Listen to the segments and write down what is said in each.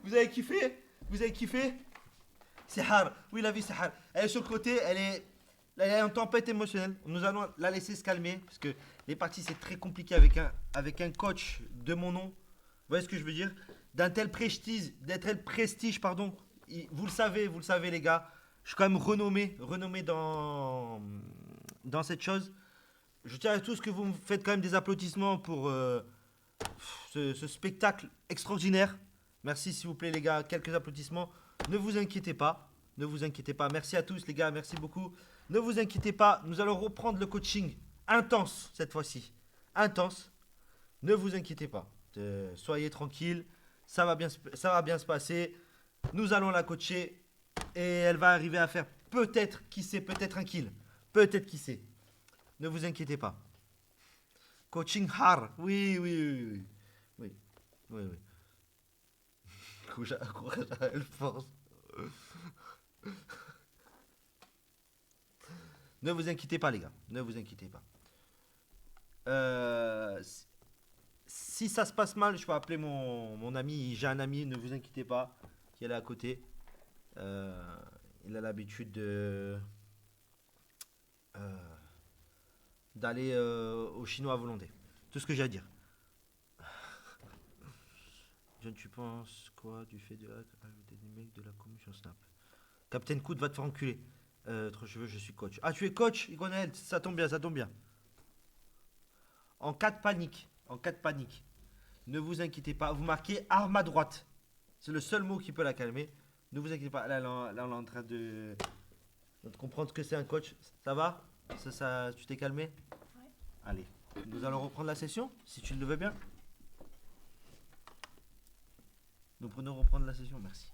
Vous avez kiffé? Vous avez kiffé? C'est hard. Oui, la vie, c'est hard. Elle est sur le côté, elle est en tempête émotionnelle. Nous allons la laisser se calmer parce que les parties, c'est très compliqué avec un coach de mon nom. Vous voyez ce que je veux dire? D'un tel prestige, pardon. Vous le savez, les gars. Je suis quand même renommé dans cette chose. Je tiens à tous que vous me faites quand même des applaudissements pour ce spectacle extraordinaire. Merci s'il vous plaît les gars, quelques applaudissements. Ne vous inquiétez pas, ne vous inquiétez pas. Merci à tous les gars, merci beaucoup. Ne vous inquiétez pas, nous allons reprendre le coaching intense cette fois-ci. Intense. Ne vous inquiétez pas. Soyez tranquille, ça va bien se passer. Nous allons la coacher et elle va arriver à faire peut-être, qui sait, peut-être un kill. Peut-être qui sait. Ne vous inquiétez pas. Coaching hard. Oui. Oui. Oui. Courage à elle, force. Ne vous inquiétez pas, les gars. Ne vous inquiétez pas. Si ça se passe mal, je peux appeler mon ami. J'ai un ami, ne vous inquiétez pas, qui est là à côté. Il a l'habitude d'aller au chinois à volonté. Tout ce que j'ai à dire. John, tu penses quoi du fait de ajouter des mecs de la commission Snap? Captain Coot va te faire enculer. Trop cheveux, je suis coach. Ah, tu es coach, Igonel? Ça tombe bien, ça tombe bien. En cas de panique, ne vous inquiétez pas, vous marquez arme à droite. C'est le seul mot qui peut la calmer. Ne vous inquiétez pas, là on est en train de comprendre ce que c'est un coach. Ça va? Tu t'es calmé? Ouais. Allez, nous allons reprendre la session, si tu le veux bien. Nous prenons reprendre la session, merci.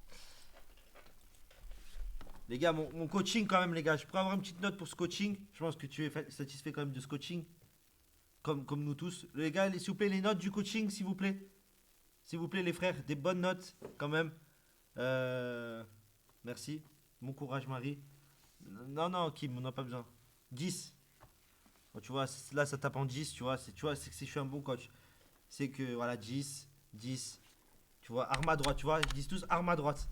Les gars, mon coaching quand même, les gars, je pourrais avoir une petite note pour ce coaching. Je pense que tu es satisfait quand même de ce coaching. Comme nous tous. Les gars, s'il vous plaît, les notes du coaching, s'il vous plaît. S'il vous plaît, les frères, des bonnes notes quand même. Merci. Bon courage, Marie. Non, Kim, on n'a pas besoin. 10. Bon, tu vois, là, ça tape en 10, tu vois, c'est que je suis un bon coach. C'est que, voilà, 10. Tu vois, arme à droite, tu vois, ils disent tous arme à droite.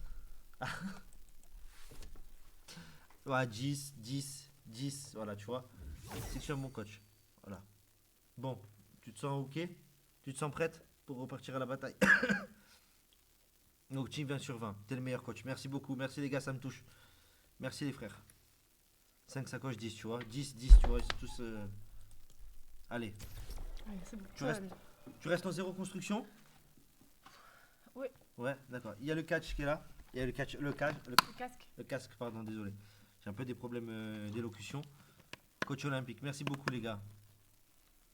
Voilà, 10, voilà, tu vois. C'est que je suis un bon coach. Voilà. Bon, tu te sens ok? Tu te sens prête pour repartir à la bataille? Donc, team 20 sur 20, t'es le meilleur coach. Merci beaucoup, merci les gars, ça me touche. Merci les frères. 5 sacoches, 10, tu vois. 10, tu vois, c'est tous... Allez. Ouais, c'est bon. Tu restes en zéro construction? Oui. Ouais, d'accord. Il y a le catch qui est là. Il y a le casque. Le casque, pardon, désolé. J'ai un peu des problèmes d'élocution. Coach olympique, merci beaucoup les gars.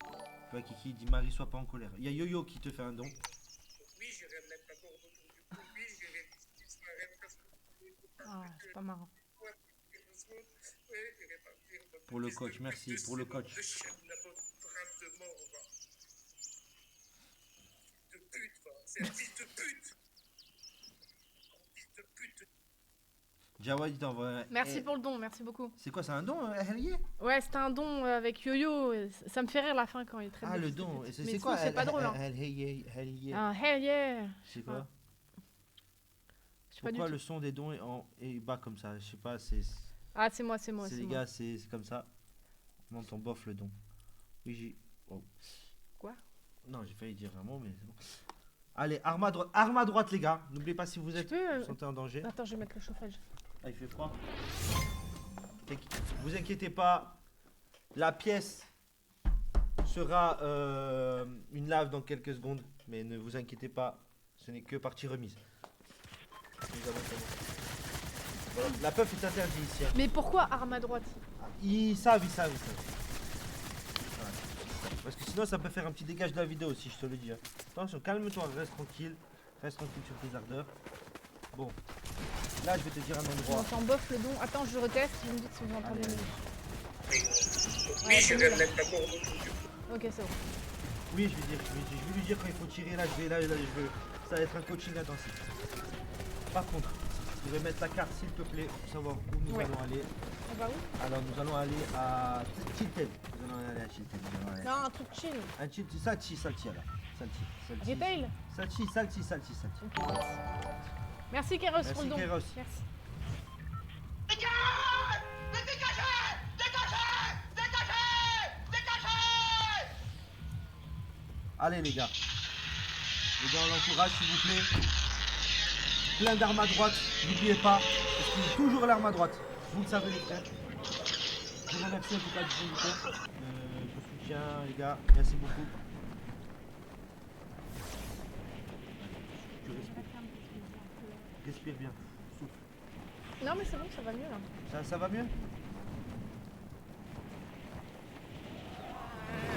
Tu vois, Kiki dit Marie, sois pas en colère. Il y a Yo-Yo qui te fait un don. Oui, j'irai mettre la corde autour du cou. Oui, j'irai disparaître parce que... Ah, c'est pas marrant. Pour le coach, merci pour le coach. De chienne, n'importe de mort, va. De pute, va. C'est un fils de pute. Fils de pute. Jawad, il t'envoie. Merci pour le don, merci beaucoup. C'est quoi, c'est un don, Hellier? Ouais, c'était un don avec Yo-Yo. Ça me fait rire la fin quand il traite. Ah, de le fils de don. pute. C'est Mais quoi? c'est pas drôle. Hein. Hellier. Ah, hell yeah. C'est quoi? Je sais pas du Pourquoi tout. le son des dons est bas comme ça? Je sais pas, c'est. Ah, c'est moi. C'est les gars, c'est comme ça. On entend bof le don. Oui, j'ai. Oh. Quoi? Non, j'ai failli dire un mot, mais c'est bon. Allez, arme à droite, les gars. N'oubliez pas si vous êtes vous sentez en danger. Attends, je vais mettre le chauffage. Ah, il fait froid. Vous inquiétez pas, la pièce sera une lave dans quelques secondes, mais ne vous inquiétez pas, ce n'est que partie remise. Nous allons commencer. Voilà, la puff est interdite ici. Hein. Mais pourquoi arme à droite? Ils savent. Voilà. Parce que sinon ça peut faire un petit dégage de la vidéo aussi, je te le dis. Hein. Attention, calme-toi, reste tranquille sur tes ardeurs. Bon, là je vais te dire un On endroit. entend bof le don. Attends, je reteste, vous me dites si vous entendez mieux. Oui, j'irai mettre la corde autour du cou. Ok, c'est bon. Oui, je vais lui dire quand il faut tirer. Là, ça va être un coaching intensif. Par contre, je vais mettre la carte s'il te plaît pour savoir où nous allons aller. On va où? Alors, nous allons aller à Chilton. Nous allons aller à Chilton. Non, un truc chill. Un Chilton, Salty alors. Salty. Retail? Salty. Ok. Merci Kéros pour le don. Kéros. Merci. Allez les gars. Les gars, on l'encourage s'il vous plaît. Plein d'armes à droite, n'oubliez pas. Parce qu'il y a toujours l'arme à droite. Vous le savez les frères. Je vous remercie en tout cas du fond du cœur. Je soutiens les gars, merci beaucoup. Tu respires. Respire bien. Souffle. Non mais c'est bon, ça va mieux là. Ça va mieux?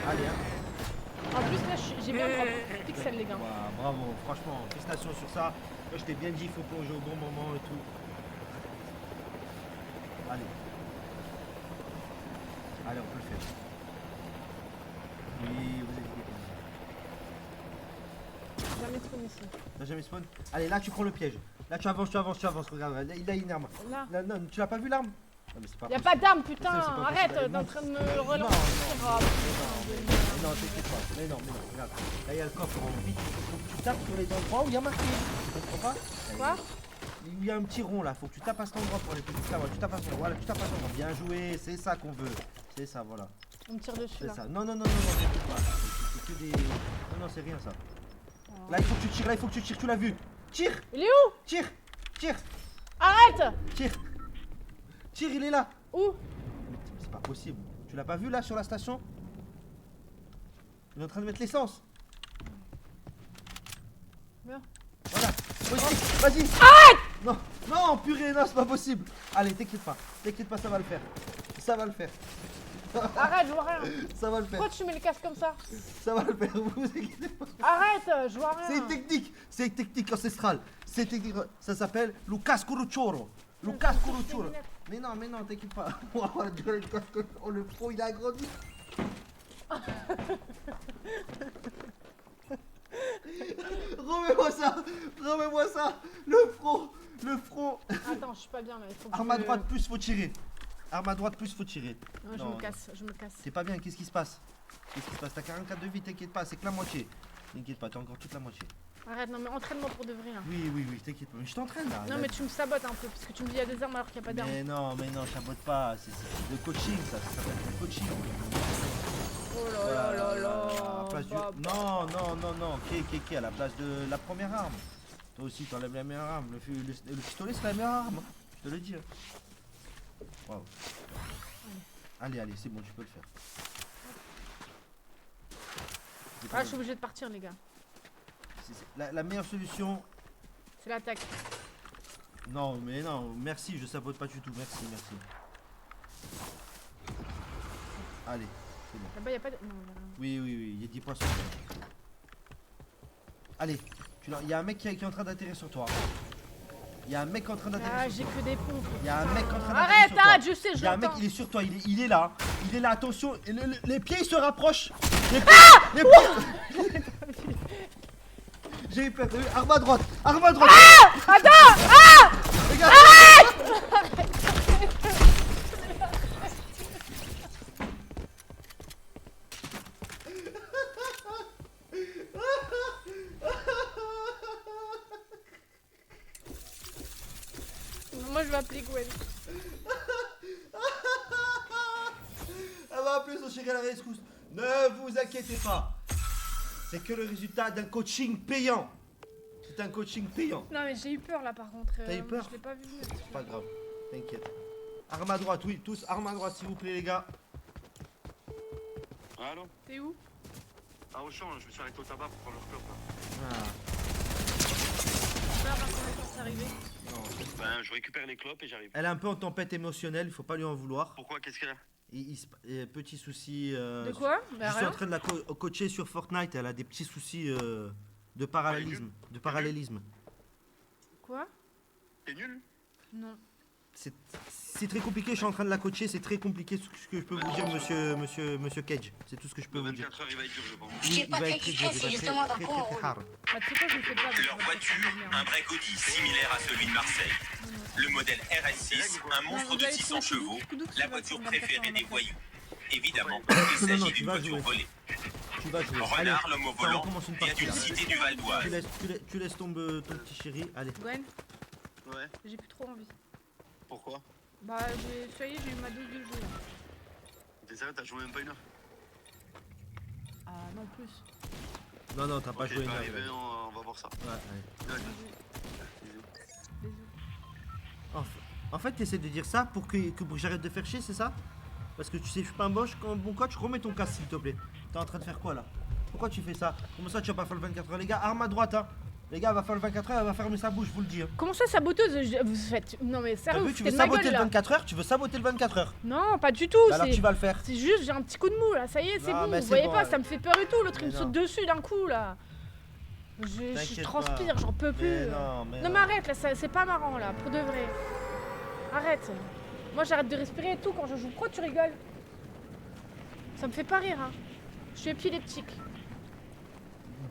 Allez hein. En plus là, j'ai bien 3 pixels les gars. Wow, bravo, franchement, félicitations sur ça. Moi je t'ai bien dit, il faut plonger au bon moment et tout. Allez. Allez, on peut le faire. Oui, vous inquiétez pas. Jamais spawn ici. T'as jamais spawn? Allez, là tu prends le piège. Là tu avances, regarde, là il a une arme. Là. Là, non, tu l'as pas vu l'arme? Non, mais c'est pas Y'a possible. pas d'arme putain, C'est pas arrête, possible. t'es en train de me Non, relancer. non, non, t'inquiète pas. Mais non, regarde. Là il y a le coffre en vide. Faut que tu tapes sur les endroits où il y a marqué. Tu comprends pas? Quoi? Il y a un petit rond là, faut que tu tapes à cet endroit pour aller plus vite là. Voilà, tu tapes à cet endroit, voilà, tu tapes à cet endroit. Bien joué, c'est ça qu'on veut. C'est ça, voilà. On me tire dessus C'est là. ça. Non, t'inquiète pas. C'est que des. Non, c'est rien ça. Là, il faut que tu tires, tu l'as vu. Tire, Il est où? tire. Arrête! Tire, il est là. Où? C'est pas possible. Tu l'as pas vu là sur la station? Il est en train de mettre l'essence. Bien. Voilà. Vas-y. Arrête! Non, purée, non, c'est pas possible. Allez, t'inquiète pas, ça va le faire. Ça va le faire. Arrête, je vois rien. Ça va le faire. Pourquoi tu mets le casque comme ça? Ça va le faire, vous inquiétez pas. Arrête, je vois rien. C'est une technique ancestrale. C'est une technique, ça s'appelle Lucas Curuchoro. Lucas Curuchoro. Mais non, t'inquiète pas. Oh, le pro, il a agrandi. Remets-moi ça. Le front. Attends, je suis pas bien là. Il faut que Arme à droite plus, faut tirer. Arme à droite plus, faut tirer. Non, je me casse. C'est pas bien, qu'est-ce qui se passe? T'as 44 de vie, t'inquiète pas, c'est que la moitié. T'inquiète pas, t'as encore toute la moitié. Arrête, non mais entraîne-moi pour de vrai là. Oui, t'inquiète pas, mais je t'entraîne là. Non mais tu me sabotes un peu parce que tu me dis il y a des armes alors qu'il n'y a pas d'armes. Mais non, je sabote pas, c'est le coaching ça s'appelle le coaching. Oh là là là À la place du... Non, à la place de la première arme. Toi aussi, t'enlèves la meilleure arme. Le pistolet, c'est la meilleure arme. Je te le dis. Waouh. Allez, c'est bon, tu peux le faire. Ah, je suis obligé de partir, les gars. La meilleure solution. C'est l'attaque. Non, merci, je sabote pas du tout. Merci. Allez, c'est bon. Là-bas, il n'y a pas de. Non, Oui, il y a 10 poissons. Allez, il y a un mec qui est en train d'atterrir sur toi. Ah, j'ai que des pompes. Il y a un mec en train d'atterrir Arrête, sur toi. arrête, je sais, je Il y a un mec, l'entends. il est sur toi, il est là. Il est là, attention. Et les pieds ils se rapprochent. Les pieds. J'ai eu peur. T'as vu? Arme à droite. Attends! Regarde. Moi, je vais appeler Gwen. Elle va appeler son chéri à la rescousse. Ne vous inquiétez pas. C'est que le résultat d'un coaching payant. C'est un coaching payant. Non, mais j'ai eu peur là par contre. T'as eu peur? Je l'ai pas vu venir. C'est pas grave, t'inquiète. Arme à droite, oui, tous arme à droite s'il vous plaît les gars. Allô? T'es où? Ah, au champ, je me suis arrêté au tabac pour prendre leur clope là. Là, par contre, c'est arrivé. Ben, je récupère les clopes et j'arrive. Elle est un peu en tempête émotionnelle, il faut pas lui en vouloir. Pourquoi? Qu'est-ce qu'il y a? Petit souci. De quoi? Bah, Je suis en rien. train de la coacher sur Fortnite, elle a des petits soucis de parallélisme. Quoi? T'es nul? Non. C'est très compliqué, je suis en train de la coacher, c'est très compliqué ce que je peux vous dire monsieur Cage. C'est tout ce que je peux Le vous dire. 24 heures, il va être dur, je pense. Oui, il va être très dur, il va être très hard. Bah, tu sais quoi, je me fais pas. Leur voiture, un break Audi similaire à celui de Marseille. Le modèle RS6, un monstre de 600 chevaux, la voiture préférée des voyous. Évidemment, il Non, s'agit tu d'une vas voiture jouer. volée. Tu vas jouer. Renard, l'homme au ça, on volant, commence une vient partie d'une là. cité du Val d'Oise. Tu laisses tomber ton petit chéri, allez. Gwen? Ouais, J'ai plus trop envie. pourquoi? Bah, ça y est, j'ai eu ma dose de jeu là. T'es sérieux, t'as joué même pas une heure? Ah, non, plus. Non, non, t'as pas Ok, joué une bah, heure. arrivé, on va voir ça. Ouais, allez. Ouais, Bisous. bisous. Bisous. En fait, t'essaies de dire ça pour que j'arrête de faire chier, c'est ça? Parce que tu sais, je suis pas un bon coach, remets ton casque s'il te plaît. T'es en train de faire quoi là? Pourquoi tu fais ça? Comment ça tu vas pas faire le 24 heures? Les gars, arme à droite hein. Les gars, elle va faire le 24 heures, elle va fermer sa bouche, je vous le dis. Hein. Comment ça, saboteuse? Vous faites. Non, mais T'as sérieux, vu, vous tu foutez veux de ma saboter gueule le là. 24 heures? Tu veux saboter le 24 heures? Non, pas du tout. Bah alors tu vas le faire. C'est juste, j'ai un petit coup de mou là, ça y est, c'est Non, bon. mais Vous c'est voyez bon, pas, ouais. ça me fait peur et tout. L'autre il me Mais saute non. dessus d'un coup là. Je T'inquiète transpire, pas. j'en peux plus. Mais non, mais Non, mais arrête là, c'est pas marrant là, pour de vrai. Arrête. Moi j'arrête de respirer et tout quand je joue. Pourquoi tu rigoles? Ça me fait pas rire, hein. Je suis épileptique.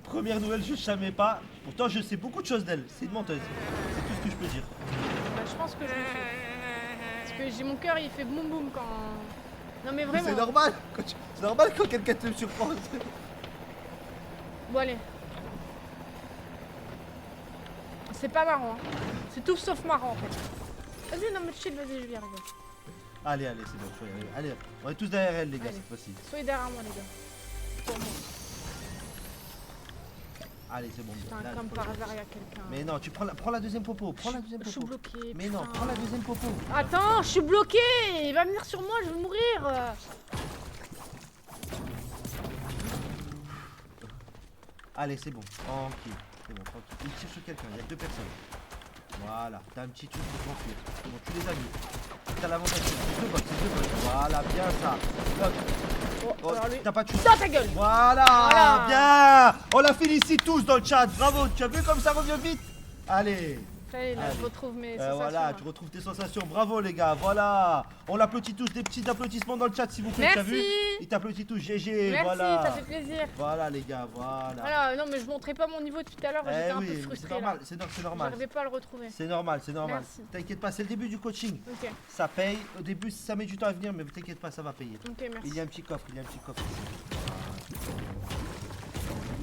Première nouvelle, je savais pas. Pourtant, je sais beaucoup de choses d'elle. C'est une menteuse. C'est tout ce que je peux dire. Bah, je pense que je le fais. Parce que j'ai mon cœur, il fait boum boum quand. Non, mais Mais vraiment. c'est normal. C'est normal quand quelqu'un te surprend. Bon, allez. C'est pas marrant, hein. C'est tout sauf marrant en fait. Vas-y, non, mais chill, vas-y, je viens, regarde. Allez, allez, c'est bon. Faut y arriver. Allez, on est tous derrière elle, les gars, Allez. cette fois-ci. Soyez derrière moi, les gars. Pour moi. Allez, c'est bon. Putain, Là, comme faut- par hasard, il y a quelqu'un. Mais non, tu prends la deuxième popo. Prends la deuxième Je suis popo. bloquée. Mais non, putain. prends la deuxième popo. Attends, je suis bloquée. Il va venir sur moi, je vais mourir. Allez, c'est bon. Tranquille. C'est bon, tranquille. Il tire sur quelqu'un, il y a 2 personnes. Voilà, t'as un petit truc pour t'enfuir. C'est bon, tu les as mis. T'as l'avantage, c'est 2 bots, c'est 2 bots. Voilà, bien ça. L'autre. Oh, Oh, alors lui. t'as pas tué. Dans ta gueule. Voilà, Voilà. bien. On la félicite tous dans le chat. Bravo, tu as vu comme ça revient vite. Allez. Ça y est, là, Allez. je retrouve mes sensations. Voilà, là. tu retrouves tes sensations. Bravo les gars, voilà. On l'applaudit tous, des petits applaudissements dans le chat s'il vous plaît. T'as vu? Merci. Il t'applaudit tous, GG, Merci, voilà. ça fait plaisir. Voilà les gars, voilà. Voilà, non, mais je montrais pas mon niveau depuis tout à l'heure, j'étais Eh un oui, peu mais frustrée. c'est normal, c'est normal. J'arrivais pas à le retrouver. C'est normal, c'est normal. Merci. T'inquiète pas, c'est le début du coaching. Ok, Ça paye. Au début, ça met du temps à venir, mais t'inquiète pas, ça va payer. ok, merci. Il y a un petit coffre, il y a un petit coffre ici.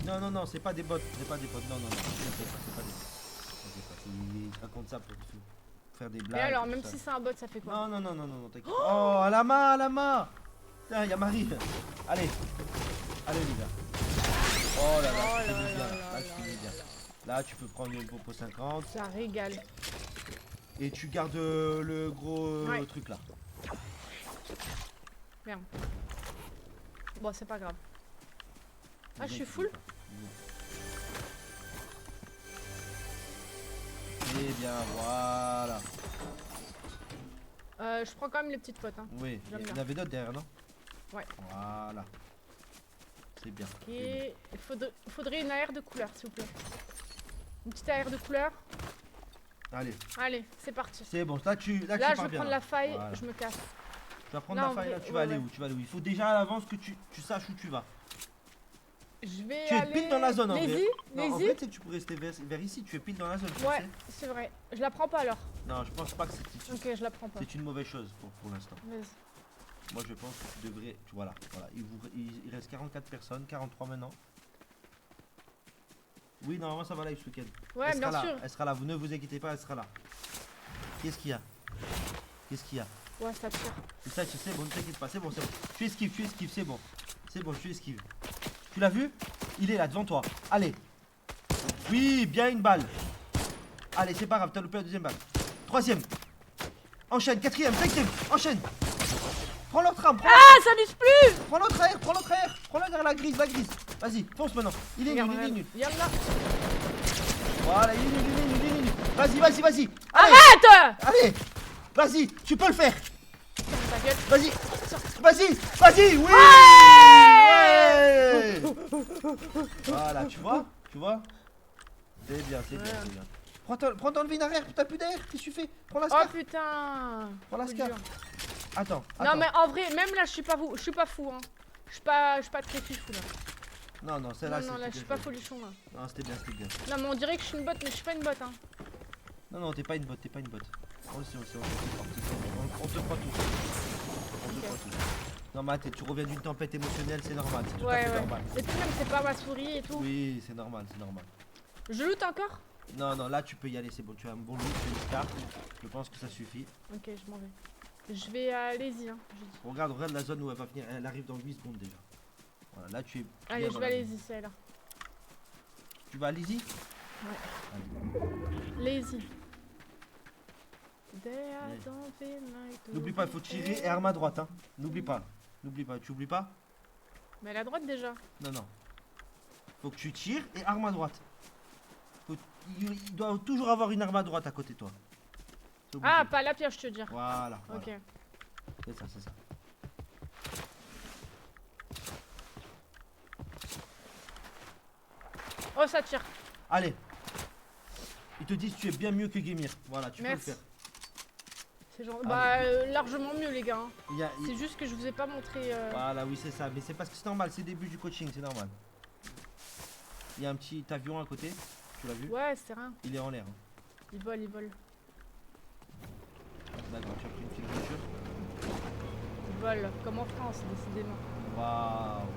Non, non, non, c'est pas des bots, c'est pas des bots. Non, non, non, t'inquiète pas, c'est pas des bots. T'inquiète pas, ils racontent ça pour faire des Et blagues. alors, tout même ça. si c'est un bot, ça fait quoi? Non, non, non, non, non, t'inquiète. Oh, à la main, à la main. Tiens, il y a Marie. Allez, allez les gars. Oh là là, Oh tu là finis bien. là Là, tu finis bien. Là, tu peux prendre une popo 50 Ça régale. et tu gardes le gros Ouais. truc là. Merde. Bon, c'est pas grave. Ah, je suis full? Et bien, voilà. Je prends quand même les petites potes, hein. Oui, J'aime il y en bien. avait d'autres derrière, non? Ouais. Voilà. C'est bien. Ok, il faudrait une AR de couleur, s'il vous plaît. Une petite AR de couleur. Allez, Allez, c'est parti. c'est bon. Là, tu Là, pars je vais bien, prendre là. la faille, Voilà. je me casse. Tu vas prendre Là, la en faille, vrai, là, tu vas ouais, aller ouais. où? Tu vas aller où? Il faut déjà à l'avance que tu saches où tu vas. Je vais Tu es aller... pile dans la zone en vrai. Lazy. Non, en Lazy. vrai, tu sais, tu peux rester vers ici, tu es pile dans la zone. tu Ouais, sais. c'est vrai. Je la prends pas alors. Non, je pense pas que c'est Ok, je la prends pas. une mauvaise chose pour l'instant. Vas-y. Moi, je pense que tu devrais. Voilà. Il reste 44 personnes, 43 maintenant. Oui, normalement, ça va live ce week-end. Ouais, Elle bien sera là, sûr. elle sera là, vous ne vous inquiétez pas, elle sera là. Qu'est-ce qu'il y a? Qu'est-ce qu'il y a? Ouais, ça tire. C'est ça, tu sais, bon, ne t'inquiète pas, c'est bon, c'est bon. Tu esquives, c'est bon. C'est bon, tu esquives. Tu l'as vu? Il est là, devant toi. Allez. Oui, bien une balle. Allez, c'est pas grave, t'as loupé la deuxième balle. Troisième. Enchaîne, quatrième, cinquième, enchaîne. Prends l'autre arme, Ah, ça n'use plus. prends l'autre air, prends l'autre air. Prends la grise, la grise. Vas-y, fonce maintenant. Il est nul, il est nul. Yallah. Voilà, il est nul, il est nul, il est nul. Vas-y, vas-y, vas-y. Allez, Arrête. allez. Vas-y, tu peux le faire. Ferme ta gueule. Vas-y, vas-y, vas-y, oui. Ouais. Voilà, tu vois, c'est bien, c'est bien, c'est bien. Prends ton levier arrière, t'as plus d'air, qu'est-ce que tu fais? Prends la Oh scar, putain. prends la Coup scar. dur. Attends, Non, mais en vrai, même là, je suis pas fou, hein. Je suis pas très fifou là. Non, non, celle-là, Non, là, je c'était suis pas bien. folichon là. Non, c'était bien, c'était bien. Non, mais on dirait que je suis une botte, mais je suis pas une botte, hein. Non, non, t'es pas une botte, t'es pas une botte. On le sait, on te croit tous. On te croit tous. Non, mais attends, tu reviens d'une tempête émotionnelle, c'est normal, c'est tout à Ouais, fait ouais. normal. Et puis même, c'est pas ma souris et tout. Oui, c'est normal, c'est normal. Je loot encore? Non, non, là tu peux y aller, c'est bon. Tu as un bon look, tu as une carte. Je pense que ça suffit. Ok, je m'en vais. Je vais à Lazy, hein. j'ai dit. Regarde la zone où elle va venir. Elle arrive dans 8 secondes déjà. Voilà, là tu es. Allez, bien je dans vais à la Lazy, zone. c'est là. Tu vas à Lizzie? Lazy. N'oublie pas, il faut tirer et arme à droite. Hein. N'oublie pas. N'oublie pas. Tu oublies pas? Mais elle est à droite déjà. Non, non. Faut que tu tires et arme à droite. Il doit toujours avoir une arme à droite à côté de toi. C'est obligé. Ah, pas la pioche, je te dire. Voilà. Ok. Voilà. C'est ça, c'est ça. Oh, ça tire. Allez. Ils te disent tu es bien mieux que Gemir. Voilà, tu Merci. peux le faire. C'est genre. Allez. Bah, largement mieux, les gars. Hein. Il- C'est juste que je vous ai pas montré. Voilà, oui, c'est ça. Mais c'est parce que c'est normal, c'est le début du coaching, c'est normal. Il y a un petit avion à côté. Tu l'as vu? Ouais, c'est rien. Il est en l'air. Hein. Il vole, il vole. D'accord, tu as pris une petite voiture. Il vole. Comme en France, décidément. Waouh.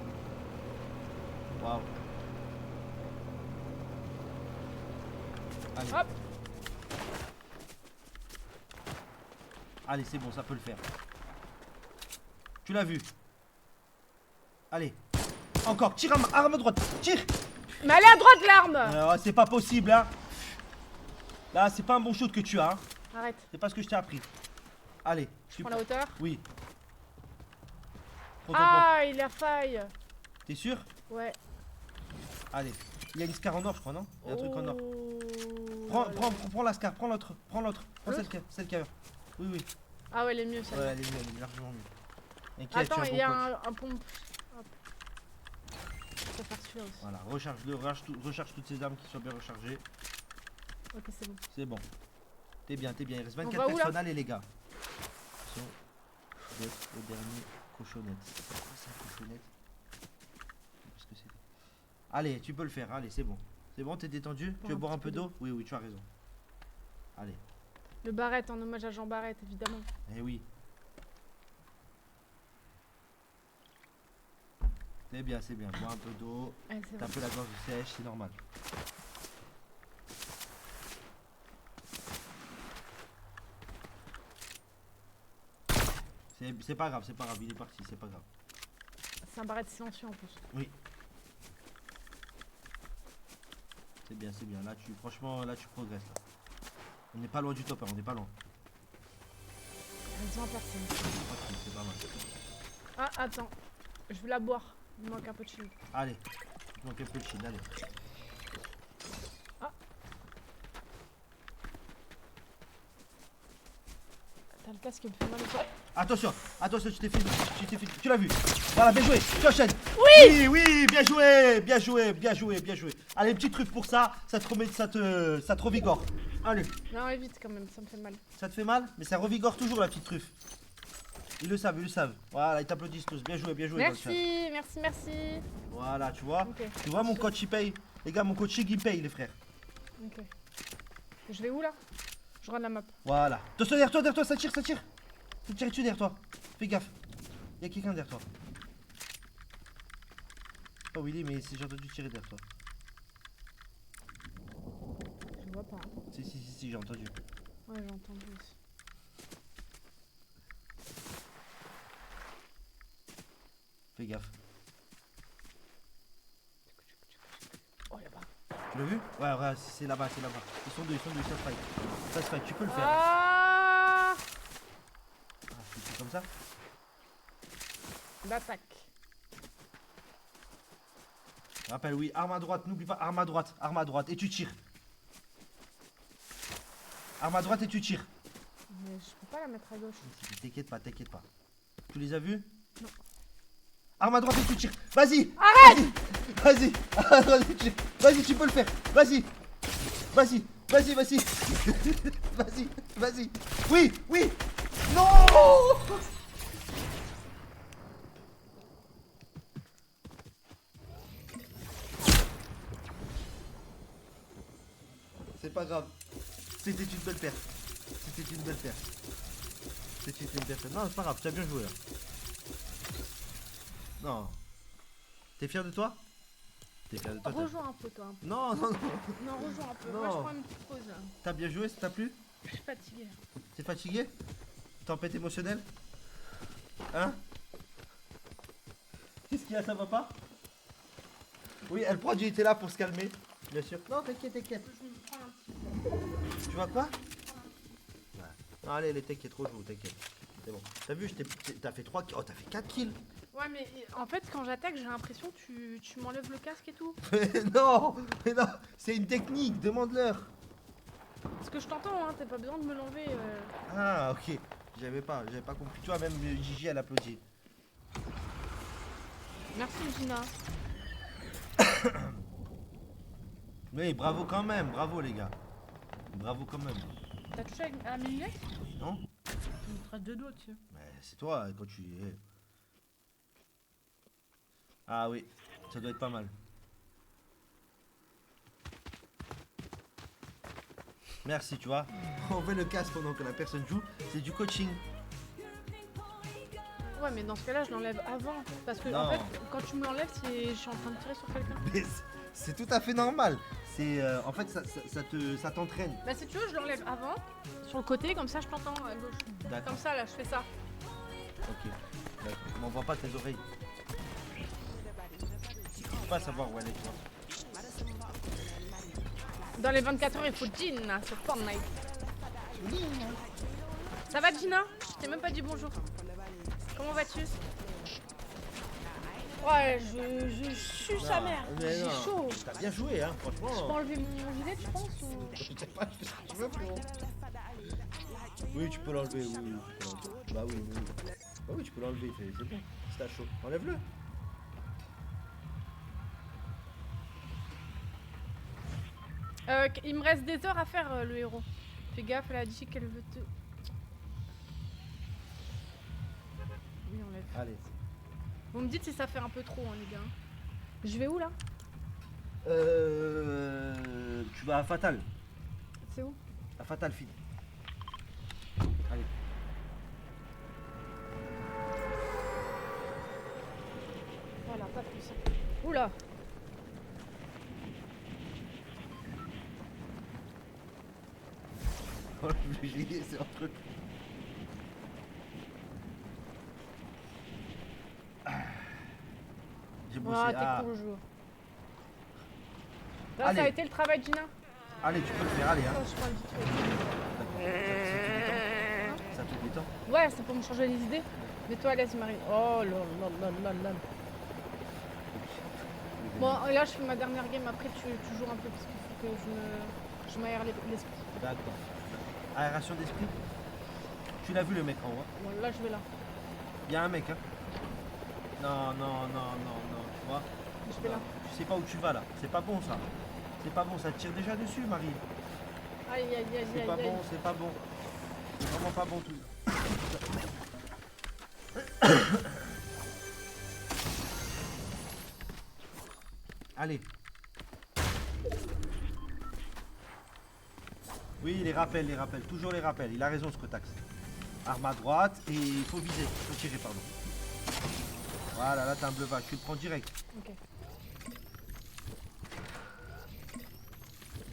Waouh. Allez. Hop. Allez, c'est bon, ça peut le faire. Tu l'as vu. Allez. Encore, tire arme droite. Tire. Mais elle est à droite, l'arme. C'est pas possible, hein. Là, c'est pas un bon shoot que tu as. Hein. Arrête. C'est pas ce que je t'ai appris. Allez. Je prends la hauteur. Oui. Prends ton pompe. Ah, il a faille. T'es sûr? Ouais. Allez. Il y a une scar en or, je crois, non? Il y a un truc en or. Oh. Prends la scar, prends l'autre. Prends l'autre. Prends L'autre celle qui a. Oui, oui. Ah ouais, elle est mieux Ouais, celle-là. elle est mieux, elle est largement mieux. Inquiète, Attends, tu as il y a bon coach. un pompe. Hop. Je vais faire celui-là aussi. Voilà, recharge toutes ces armes qui soient bien rechargées. Ok, c'est bon. C'est bon. T'es bien, t'es bien. Il reste On 24 va où, là personnes, allez les gars. Attention. D'être le dernier cochonnette. C'est quoi ça, cochonnette? Qu'est-ce que c'est? Allez, tu peux le faire, allez, c'est bon. C'est bon, t'es détendu? Tu veux boire un peu d'eau? Oui, oui, tu as raison. Allez. Le Barrette en hommage à Jean Barrette, évidemment. Eh oui. C'est bien, c'est bien. Bois un peu d'eau. Allez, c'est T'as un bon. peu la gorge sèche, c'est normal. C'est pas grave, il est parti, c'est pas grave. C'est un Barrette silencieux en plus. Oui. C'est bien. Là, franchement, là, tu progresses. Là. On n'est pas loin du top, hein, on n'est pas loin. Elles ont personne. Tranquille, c'est pas mal. Ah, attends. Je veux la boire. Il me manque un peu de shield. Allez, il manque un peu de shield, allez. T'as le casque qui me fait mal au corps. Attention, tu t'es fait, tu l'as vu. Voilà, bien joué, tu enchaînes. Oui, oui, bien joué. Allez, petit truc pour ça, ça te remet, ça te revigore. Allez, Non, évite quand même, ça me fait mal. ça te fait mal, mais ça revigore toujours la petite truffe. Ils le savent. Voilà, ils t'applaudissent tous. Bien joué. dans le chat. Merci. Voilà, tu vois. Ok. Tu vois, mon coach il paye. Les gars, mon coaching il paye, les frères. Ok. Je vais où là? Je regarde la map. Voilà. Attention, derrière toi, ça tire. Ça tire dessus derrière toi. Fais gaffe. Il y a quelqu'un derrière toi. Oh Willy, mais j'ai entendu tirer derrière toi. Je vois pas. Hein. Si, j'ai entendu. Ouais, j'ai entendu aussi. Fais gaffe. Oh là-bas. Tu l'as vu? Ouais, c'est là-bas. Ils sont deux, ça se fight. Tu peux le faire. Ah, C'est comme ça. l'attaque. Rappelle, oui, arme à droite, n'oublie pas, arme à droite, et tu tires. Arme à droite et tu tires. Mais je peux pas la mettre à gauche. T'inquiète pas. Tu les as vus? Non. Arme à droite et tu tires. Vas-y. Arrête. Vas-y. Arme à droite et tu tires. Vas-y, tu peux le faire. Vas-y. Vas-y. Oui. Non. C'est pas grave. C'était une belle perte. Non, c'est pas grave, tu as bien joué là. Non. T'es fier de toi? T'es fier de toi, Rejoins un peu, toi. Non, non, non. Non, rejoins un peu. Non. Moi, je prends une petite pause. Là. T'as bien joué, ça t'a plu? Je suis fatiguée. T'es fatigué? Tempête émotionnelle? Hein? Qu'est-ce qu'il y a, ça va pas? Oui, elle prend du Nutella pour se calmer. Bien sûr. Non, t'inquiète, t'inquiète. Je me prends un petit. Tu vois quoi? Ouais. Non, allez, les t'inquiète, rejoue, t'inquiète. C'est bon. T'as vu, t'as fait 3 kills. Oh, t'as fait 4 kills. Ouais, mais en fait, quand j'attaque, j'ai l'impression que tu m'enlèves le casque et tout. Mais non, c'est une technique, demande-leur. Parce que je t'entends, hein, t'as pas besoin de me l'enlever. Ah, ok. J'avais pas compris. Tu vois, même Gigi, elle applaudit. Merci, Gina. Oui, bravo quand même, bravo les gars. Bravo quand même. T'as touché à mes lunettes? Non? Il me reste 2 doigts dessus. Mais c'est toi quand tu es. Ah oui, ça doit être pas mal. Merci, tu vois. On fait le casque pendant que la personne joue, c'est du coaching. Ouais, mais dans ce cas-là, je l'enlève avant. Parce que, Non. en fait, quand tu me l'enlèves, je suis en train de tirer sur quelqu'un. Mais c'est tout à fait normal. C'est en fait ça t'entraîne. Bah, si tu veux, je l'enlève avant, sur le côté, comme ça, je t'entends à gauche. D'accord. Comme ça, là, je fais ça. Ok. D'accord. On voit pas tes oreilles. Je peux pas savoir où elle est, tu vois. Dans les 24 heures, il faut Gina sur Fortnite. Ça va, Gina? Je t'ai même pas dit bonjour. Comment vas-tu? Ouais, je suis sa Non, mère. mais J'ai non. chaud. T'as bien joué, hein, Je peux franchement. enlever mon gilet, tu penses ou... Je sais pas, je fais ce que tu veux, frérot. Oui, tu peux l'enlever, oui, oui, tu peux l'enlever. Bah oui, oui. Bah oui, tu peux l'enlever, c'est bon. Si t'as chaud, enlève-le. Il me reste des heures à faire, le héros. Fais gaffe, elle a dit qu'elle veut te... Oui, enlève. Allez. Vous me dites si ça fait un peu trop, hein, les gars. Je vais où, là? Tu vas à Fatal. C'est où? À Fatal Fille. Allez. Voilà, pas plus. Oula! Oh, le gilet, c'est un truc. J'ai bossé. Ah, t'es Ah. cool, jour. Là, Allez. ça a été le travail, Gina? Allez, tu peux le faire, allez. Hein. Oh, je parle vite fait. Ça te détend. Ouais, c'est pour me changer les idées. Mets-toi à l'aise, Marie. Oh là là là là là. Bon, là, je fais ma dernière game. Après, tu joues un peu parce qu'il faut que je m'aère l'esprit. D'accord. Aération d'esprit. Tu l'as vu le mec en haut. Bon, là, je vais là. Il y a un mec, hein. Non, non, non, non, non, tu vois. Je vais là. Tu sais pas où tu vas là. C'est pas bon ça. C'est pas bon, ça te tire déjà dessus, Marie. Aïe, aïe, aïe, C'est aïe, pas aïe. bon, c'est pas bon. C'est vraiment pas bon tout. Allez. Oui, les rappels, toujours les rappels. Il a raison, Scotax. Arme à droite et il faut viser. Il faut tirer, pardon. Voilà, là t'as un bleuvage. Tu le prends direct. Ok.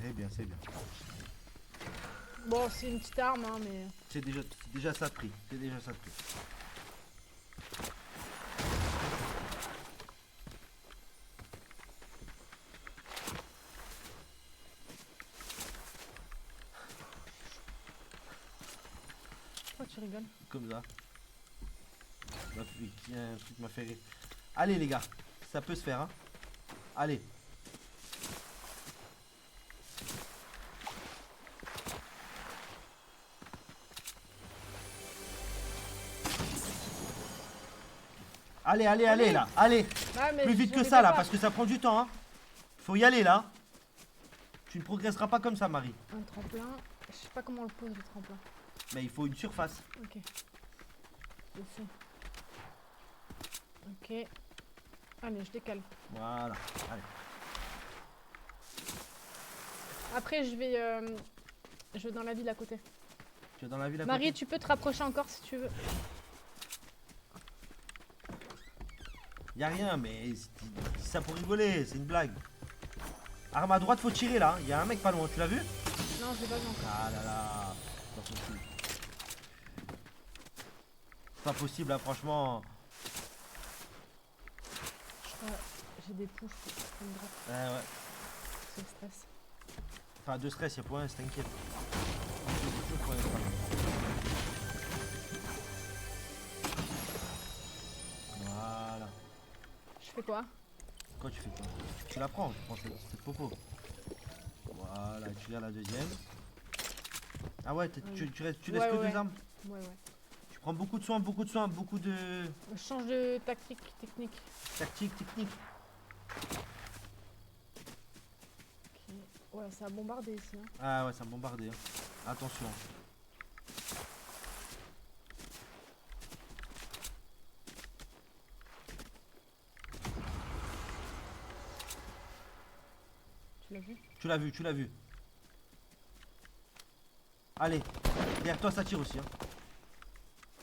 C'est bien, c'est bien. Bon, c'est une petite arme, hein, mais... C'est déjà ça de prix. C'est déjà ça de prix. Pourquoi tu rigoles? Comme ça. Un truc m'a fait rire. Allez les gars, ça peut se faire, hein. Allez. Allez, allez, allez là, allez. Ah, mais Plus vite j'y que arrivais ça là, pas. parce que ça prend du temps, hein. Faut y aller là. Tu ne progresseras pas comme ça, Marie. Un tremplin. Je sais pas comment on le pose, le tremplin. Mais il faut une surface. Ok. Je sais. Ok. Allez, je décale. Voilà. Allez. Après, je vais dans la ville à côté. Tu es dans la ville à Marie, côté. tu peux te rapprocher encore si tu veux. Y a rien, mais c'est ça pour rigoler, c'est une blague. Arme à droite, faut tirer là. Y a un mec pas loin, tu l'as vu? Non, je l'ai pas vu encore. Ah là là. C'est pas possible. C'est pas possible là, franchement. Je crois j'ai des touches pour me gratte. Ouais. C'est le stress. Enfin, de stress, y'a pour rien, t'inquiète. Toujours pour rien, c'est pas grave. Voilà. Je fais quoi? Quoi tu fais quoi? Tu la prends, tu prends cette popo. Voilà, tu regardes la deuxième. Ah ouais, tu laisses que deux armes? Ouais. Tu prends beaucoup de soins, beaucoup de... Je change de tactique, technique. Tactique, technique. Ok. Ouais, ça a bombardé ici. Hein. Ah ouais, ça me bombardé. Hein. Attention. Tu l'as vu? Tu l'as vu. Allez, derrière toi ça tire aussi. Hein.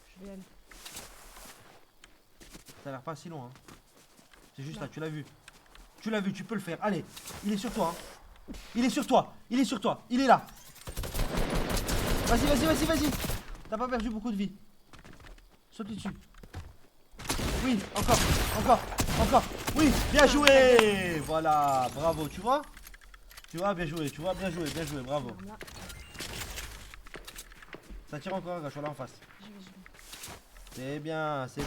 Je vais aller. Ça a l'air pas si long. Hein. C'est juste là, tu l'as vu. Tu peux le faire. Allez, il est sur toi. Hein. Il est sur toi. Il est là. Vas-y. T'as pas perdu beaucoup de vie. Saute dessus. Oui, encore. Oui, bien joué. Voilà, bravo, tu vois, bien joué, bravo. Là, Ça tire encore, gars, je suis là en face. je vais. C'est bien, tout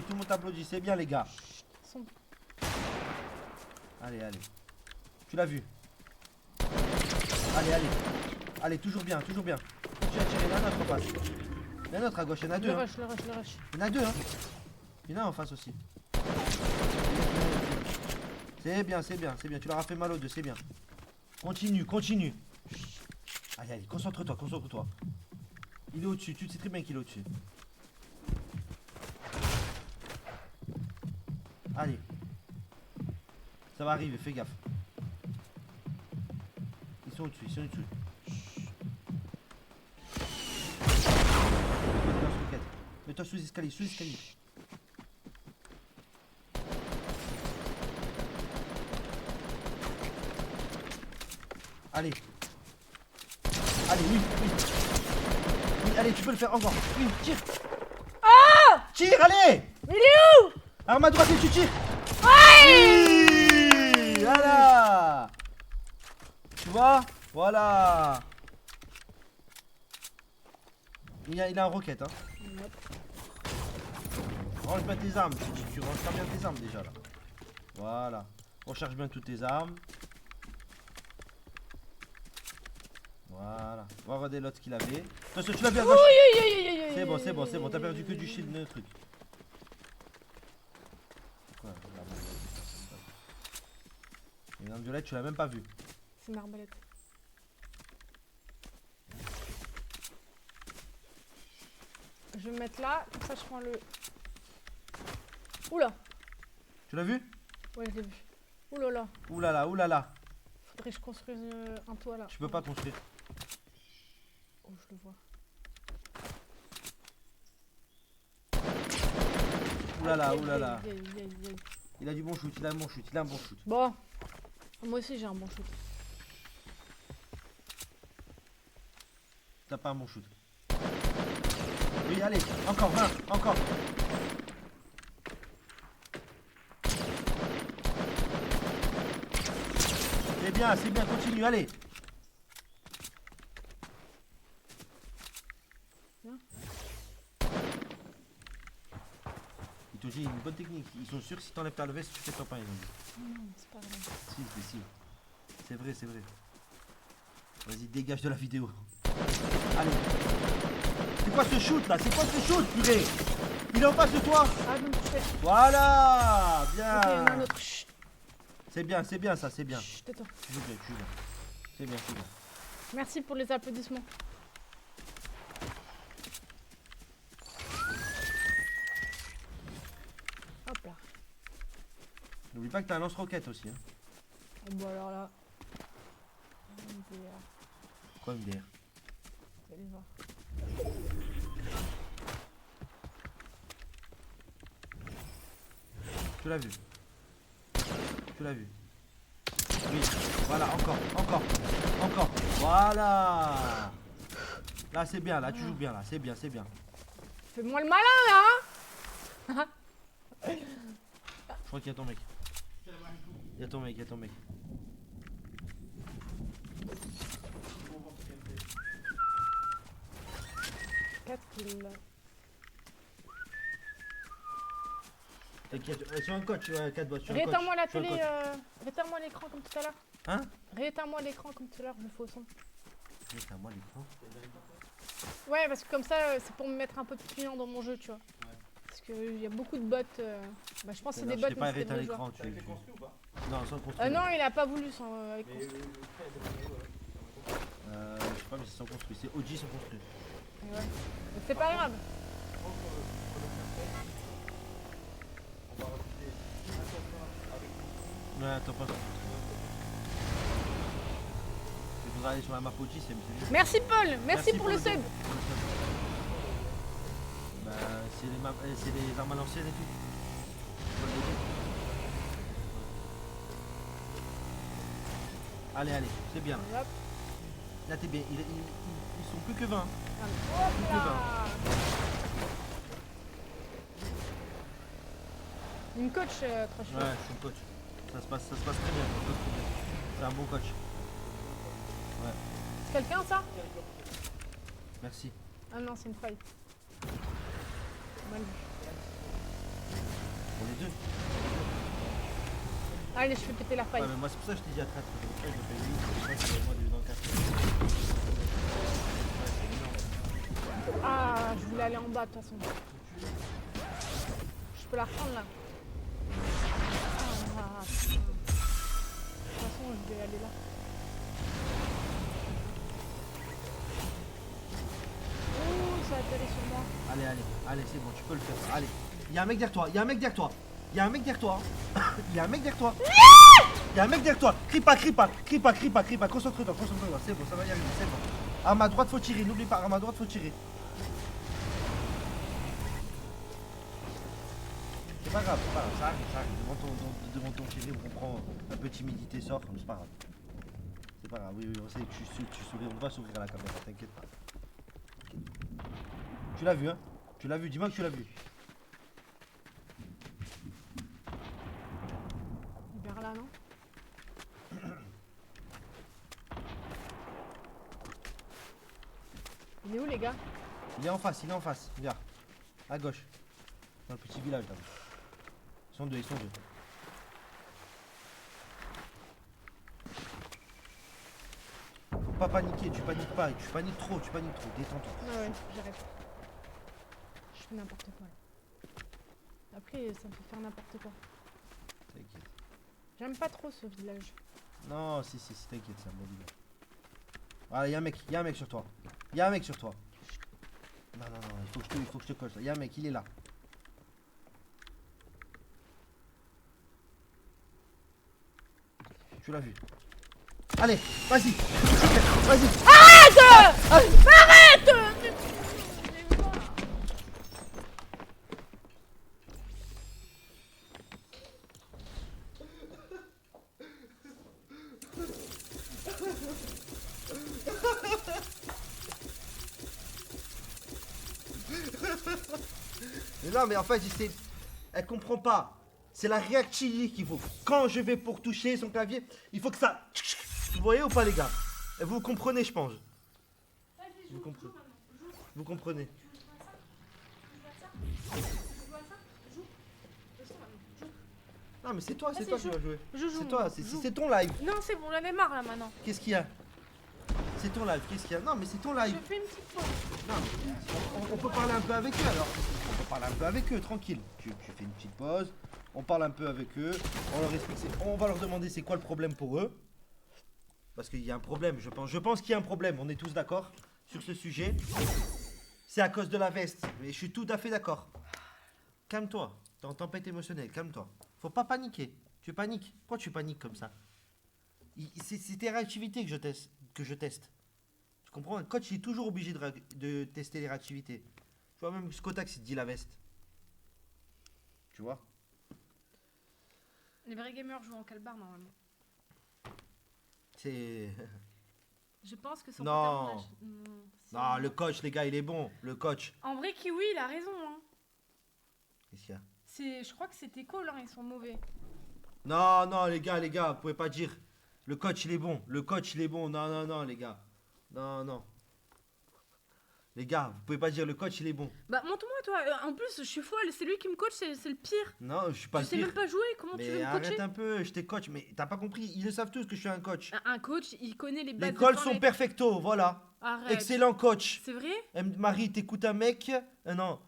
le monde t'applaudit, c'est bien les gars. Son... Allez. Tu l'as vu. Allez, toujours bien. Tu as tiré, il y en a un autre en face. Il y en a un autre à gauche, il y en a deux. Le Hein. rush. Il y en a deux, hein. Il y en a un en face aussi. C'est bien, tu leur as fait mal aux deux, c'est bien. Continue. Allez, concentre-toi. Il est au-dessus, tu sais très bien qu'il est au-dessus. Allez. Ça va arriver, fais gaffe. Ils sont au-dessus. Mets-toi sous escalier. Allez, oui. Oui, allez, tu peux le faire encore. Oui, tire. Tire, allez. Il est où? Arme à droite et tu tires. Oui, voilà. Tu vois? Voilà. Il a un roquette, hein. Range bien tes armes. Tu ranges pas bien tes armes déjà là. Voilà. Recharge bien toutes tes armes. Voilà. On va regarder l'autre qu'il avait. Attention, tu l'as bien à gauche. C'est bon. T'as perdu que du shield, le truc. Quoi, une arme violette, tu l'as même pas vu. C'est une arbalète. Je vais me mettre là, comme ça je prends le... Oula. Tu l'as vu? Ouais, je l'ai vu. Oulala. Oulala. Faudrait que je construise un toit là. Tu peux pas construire. Oh, je le vois. Oulala. Aïe. Il a du bon shoot, il a un bon shoot. Bon. Moi aussi j'ai un bon shoot. T'as pas un bon shoot. Oui, allez, encore 20, encore. C'est bien, continue, allez. Bien. Ils t'ont dit une bonne technique. Ils sont sûrs que si t'enlèves ta veste, tu fais ton pain. Ils ont dit. Non, c'est pas vrai. Si. C'est vrai. Vas-y, dégage de la vidéo. Allez. C'est quoi ce shoot là? Purée? Il est en face de toi? Ah non, tu fais. Voilà. Bien. Ok, il y en a un autre. Chut. C'est bien ça, c'est bien. Chut, tais-toi. Tu joues bien. C'est bien. Merci pour les applaudissements. Hop là. N'oublie pas que t'as un lance-roquette aussi. Hein. Oh, bon alors là. MDR. Quoi MDR? Vous allez voir. Tu Tu l'as vu. Tu l'as vu. Oui, voilà, encore. Voilà. Là, c'est bien, là, tu joues bien, là, c'est bien. Fais-moi le malin, là, hein. Je crois qu'il y a ton mec. Il y a ton mec. Quatre kills. T'inquiète, sur un coach, 4 bots, sur un coach. Rééteins-moi la sur un télé, coach. rééteins-moi l'écran comme tout à l'heure. Hein? Rééteins-moi l'écran comme tout à l'heure, je fais au son. Putain, moi l'écran. Ouais, parce que comme ça, c'est pour me mettre un peu plus client dans mon jeu, tu vois. Parce qu'il y a beaucoup de bots. Bah, je pense que c'est des bots, Je t'ai pas mais c'est des arrêté à vrais joueurs. l'écran, Non, sans construire. Non, il a pas voulu sans avec construit. Je sais pas, mais c'est sans construire. C'est OG sans construire. Ouais. Mais c'est pas grave. Ouais, attends pas. Il faudra aller sur la map OG, c'est mieux. Merci Paul, merci pour le sub. Bah, c'est les armes à l'ancienne et tout. Allez, c'est bien. Hop. Là, t'es bien. Ils sont plus que 20. Hop là. Une coach, trop Ouais, chouette. je suis coach. Ça se passe très bien. C'est un bon coach. C'est quelqu'un ça? Merci. Ah non, c'est une faille. Mal vu. Pour les deux. Allez, je fais péter la faille. Ouais, mais moi, c'est pour ça que je t'ai dit à 4. C'est pour ça que je fais 8. C'est moi dans le 4. Ouais, c'est énorme. Ah, je voulais aller en bas de toute façon. Je peux la reprendre là. Ah, putain. De toute façon, je vais aller là. Ouh, ça a atterri sur moi. Allez, c'est bon, tu peux le faire. Allez. Il y a un mec derrière toi. Il y a un mec derrière toi. Il y a un mec derrière toi. Il y a un mec derrière toi. Il y a un mec derrière toi. Crie pas. Concentre-toi. C'est bon, ça va y arriver. C'est bon. À ma droite, faut tirer. N'oublie pas, à ma droite, faut tirer. C'est pas grave. Ça arrive. Devant ton tirer, on prend un peu timidité, sort. C'est pas grave. C'est pas grave. Oui, on sait que tu souris. On va s'ouvrir à la caméra. T'inquiète pas. Tu l'as vu, hein? Tu l'as vu. Dis-moi que tu l'as vu. Vers là, non? Il est où, les gars? Il est en face. Viens. À gauche. Dans le petit village là. Ils sont deux. Faut pas paniquer, tu paniques pas. Tu paniques trop. Détends-toi. Ouais, j'arrête. Je fais n'importe quoi là. Après, ça me fait faire n'importe quoi. T'inquiète. J'aime pas trop ce village. Non, si, t'inquiète, c'est un bon village. Voilà, y'a un mec sur toi. Non, il faut que je te colle ça. Y'a un mec, il est là. Tu l'as vu. Allez, vas-y. Arrête! Mais non, mais en fait, elle comprend pas. C'est la réactivité qu'il faut. Quand je vais pour toucher son clavier, il faut que ça... Vous voyez ou pas, les gars? Vous comprenez, je pense. Vous comprenez. Non, mais c'est toi qui vas jouer. Je joue. C'est toi, Joue. c'est ton live. Non, c'est bon, j'en ai marre là maintenant. Qu'est-ce qu'il y a? C'est ton live, qu'est-ce qu'il y a? Non, mais c'est ton live. Je fais une petite pause. Non, mais on peut parler un peu avec eux alors. On peut parler un peu avec eux, tranquille. Tu fais une petite pause, on parle un peu avec eux, on leur explique, on va leur demander c'est quoi le problème pour eux. Parce qu'il y a un problème, je pense. Je pense qu'il y a un problème, on est tous d'accord sur ce sujet. C'est à cause de la veste, mais je suis tout à fait d'accord. Calme-toi, t'es en tempête émotionnelle, calme-toi. Faut pas paniquer, tu paniques. Pourquoi tu paniques comme ça? C'est tes réactivités que je teste. Tu comprends? Un coach il est toujours obligé de tester les réactivités. Tu vois, même Skotax il te dit la veste. Tu vois? Les vrais gamers jouent en calbar normalement. C'est... Je pense que son Non. pantalon lâche- c'est- Non, le coach, les gars, il est bon. Le coach. En vrai, Kiwi, il a raison. Hein. Qu'est-ce qu'il y a? Je crois que c'était cool, hein, ils sont mauvais. Non, non, les gars, vous pouvez pas dire. Le coach, il est bon. Le coach, il est bon. Non, non, non, les gars. Non, non. Les gars, vous pouvez pas dire le coach, il est bon. Bah, montre-moi, toi. En plus, je suis folle. C'est lui qui me coach, c'est le pire. Non, je suis pas Tu le sais pire. même pas jouer. Comment tu veux Mais me arrête coacher? un peu, je t'ai coach. Mais t'as pas compris. Ils le savent tous que je suis un coach. Un coach, il connaît les bases. Les de calls Fortnite. sont perfecto, voilà. Arrête. Excellent coach. C'est vrai? Marie, t'écoutes un mec, non,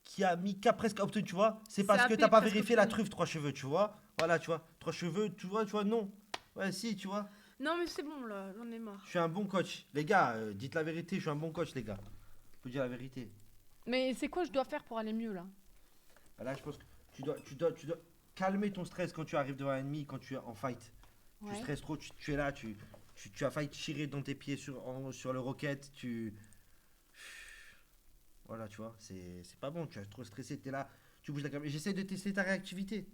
qui a mis qu'à presque obtenu, tu vois. C'est parce que AP, t'as pas presque vérifié la obtenu. truffe, 3 cheveux, tu vois. Voilà, tu vois. 3 cheveux, tu vois, non. Ouais, si, tu vois. Non, mais c'est bon, là. J'en ai marre. Je suis un bon coach. Les gars, dites la vérité, je suis un bon coach, les gars. Faut dire la vérité. Mais c'est quoi je dois faire pour aller mieux, là? Là, je pense que tu dois calmer ton stress quand tu arrives devant un ennemi, quand tu es en fight. Ouais. Tu stresses trop, tu es là, tu as failli tirer dans tes pieds sur le rocket, Voilà, tu vois, c'est pas bon, tu es trop stressé, tu es là, tu bouges la caméra. J'essaie de tester ta réactivité.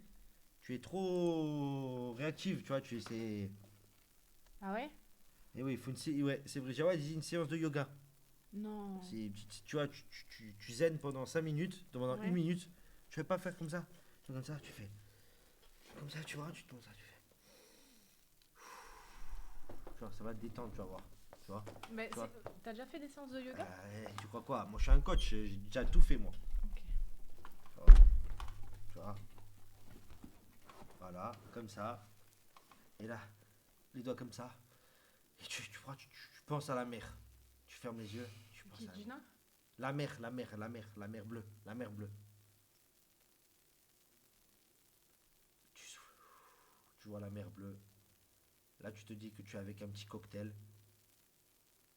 Tu es trop réactive, tu vois, tu essaies... Ah ouais? Et oui, il faut ouais, c'est vrai, ouais, une séance de yoga. Non. Tu vois, tu zen pendant 5 minutes, pendant Ouais. 1 minute, tu vas pas faire comme ça. Tu fais comme ça, tu fais... Comme ça, tu vois, tu tournes ça, tu fais... Tu vois, ça va te détendre, tu vas voir. Tu vois. Mais Tu vois. t'as déjà fait des séances de yoga? Tu crois quoi? Moi, je suis un coach, j'ai déjà tout fait, moi. Ok. Tu vois. Voilà, comme ça. Et là, les doigts comme ça. Et tu penses à la mer. Tu fermes les yeux, tu penses à la mer. La mer, la mer, la mer, la mer bleue, la mer bleue. Tu souffles, tu vois la mer bleue. Là, tu te dis que tu es avec un petit cocktail.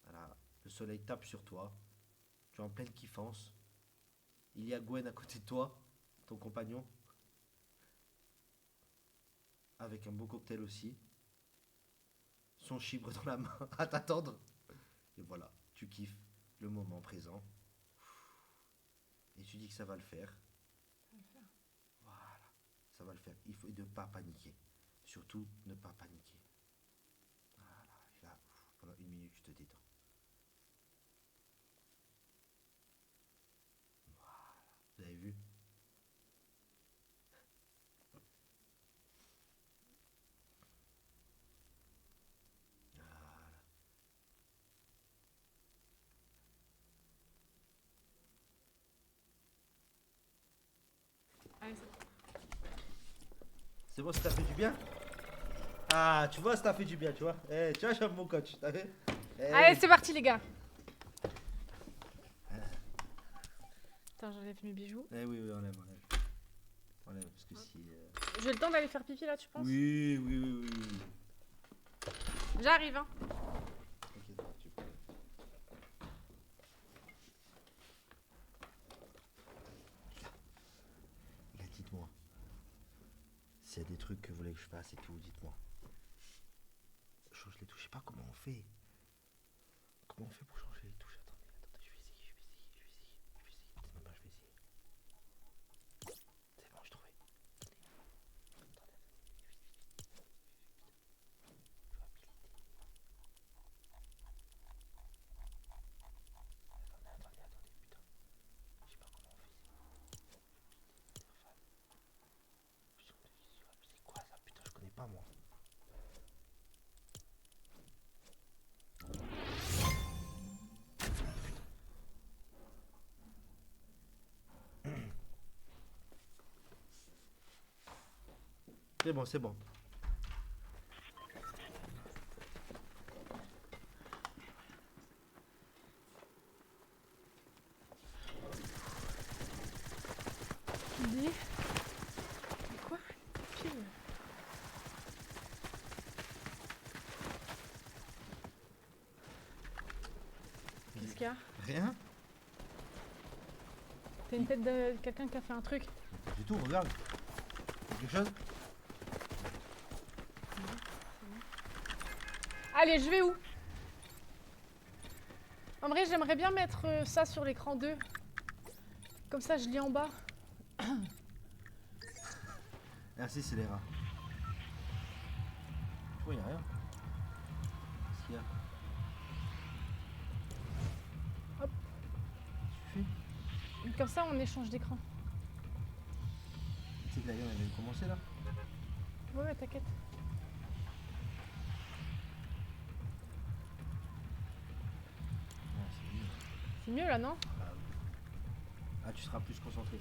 Voilà, le soleil tape sur toi. Tu es en pleine kiffance. Il y a Gwen à côté de toi, ton compagnon. Avec un beau cocktail aussi. Son chibre dans la main à t'attendre. Et voilà, tu kiffes le moment présent. Et tu dis que ça va le faire. Voilà, ça va le faire. Il faut ne pas paniquer. Surtout ne pas paniquer. Voilà, et là, pendant 1 minute, tu te détends. Voilà, vous avez vu? Allez, C'est bon, ça t'a fait du bien? Ah, tu vois, ça t'a fait du bien, tu vois. Tu vois, je suis un bon coach, t'as vu? Allez, c'est parti, les gars. Attends, j'enlève mes bijoux. Oui, oui, on lève. On lève, parce que si... J'ai le temps d'aller faire pipi, là, tu penses? Oui, oui, oui, oui. J'arrive, hein. T'inquiète pas, tu peux. Les gars, dites-moi. S'il y a des trucs que vous voulez que je fasse et tout, dites-moi. Je change les touches, je sais pas comment on fait. Comment on fait pour changer les touches? Attendez, je vais essayer. Maintenant, je vais essayer. C'est bon, j'ai trouvé. Attendez, putain. Je sais pas comment on fait. C'est quoi ça? Putain, je connais pas moi. C'est bon, c'est bon. Dis. Quoi? Pile. Qu'est-ce qu'il y a? Rien? T'as une tête de quelqu'un qui a fait un truc. Du tout, regarde. Quelque chose? Allez, je vais où? En vrai, j'aimerais bien mettre ça sur l'écran 2. Comme ça, je lis en bas. Merci, c'est les rats. Franchement, y'a rien. Qu'est-ce qu'il y a? Hop. Tu fais? Comme ça, on échange d'écran. Tu sais que la gueule elle vient de commencer là? Ouais, t'inquiète. Non, c'est mieux. C'est mieux là, non? Ah, tu seras plus concentré.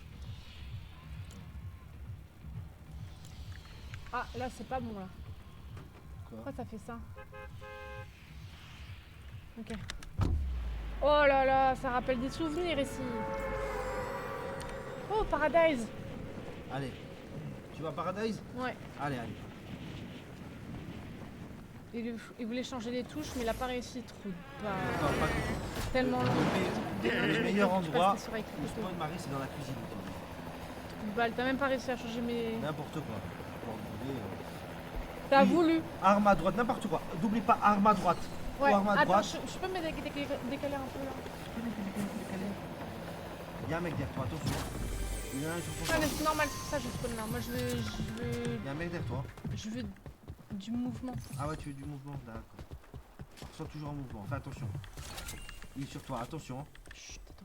Ah, là, c'est pas bon là. Quoi? Pourquoi ça fait ça? Ok. Oh là là, ça rappelle des souvenirs ici. Oh, Paradise. Allez. Tu vas à Paradise? Ouais. Allez, allez. Il voulait changer les touches, mais il a pas réussi trop. Bah, Attends, pas tout. tellement long. Le meilleur endroit Je passe sur avec où le spawn Marie, c'est dans la cuisine. Bah, t'as même pas réussi à changer mes. N'importe quoi. Pour brûler, T'as Oui. voulu. Arme à droite, n'importe quoi. N'oublie pas arme à droite. Ouais. Ou arme à Attends, droite. je peux me décaler un peu là. Il y a un mec derrière toi, attention. Il y en a un sur ton Ah, mais corps. c'est normal, c'est pour ça que je spawn là. Moi, Il y a un mec derrière toi. je veux du mouvement. Ah ouais, tu veux du mouvement, d'accord. Ressens toujours un mouvement, fais attention. Il est sur toi, attention. Chut, attends.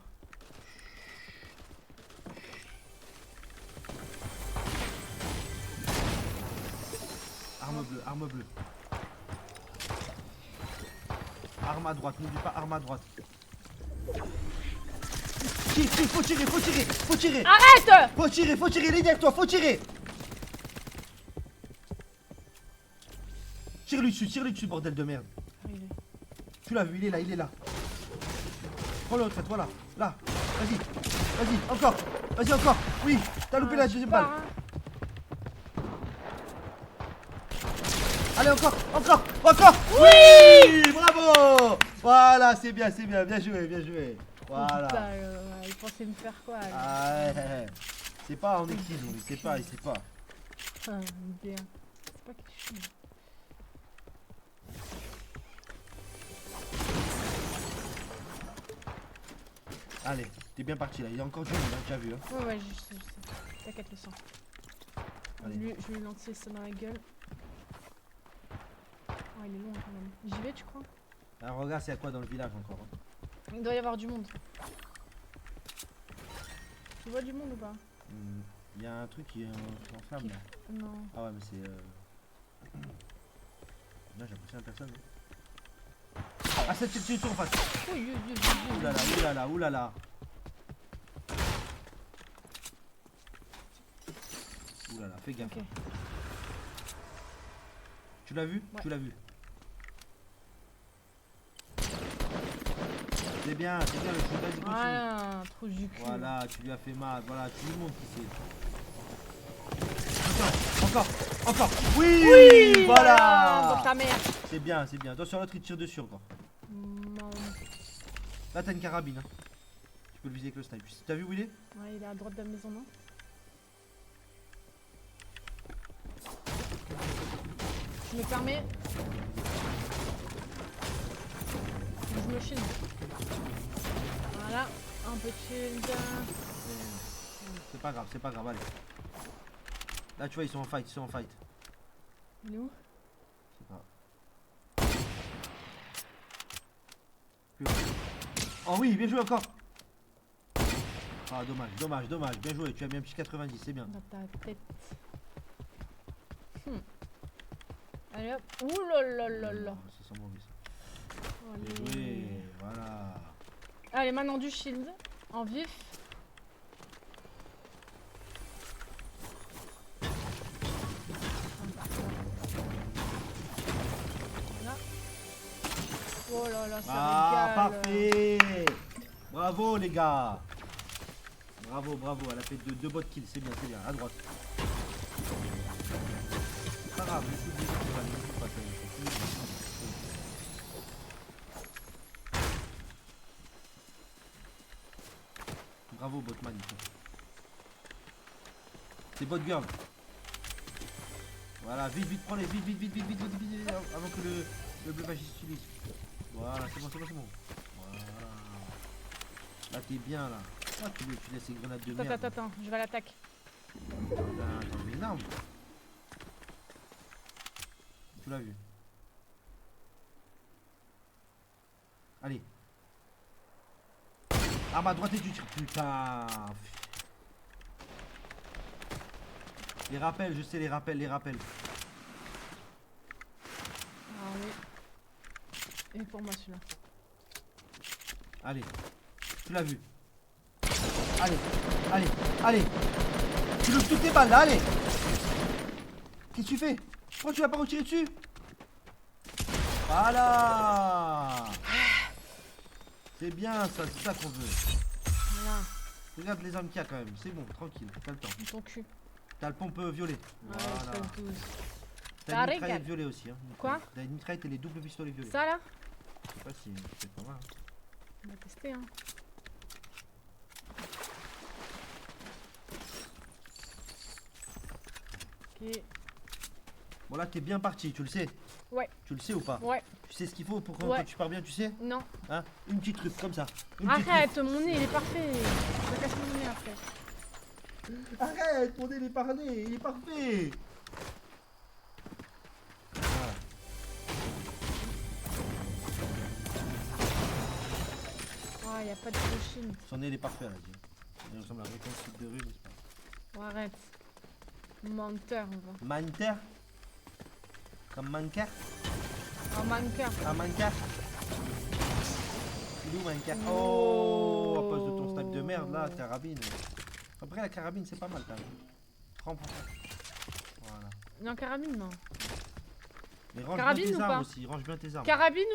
Arme bleue, arme bleue. Arme à droite, n'oublie pas arme à droite. Tire, tire, faut tirer, faut tirer, faut tirer. Arrête! Faut tirer, il est derrière toi, faut tirer. Tire-lui dessus, bordel de merde. Arrivé. Tu l'as vu, il est là, il est là. Prends le retraite, voilà. Là. Vas-y, encore. Vas-y, encore. Oui, t'as loupé la deuxième balle. Allez, encore. Oui, bravo. Voilà, c'est bien, bien joué. Voilà. Putain, il pensait me faire quoi là? Ah, ouais. C'est pas en exil, il sait pas. Ah, bien. C'est pas quelque chose. Allez, t'es bien parti là, il y a encore du monde, hein, tu as vu. Hein. Ouais, je sais. T'inquiète, le sang. Allez. Je vais lui lancer ça dans la gueule. Oh, il est long quand même. J'y vais, tu crois? Alors regarde, c'est à quoi dans le village encore. Hein. Il doit y avoir du monde. Tu vois du monde ou pas? Il y a un truc qui est en flamme là. Non. Ah ouais, mais c'est. Là, j'ai l'impression à personne. Hein. Ah, c'est sur en face. Oulala. Oulala, fais gaffe. Ok. Tu l'as vu? Ouais. Tu l'as vu. C'est bien, le truc, vas-y, continue. Voilà, trop du cul. Voilà, tu lui as fait mal, voilà, tout le monde qui sait. Encore. Oui, voilà. Dans ta mère. C'est bien. Attention, l'autre il tire dessus encore. Non. Là, t'as une carabine. Hein. Tu peux le viser avec le snipe. T'as vu où il est? Ouais, il est à droite de la maison, non? Je me permets. Je me shield. Voilà, un peu de shield. C'est pas grave, allez. Là, tu vois, ils sont en fight. Il est où? C'est pas. Plus haut. Oh oui, bien joué encore. Ah, dommage. Bien joué, tu as mis un petit 90, c'est bien. Dans ta tête. Allez hop. Ouh là là. Ça sent mauvais ça. Allez. Bien joué, voilà. Allez, maintenant du shield. En vif. Là. Oh là là, ça Ah, régale. parfait. Bravo les gars. Bravo, elle a fait deux bots kills, c'est bien, à droite. C'est pas grave, bravo Botman. C'est bot girl. Voilà, vite, prends-les, vite, avant que le bleu fasciste s'utilise. Voilà, c'est bon. Voilà. Là, t'es bien, là. Ah, tu laisses ces grenades de merde. Attends, je vais à l'attaque. T'as une arme. Tu l'as vu. Allez. Ah, ma droite et tu tires. Putain. Les rappels, je sais, les rappels, les rappels. Ah oui. Et pour moi celui-là. Allez. Tu l'as vu. Allez, allez, allez. Tu louches toutes tes balles là, allez. Qu'est-ce que tu fais? Pourquoi tu vas pas retirer dessus? Voilà. C'est bien ça, c'est ça qu'on veut. Voilà. Regarde les armes qu'il y a quand même, c'est bon, tranquille, t'as le temps. Ton cul. T'as le pompe violet. Ouais, Voilà. espèce de douce. T'as Ça une régale. mitraillette violet aussi. Hein. Quoi? T'as une mitraillette et les doubles pistolets violets. Ça là? Je sais pas si c'est pas mal. Hein. On va tester hein. Ok. Bon là t'es bien parti, tu le sais. Ouais. Tu le sais ou pas? Ouais. Tu sais ce qu'il faut pour que Ouais. quand tu pars bien, tu sais? Non. Hein? Une petite truc comme ça. Une petite Arrête, mon nez il est parfait. Je vais casser mon nez après. truc. Arrête, mon nez il est parlé, il est parfait. Voilà. Ah, y a pas de cochine. Son nez il est parfait là, dis. Il ressemble à un réconcile de rue, mais c'est pas. Oh, arrête. Menteur, on va. Manker? Comme Manker? Un manqueur. Un Manker? Il est où Manker? Oh, à cause de ton snipe de merde là, carabine. Après la carabine c'est pas mal quand même. Prends. Voilà. Non, carabine, non. Mais range Carabine bien tes ou armes pas aussi, range bien tes armes. Carabine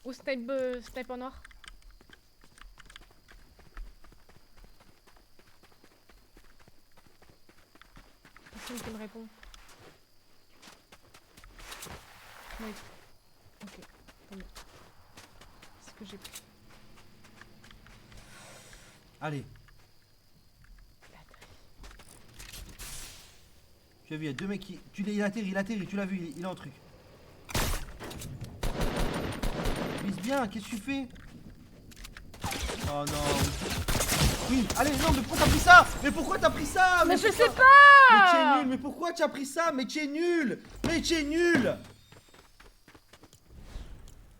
ou snipe en noir? Personne qui me répond. Oui. Ok. Très bien. C'est ce que j'ai pris. Allez. Tu as vu, il y a deux mecs qui. Il atterrit, tu l'as vu, il est en truc. Vise bien, qu'est-ce que tu fais? Oh non. Oui, allez, non, mais pourquoi t'as pris ça? Mais pourquoi t'as pris ça? Mais je pourquoi- sais pas! Mais tu es nul, mais pourquoi tu as pris ça? Mais tu es nul! Mais tu es nul!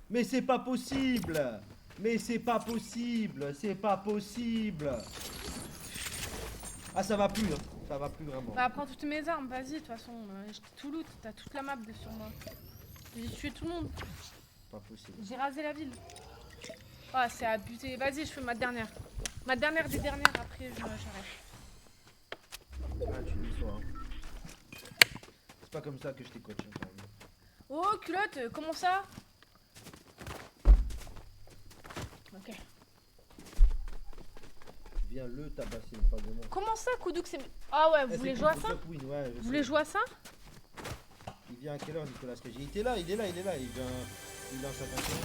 Mais c'est pas possible! Mais c'est pas possible! C'est pas possible! Ah, ça va plus, hein. Ça va plus vraiment. Bah, prends toutes mes armes, vas-y, de toute façon. J'étais tout loot, t'as toute la map de sur moi. J'ai tué tout le monde. Pas possible. J'ai rasé la ville. Ah, c'est abusé. Vas-y, je fais ma dernière. Ma dernière des dernières, après j'arrête. Ah, tu dis toi. Hein. C'est pas comme ça que je t'ai coach. Hein, quand même. Oh, culotte, comment ça? Ok. Viens le tabasser, pas de moi. Comment ça, Koudouk, c'est... Ah ouais, vous voulez jouer à ça? Ouais, Vous voulez jouer à ça? Il vient à quelle heure, Nicolas Cage? Il était là, il est là. Il vient à sa façon.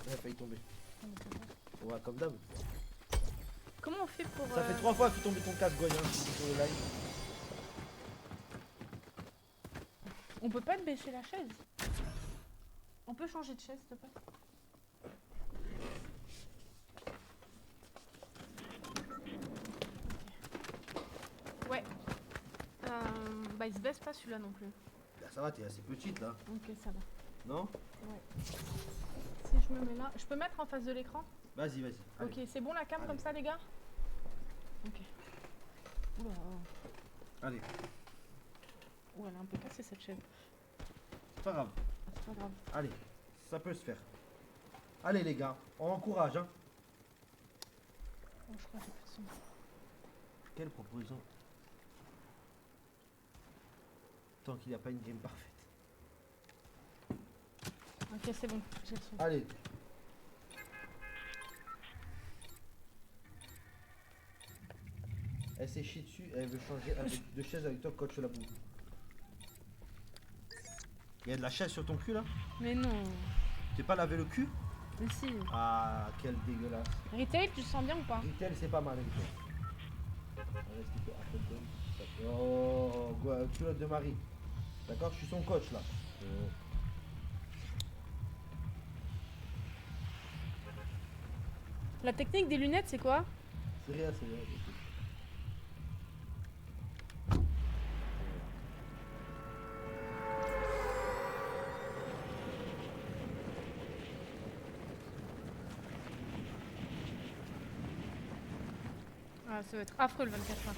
Il a failli tomber. Ouais, comme d'hab. Comment on fait pour... Ça fait 3 fois que tu tombes ton casse-goye hein, sur le live. On peut pas te baisser la chaise? On peut changer de chaise, s'il te plaît? Ouais. Bah il se baisse pas celui-là non plus. Là, ça va, t'es assez petite là. Ok, ça va. Non? Ouais. Si je me mets là... Je peux mettre en face de l'écran? Vas-y. Allez. Ok, c'est bon la cam Allez. comme ça, les gars? Ok. Oula. Allez, Oh, elle a un peu cassé cette chaise. c'est pas grave. Ah, c'est pas grave. Allez, ça peut se faire. Allez les gars, on encourage hein. Oh, je crois que j'ai plus de son. Quelle proposition? Tant qu'il n'y a pas une game parfaite. Ok, c'est bon, j'ai le son. Allez. Elle s'est chiée dessus, elle veut changer de chaise avec toi, coach la boue. Il y a de la chaise sur ton cul là? Mais non. T'es pas lavé le cul? Mais si. Ah, quel dégueulasse. Retail, tu le sens bien ou pas? Retail, c'est pas mal, Retail. Oh, culotte de Marie. D'accord, je suis son coach là. La technique des lunettes, c'est quoi? C'est rien. Ah, ça va être affreux le 24 heures.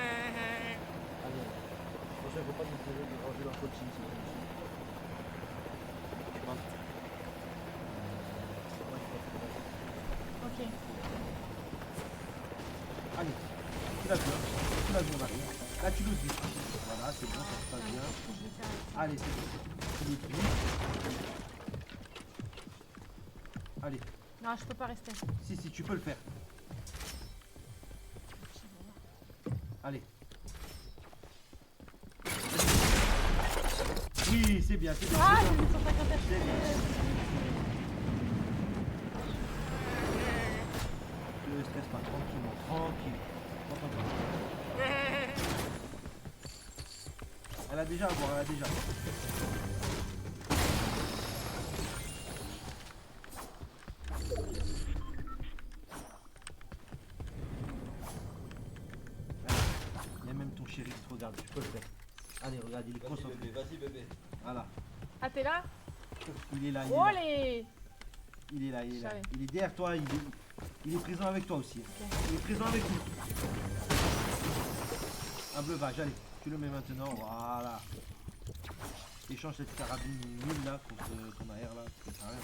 Allez. Attention, faut pas nous ranger leur coaching. C'est bon. Je pense. Ok. Allez, tu l'as vu, hein. Tu l'as vu, on arrive. Là, tu le dis. Voilà, c'est bon, ça se passe bien. Je vais faire. Allez, c'est bon. Tu le dis. Allez, Non, je peux pas rester. si, tu peux le faire. Allez. Oui, c'est bien, c'est bien. Ah, c'est j'ai bien. mis 150 C'est bien. FPS. Ne stresse pas, tranquillement, tranquille. Elle a déjà à boire, elle a déjà. Il y a même ton chéri qui te regarde, tu peux le faire. Allez, regarde, il est concentré. Vas-y bébé. Voilà. Ah, t'es là? Il est là, il est Oh là. les. Il est là, il est là. Savais. Il est derrière toi, il est présent avec toi aussi. Ok. Il est présent avec nous. Un bleuvage, allez, tu le mets maintenant, voilà. Échange cette carabine nulle là contre ton AR là, ça sert à rien.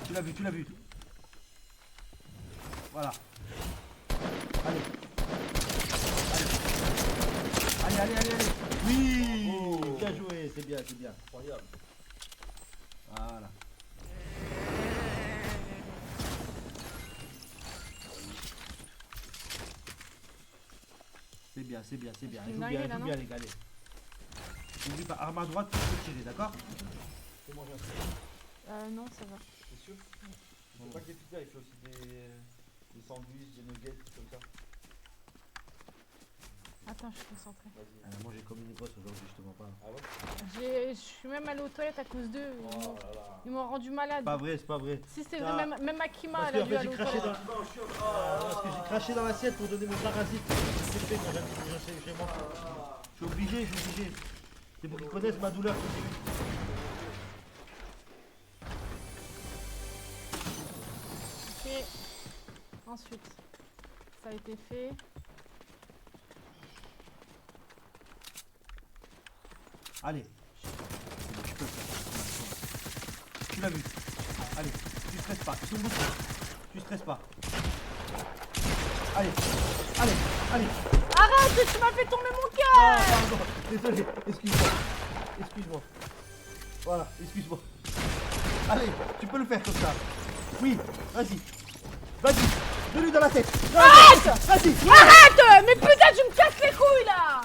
Tu l'as vu, tu l'as vu. Voilà. Allez. Allez. Oui, Bravo. bien joué, c'est bien. Incroyable. Voilà. C'est bien. C'est Elle une joue dinguerie, bien, là, non les gars. allez. N'oublie pas, arme à droite, tu peux tirer, d'accord? Fais manger un truc. Non, ça va. C'est sûr? Il fait pas que des pizzas, il fait aussi des sandwichs, des nuggets, comme ça. Attends, je suis concentrée. Vas-y. Elle a mangé comme une grosse aujourd'hui, je te mens pas. Ah ouais? Je suis même allée aux toilettes à cause d'eux. Oh là là. Ils m'ont rendu malade. C'est pas vrai. Si c'est Ah. vrai, même Akima, Parce elle a qu'en dû fait, aller j'ai aux craché toilettes. parce que j'ai craché dans l'assiette pour donner mon parasite. C'est ce que je fais quand j'aime chez moi. Je suis obligé. C'est pour qu'ils connaissent ma douleur. Ok. Ensuite, ça a été fait. Allez. C'est bon, je peux le faire. Tu l'as vu. Allez, tu stresses pas. Ils sont beaucoup. Tu stresses pas. Allez. Arrête, tu m'as fait tomber mon Ah, cœur. pardon. Désolé. Excuse-moi. Voilà, excuse-moi. Allez, tu peux le faire comme ça. Oui, vas-y. Mets-lui dans la tête. Arrête. Vas-y. Arrête. Mais putain, tu me casses les couilles là.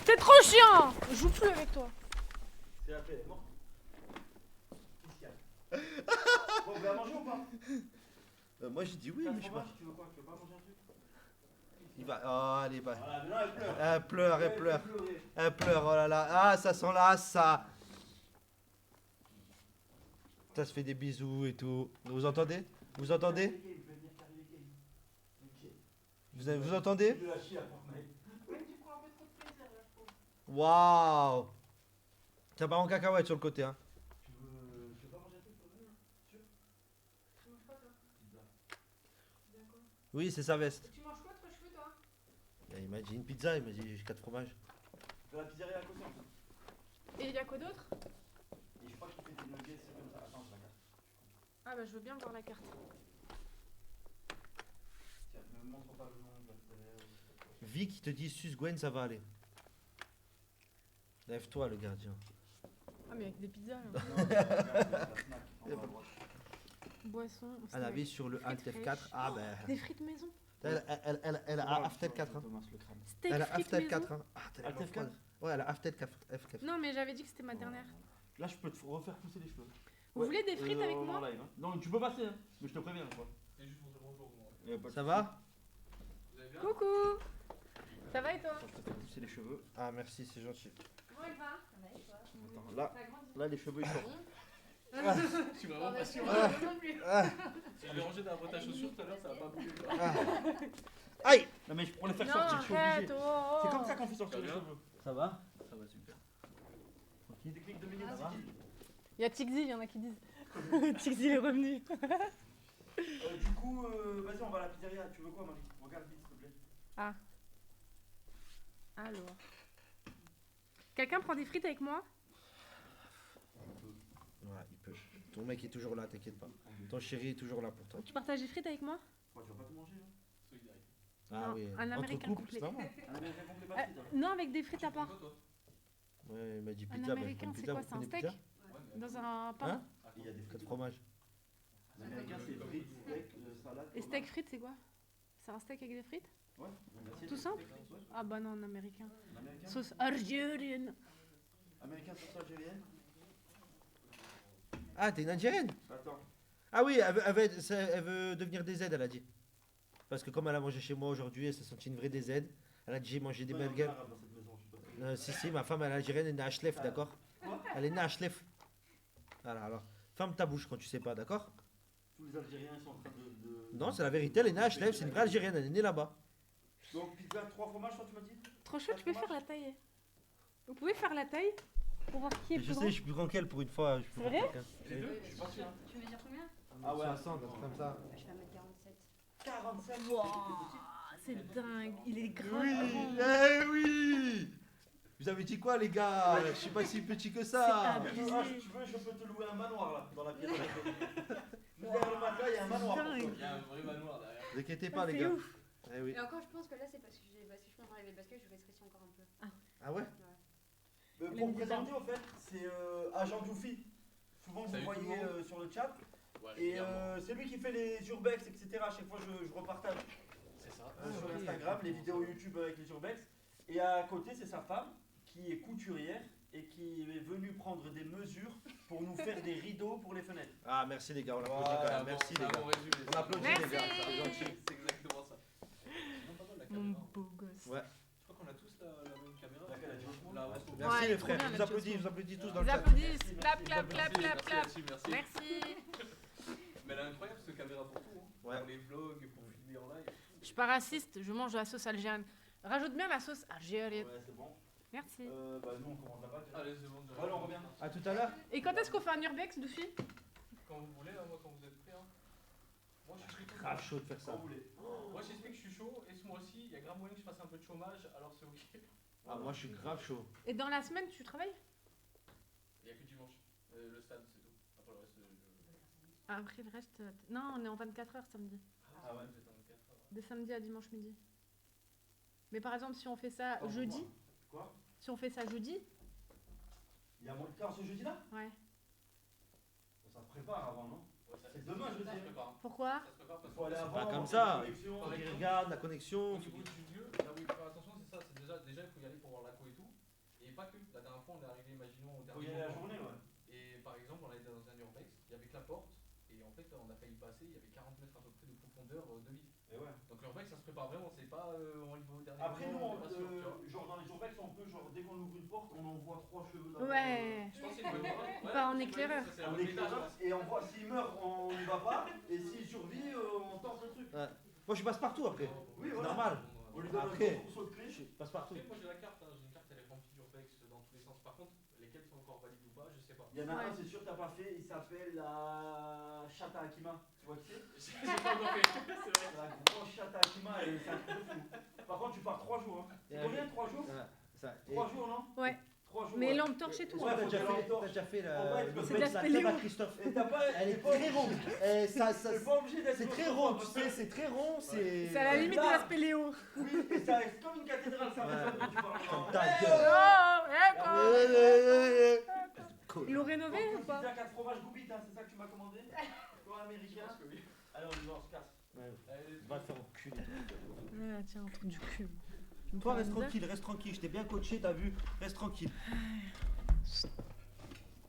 T'es trop chiant. Je joue plus avec toi. C'est la paix, elle est morte. Bon, vous allez manger ou pas? Moi j'ai dit oui, mais je sais pas. Tu veux quoi? Tu veux pas manger un truc? Il va. Oh, allez, bah. Voilà, mais là, elle pleure. Elle pleure. Pleurer. Elle pleure, oh là là. Ah, ça sent là, ça. Ça se fait des bisous et tout. Vous entendez? Vous entendez? Vous entendez? Waouh! Ça part en cacahuète sur le côté, hein. Tu veux pas manger un truc? Sûr? Oui, c'est sa veste. Tu manges quoi de cheveux toi? Il m'a dit une pizza, il m'a dit j'ai 4 fromages. De la pizzeria à côté en plus. Et il y a quoi d'autre? Et je crois qu'il fait des nuggets, c'est comme ça. Attends, je la garde. Ah bah je veux bien voir la carte. Tiens, ne me montre pas le nom de la pizzeria. Vic, qui te dit sus Gwen, ça va aller. Lève-toi, le gardien. Ah mais avec des pizzas là. Non, regarde, c'est la snack. En bas à droite. Boisson. Elle avait sur le Alt Frites F4. fraîches. Ah ben. Des frites maison. Elle a After 4. Hein. Thomas, le crâne. Steak Elle a frites After maison. 4. Hein. Ah, t'es Alt vraiment F4? froide. Ouais, elle a After 4. F4. Non mais j'avais dit que c'était ma dernière. Là, je peux te refaire pousser les cheveux. Vous voulez des frites avec moi? en live, hein. Non, tu peux passer, hein. Mais je te préviens, quoi. Ça va? Coucou. Ça va et toi? Je te fais pousser les cheveux. Ah, merci, c'est gentil. Comment il va? Attends, là, les cheveux, ils sont. Je suis vraiment pas sûr. Ah. Ah, Si je vais ranger dans ta chaussure tout à l'heure, ça va pas bouger. aïe! Non, mais pour les faire Non, sortir, je suis arrête, obligé. oh. C'est comme ça qu'on fait sortir Ça les va cheveux. Ça va? Ça va super. Technique de minutes. Ça va? Il y a Tixi, il y en a qui disent. Tixi est revenu. Du coup, vas-y, on va à la pizzeria. Tu veux quoi, Marie? Regarde vite, s'il te plaît. Ah. Alors. Quelqu'un prend des frites avec moi? Ouais, il peut. Ton mec est toujours là, t'inquiète pas. Ton chéri est toujours là pour toi. Tu partages des frites avec moi? Quoi, tu vas pas tout manger, là? Solidarité. Ah Non, oui, un entre américain couples, complet. c'est normal. Un américain complet pas de frites, hein. Non, avec des frites à part. Toi, toi. Ouais, il m'a dit Un pizza. américain, c'est quoi? C'est un steak? Dans un pain? Hein? Il y a des Pas frites. de fromage. L'américain, c'est frites, steak, salade. Et steak frites, c'est quoi? C'est un steak avec des frites? Ouais. Tout simple? Ah bah non, un américain. Américain. Sauce algérienne. Américain, sauce algérienne. Ah, t'es une Algérienne? Attends. Ah oui, elle veut devenir DZ, elle a dit. Parce que comme elle a mangé chez moi aujourd'hui, elle s'est sentie une vraie DZ. Elle a dit j'ai mangé des Non, il y a burgers. aucun arabe dans cette maison, je sais pas. Si, ma femme elle est algérienne, elle est née à Schlef, d'accord? Elle est née à Schlef. Voilà, alors. Ferme ta bouche quand tu sais pas, d'accord? Tous les Algériens sont en train de... Non, c'est la vérité, elle est née à Schlef, c'est une vraie Algérienne, elle est née là-bas. Donc, pizza, 3 fromages, toi, tu m'as dit? Trop chaud, tu peux faire la taille. Vous pouvez faire la taille pour voir qui est Je plus sais, grand. je suis plus grand qu'elle pour une fois. C'est vrai? Les deux, je suis pas sûr. Tu veux dire combien? Ah ouais. 60, un truc comme ça. Je vais mettre 47. 45. C'est dingue, il est grave Oui, grand. eh oui! Vous avez dit quoi les gars? Je suis pas si petit que ça. Ah, si tu veux, je peux te louer un manoir là, dans la pièce. Derrière le matelas, il y a un manoir pour toi. Il y a un vrai manoir derrière. Ne vous inquiétez pas Ah, les c'est gars. ouf. Eh oui. Et encore, je pense que là, c'est parce que si je prends les baskets, je rétrécis encore un peu. Ah ouais? Pour me présenter, en fait, c'est Agent Doufi. Souvent, vous Salut tout le voyez monde. sur le chat. Ouais, Et régulièrement. c'est lui qui fait les urbex, etc. À chaque fois, je repartage C'est ça. sur Instagram les vidéos YouTube avec les urbex. Et à côté, c'est sa femme qui est couturière et qui est venue prendre des mesures pour nous faire des rideaux pour les fenêtres. Ah merci les gars, on applaudit Voilà, quand C'est un même. bon- Merci c'est les un gars. bon résumé, On ça. applaudit Merci. les gars, c'est gentil. C'est exactement ça. Non, pas mal la Mon caméra. beau gosse. Ouais. Je crois qu'on a tous la même caméra. Laquelle a dit Osmo Là, Ouais, Osmo. Merci elle est les trop frères, bien, je vous la applaudis, Osmo. je vous applaudis tous dans Ils le chat. applaudissent. Clap, Merci, clap, clap, clap, Merci clap. là-dessus, merci. Merci. Mais elle est incroyable cette caméra pour tout. Hein. Ouais. Pour les vlogs, pour filmer en live. Je suis pas raciste, je mange de la sauce algérienne. Rajoute bien la sauce algérienne. Ouais, c'est bon. Merci. Bah, nous, on commande là-bas déjà. Allez, c'est bon. Allez, on revient. À tout à l'heure. Et quand est-ce qu'on fait un urbex, Doufi? Quand vous voulez, hein, moi quand vous êtes prêts. Hein. Moi je suis tout Grave chaud de faire Quand ça. vous voulez. Moi j'explique que je suis chaud et ce mois-ci il y a grave moyen que je fasse un peu de chômage alors c'est ok. Ah moi je suis grave chaud. Et dans la semaine, tu travailles? Il y a que dimanche. Le stade c'est tout. Après le reste Après le reste. Non, on est en 24 heures samedi. Ah ouais. vous êtes en 24 heures. De samedi à dimanche midi. Mais par exemple, si on fait ça jeudi, Quoi? si on fait ça jeudi, Il y a moins de quart ce jeudi-là? ouais. Ça se prépare avant, non? Ouais, ça- C'est demain, jeudi. Ça se prépare. Pourquoi? Ça se prépare parce Faut aller que avant. Pas comme on ça. fait la collection. Par Qui exemple, regarde la connexion. au niveau du lieu, là où il faut faire attention c'est ça, c'est déjà il faut y aller pour voir la co et tout. Et pas que. La dernière fois on est arrivé, imaginons au Faut y dernier aller la moment. journée, ouais. Et par exemple on a été dans un urbex, il y avait que la porte. Et en fait on a failli passer, il y avait 40 mètres à peu près de profondeur de vide. Et ouais. Donc l'urbex ça se prépare vraiment, c'est pas on y va au dernier Après, nous, moment, on est pas sûr, tu vois. genre dans les urbex, on peut, genre, dès qu'on ouvre une porte, on en voit 3 cheveux là. Ouais. Je pense que c'est une bonne idée. Ouais, Pas en c'est une bonne éclaireur. idée, ça, c'est la On bonne idée, éclaire je pense. et on voit s'il meurt, on n'y va pas. Et s'il survit, on tente le truc. Moi je passe partout après. Oui, C'est voilà. normal. On lui donne Après. un morceau de clé. Je passe partout. Après, moi j'ai la carte, hein, j'ai une carte, elle est remplie d'urbex dans tous les sens. Par contre, lesquelles sont encore valides ou pas, je sais pas. Il y en a Ouais. un, c'est sûr, t'as pas fait. Il s'appelle la Chata Akima. Tu vois qui c'est? J'ai pas encore fait, c'est vrai. La grosse Chata Akima, et c'est un truc de fou. Par contre, tu pars 3 jours. Hein. Et Combien? 3 jours? Ça, et- 3 jours, non? Ouais. 3 jours. Mais ouais. lampe torche et tout. Ouais, T'as faut déjà que fait, la torche. t'as déjà fait En vrai, le c'est bête, de la la spéléo. crème à Christophe. Et t'as pas. Elle est t'es pas très obligé- ronde. Et ça, T'es pas obligé d'être. c'est très rond, tu sais, c'est très rond, c'est. C'est à la limite de la spéléo. Oui, et ça c'est comme une cathédrale, ça. Ouais. ça, tu parles. Comme ta Eh, gueule. Oh, eh, quoi. Cool. Ils l'ont rénové Donc, ou pas? pizza 4 fromages goubit, hein, c'est ça que tu m'as commandé? Toi, Je américain? pense que oui. Allez, on se casse. Allez, Va te faire enculer. Ah, tiens, un truc du cul. Toi, reste tranquille, je t'ai bien coaché, t'as vu? Reste tranquille.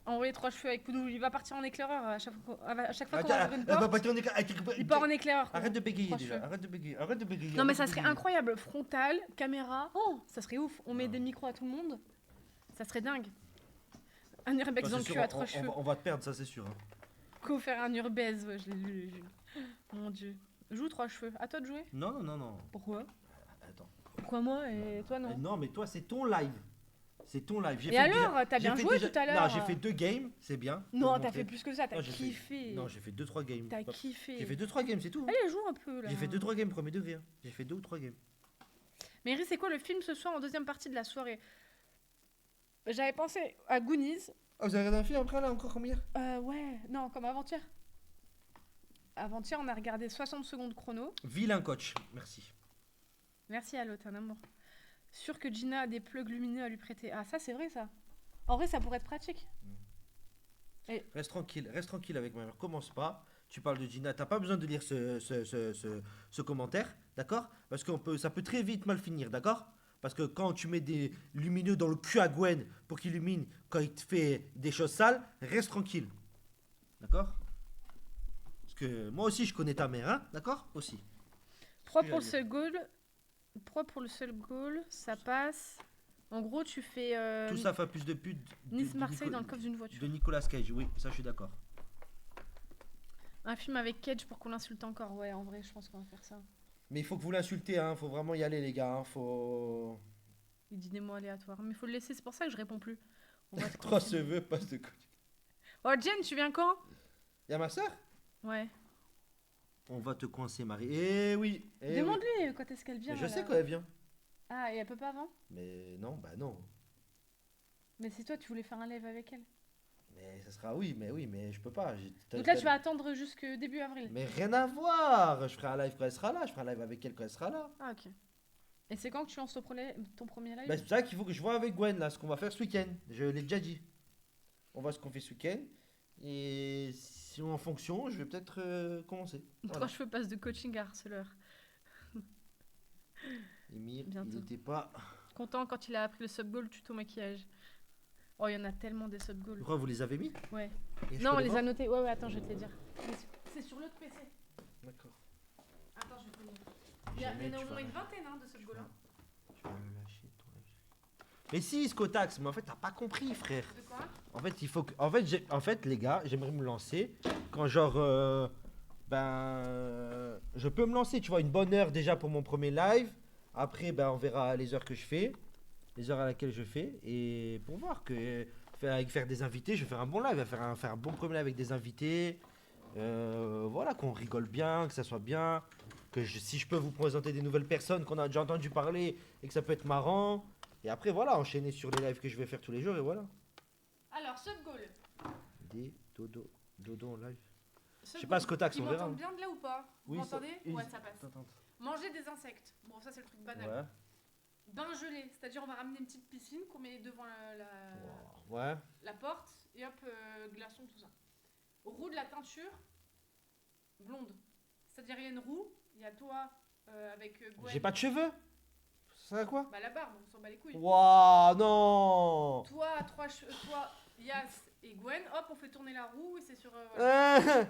Envoyer 3 cheveux avec Poudou, il va partir en éclaireur à chaque fois, à chaque fois qu'on Attends, va ouvrir une elle va porte. pas tourner. Il part en éclaireur. Arrête de bégayer Trois déjà, cheveux. arrête de bégayer, arrête de bégayer. Non mais arrête ça de serait bégayer. incroyable, frontal, caméra, oh, ça serait ouf, on met Ah. des micros à tout le monde, ça serait dingue. Un urbex Ça, dans c'est le sûr, cul à 3 cheveux. on va te perdre, ça c'est sûr. hein. Qu'au faire un urbex, ouais, je l'ai lu. Mon dieu. Joue 3 cheveux, à toi de jouer. Non. Pourquoi? Attends. Pourquoi moi et toi non? Non, mais toi, c'est ton live. C'est ton live. J'ai Et fait alors, déjà- t'as j'ai bien fait joué déjà- tout à l'heure. Non, j'ai fait 2 games, c'est bien. pour Non, t'as montrer. fait plus que ça, t'as Non, j'ai fait- kiffé. Non, j'ai fait 2-3 games. T'as Pas- kiffé. J'ai fait 2-3 games, c'est tout. hein. Allez, joue un peu là. J'ai fait 2-3 games, premier degré. hein. J'ai fait 2 ou 3 games. Mais Iris, c'est quoi le film ce soir en deuxième partie de la soirée? J'avais pensé à Goonies. Ah, vous avez regardé un film après là, encore comme hier? Ouais, non, comme avant-hier. Avant-hier, on a regardé 60 secondes chrono. Vilain coach, merci. Merci à l'autre, un amour. Sûr que Gina a des plugs lumineux à lui prêter. Ah, ça, c'est vrai, ça. En vrai, ça pourrait être pratique. Reste tranquille avec moi. Commence pas. Tu parles de Gina, t'as pas besoin de lire ce commentaire, d'accord? Parce que ça peut très vite mal finir, d'accord? Parce que quand tu mets des lumineux dans le cul à Gwen pour qu'il illumine quand il te fait des choses sales, reste tranquille. D'accord? Parce que moi aussi je connais ta mère, hein? D'accord? Aussi. 3 Tu pour vas le seul goal. 3 pour le seul goal, ça passe. En gros, tu fais Tout ça fait plus de pute Nice-Marseille dans le coffre d'une voiture. de Nicolas Cage, oui, ça je suis d'accord. Un film avec Cage pour qu'on l'insulte encore. Ouais, en vrai, je pense qu'on va faire ça. Mais il faut que vous l'insultez, hein, faut vraiment y aller les gars, hein, faut... Il dit des mots aléatoires. Mais faut le laisser, c'est pour ça que je réponds plus. On va se 3 confier. cheveux, passe de coach. Oh, Jen, tu viens quand? Y'a ma soeur? Ouais. On va te coincer Marie. Eh oui, eh oui. Demande-lui quand est-ce qu'elle vient. Mais je là. sais quand elle vient. Ah, et elle peut pas avant? Mais non, bah non. Mais c'est toi, tu voulais faire un live avec elle. Mais ça sera oui, mais je peux pas. Donc là, tu vas attendre jusque début avril. Mais rien à voir. Je ferai un live quand elle sera là. Je ferai un live avec elle quand elle sera là. Ah, ok. Et c'est quand que tu lances ton premier live? Bah, c'est pour ça qu'il faut que je vois avec Gwen là ce qu'on va faire ce week-end. Je l'ai déjà dit. On voit ce qu'on fait ce week-end. Et si en fonction, je vais peut-être commencer. Voilà. 3 cheveux passent de coaching à harceleur. Emile, Bientôt. il n'était pas. Content quand il a appris le sub-goal tuto maquillage. Oh, il y en a tellement des sub-goals. Pourquoi vous les avez mis? Ouais. Et je Non, peux on les voir a notés. Ouais, attends, je vais te les dire. C'est sur l'autre PC. D'accord. Attends, je vais te le dire. Il y en Jamais a tu au moins vas- une vingtaine hein, de sub-goals. hein. Tu vas me lâcher ton live. Mais si, Scotax, mais en fait, t'as pas compris, frère. De quoi? En fait, il faut que. En fait, les gars, j'aimerais me lancer quand genre. Je peux me lancer, tu vois, une bonne heure déjà pour mon premier live. Après, ben, on verra les heures que je fais, les heures à laquelle je fais. Et pour voir que. Avec faire des invités, je vais faire un bon live, faire un bon premier live avec des invités. Voilà, qu'on rigole bien, que ça soit bien. Si je peux vous présenter des nouvelles personnes qu'on a déjà entendu parler et que ça peut être marrant. Et après, voilà, enchaîner sur les lives que je vais faire tous les jours et voilà. Alors, sub-goal. Des dodo en live. Je sais pas, Scotax, on verra. m'entendent bien de là ou pas? Vous Oui, m'entendez? ça- Ouais, ça passe. Attends. Manger des insectes. Bon, ça, c'est le truc banal. Ouais. Bain gelé. C'est-à-dire, on va ramener une petite piscine qu'on met devant Ouais. la porte et hop, glaçons, tout ça. Roue de la teinture blonde. C'est-à-dire, il y a une roue, il y a toi avec Gwen. J'ai pas de cheveux. Ça sert à quoi? Bah, la barbe, on s'en bat les couilles. Waouh, non. Toi, toi, Yas et Gwen, hop, on fait tourner la roue et c'est sur. Voilà.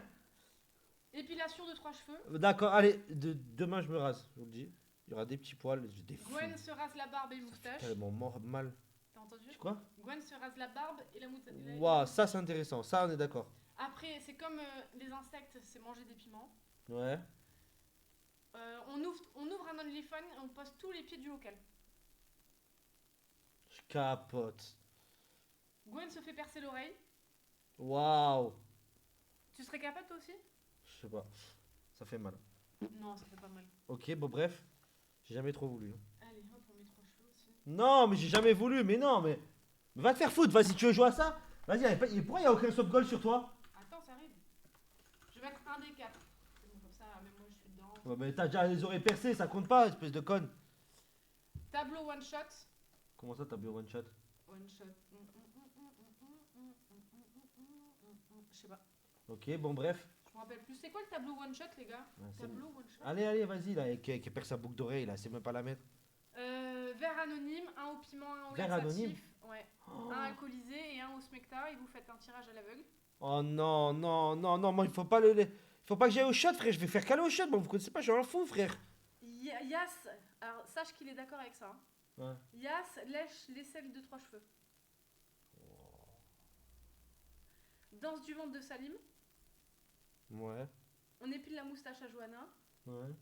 Épilation de 3 cheveux. D'accord, allez, demain je me rase, je vous le dis. Il y aura des petits poils, des fous. Gwen se rase la barbe et moustache. Tellement mal. T'as entendu? Tu quoi? Gwen se rase la barbe et la moustache. Waouh, ça c'est intéressant, ça on est d'accord. Après, c'est comme les insectes, c'est manger des piments. Ouais. On ouvre un OnlyFans et on poste tous les pieds du local. Je capote. Gwen se fait percer l'oreille. Waouh. Tu serais capable toi aussi? Je sais pas, ça fait mal. Non, ça fait pas mal. Ok, bon bref, j'ai jamais trop voulu. Allez, hop, on met 3 cheveux aussi. Non, mais j'ai jamais voulu, mais non, mais... Va te faire foutre, vas-y, tu veux jouer à ça? Vas-y, pourquoi il n'y a aucun stop goal sur toi? Attends, ça arrive. Je vais mettre un des 4. C'est bon, comme ça, même moi je suis dedans. Ouais, mais t'as déjà les oreilles percées, ça compte pas, espèce de conne. Tableau one shot. Comment ça, t'as bien one shot? One shot. Je sais pas. Ok, bon bref. Je me rappelle plus. C'est quoi le tableau one shot, les gars? Ouais, c'est- Tableau one shot. Allez, vas-y, là, qui perd sa boucle d'oreille, là, c'est même pas la mettre. Verre anonyme, un au piment, un au Verre laxatif. anonyme Ouais. Un alcoolisé et un au smecta et vous faites un tirage à l'aveugle. Oh non, moi il faut pas faut pas que j'aille au shot, frère, je vais faire caler au shot, bon vous connaissez pas, je suis un fou, frère. Yas, alors sache qu'il est d'accord avec ça. Hein. Ouais. Yas lèche l'aisselle de 3 cheveux. Danse du ventre de Salim. Ouais, On épile la moustache à Johanna. ouais.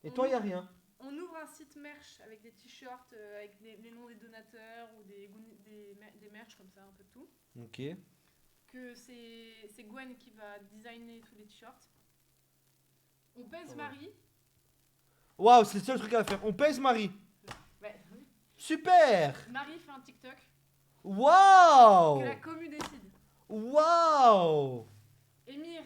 Et On toi, y a ouvre- rien. On ouvre un site merch avec des t-shirts, avec les noms des donateurs ou des merch comme ça, un peu de tout. Ok. Que c'est Gwen qui va designer tous les t-shirts. On pèse Ouais. Marie. Waouh, c'est le seul truc à faire. On pèse Marie. Ouais. Super. Marie fait un TikTok. Waouh. Que la commu décide. Waouh. Émir,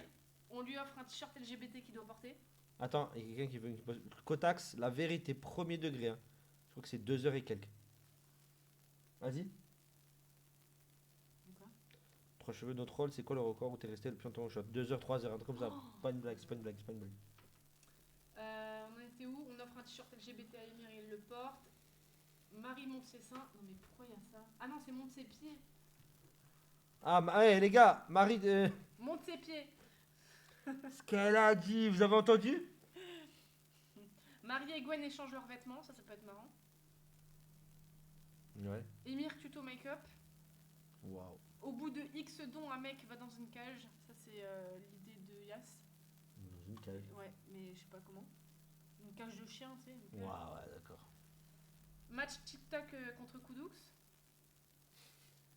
on lui offre un t-shirt LGBT qu'il doit porter. Attends, il y a quelqu'un qui veut. Cotax, la vérité, premier degré. Hein. Je crois que c'est 2 heures et quelques. Vas-y. Quoi 3 cheveux, notre rôle, c'est quoi le record où t'es resté le plus longtemps au shot? 2 heures, 3 heures, un truc comme ça. Pas une blague, c'est pas une blague, c'est pas une blague. On en était où? On offre un t-shirt LGBT à Émir et il le porte. Marie monte ses seins. Non mais pourquoi il y a ça? Ah non, c'est monte ses pieds. Ah, ouais, les gars, Marie. Monte ses pieds. Ce qu'elle a dit, vous avez entendu? Marie et Gwen échangent leurs vêtements, ça peut être marrant. Ouais. Émir tuto make-up. Waouh. Au bout de X dons, un mec va dans une cage. Ça c'est l'idée de Yas. Dans une cage. Ouais, mais je sais pas comment. Une cage de chien, tu sais. une cage. Waouh, ouais, d'accord. Match TikTok contre Koudoux.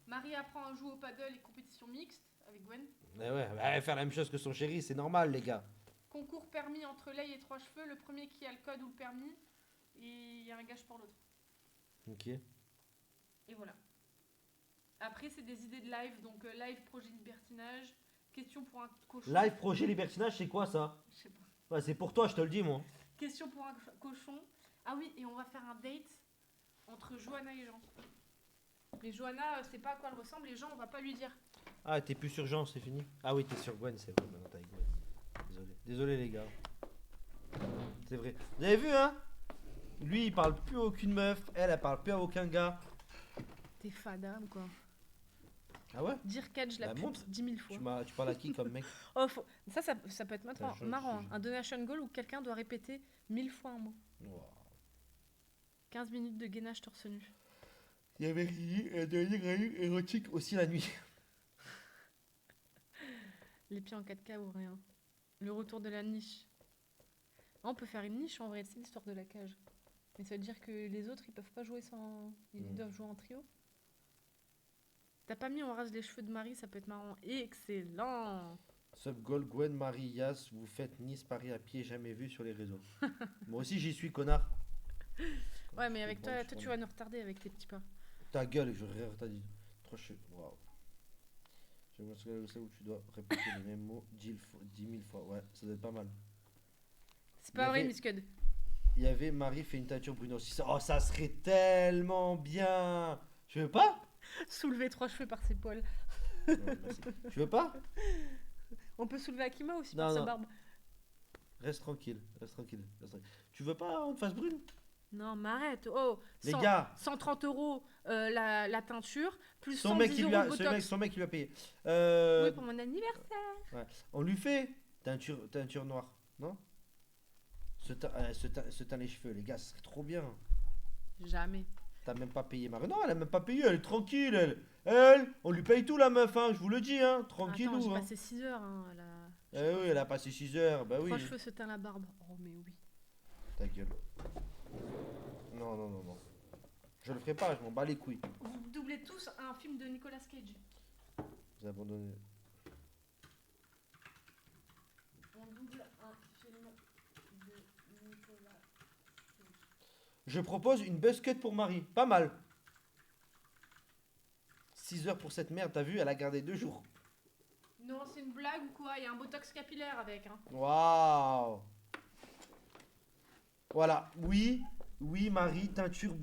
Marie apprend à jouer au paddle et compétition mixte avec Gwen. Mais ouais, bah, faire la même chose que son chéri, c'est normal, les gars. Concours permis entre Lay et Trois Cheveux. Le premier qui a le code ou le permis. Et il y a un gage pour l'autre. Ok. Et voilà. Après, c'est des idées de live. Donc, live projet libertinage. Question pour un cochon. Live projet libertinage, c'est quoi ça? Je sais pas. Ouais, c'est pour toi, je te le dis, moi. Question pour un cochon. Ah oui, et on va faire un date entre Johanna et Jean. Et Johanna, c'est pas à quoi elle ressemble. Les gens, on va pas lui dire. Ah, t'es plus sur Jean, c'est fini. Ah oui, t'es sur Gwen, c'est vrai. Maintenant, t'es avec Gwen. Désolé. Désolé, les gars. C'est vrai. Vous avez vu, hein? Lui, il parle plus à aucune meuf. Elle parle plus à aucun gars. T'es fada ou quoi? Ah ouais? Dire catch la Bah, pute montre. 10 000 fois. Tu parles à qui comme mec? Oh, ça peut être marrant. Putain, marrant hein. Un donation goal où quelqu'un doit répéter 1000 fois un mot. Wow. 15 minutes de gainage torse nu. Il y avait de érotique aussi la nuit. Les pieds en 4K ou rien. Le retour de la niche. Ah, on peut faire une niche en vrai, c'est l'histoire de la cage. Mais ça veut dire que les autres ils peuvent pas jouer sans. Ils doivent jouer en trio. T'as pas mis on rase les cheveux de Marie, ça peut être marrant. Excellent! Sub Goal, Gwen, Marie, Yas, vous faites Nice, Paris à pied, jamais vu sur les réseaux. Moi aussi j'y suis, connard. Ouais, mais avec Bon, toi, je tu prends- vas nous retarder avec tes petits pas. Ta gueule, je rire, t'as dit. Trop chou. Waouh. Je me souviens de ça où tu dois répéter les mêmes mots 10 000 fois. Ouais, ça doit être pas mal. C'est Il y pas vrai, avait- Miss Cud. Il y avait Marie fait une teinture brune aussi. Oh, ça serait tellement bien. Tu veux pas? Soulever 3 cheveux par ses poils. Ouais, merci. Tu veux pas? On peut soulever Akima aussi Non, par sa non. barbe. Reste tranquille, reste tranquille, reste tranquille. Tu veux pas une face brune? Non, mais arrête. Oh, Les gars, 130 € la teinture, plus son 110 mec, euros le botox. son mec qui lui a payé. Oui, pour mon anniversaire. On lui fait teinture noire, non? Se teint les cheveux, les gars, ce serait trop bien. Jamais. T'as même pas payé Marie. Non, elle a même pas payé, elle est tranquille, elle, on lui paye tout la meuf, hein, je vous le dis, hein, tranquillou. Attends, j'ai Hein. passé 6 heures. Hein, Eh oui, elle a passé 6 heures, bah oui. 3 cheveux se teint la barbe. Oh, mais oui. Ta gueule. Non, non, non, non. Je le ferai pas, je m'en bats les couilles. Vous doublez tous un film de Nicolas Cage. Vous abandonnez. On double un film de Nicolas Cage. Je propose une buzz cut pour Marie. Pas mal. 6 heures pour cette merde, t'as vu, elle a gardé 2 jours. Non, c'est une blague ou quoi? Il y a un botox capillaire avec. Hein. Waouh. Voilà, oui, Marie, teinture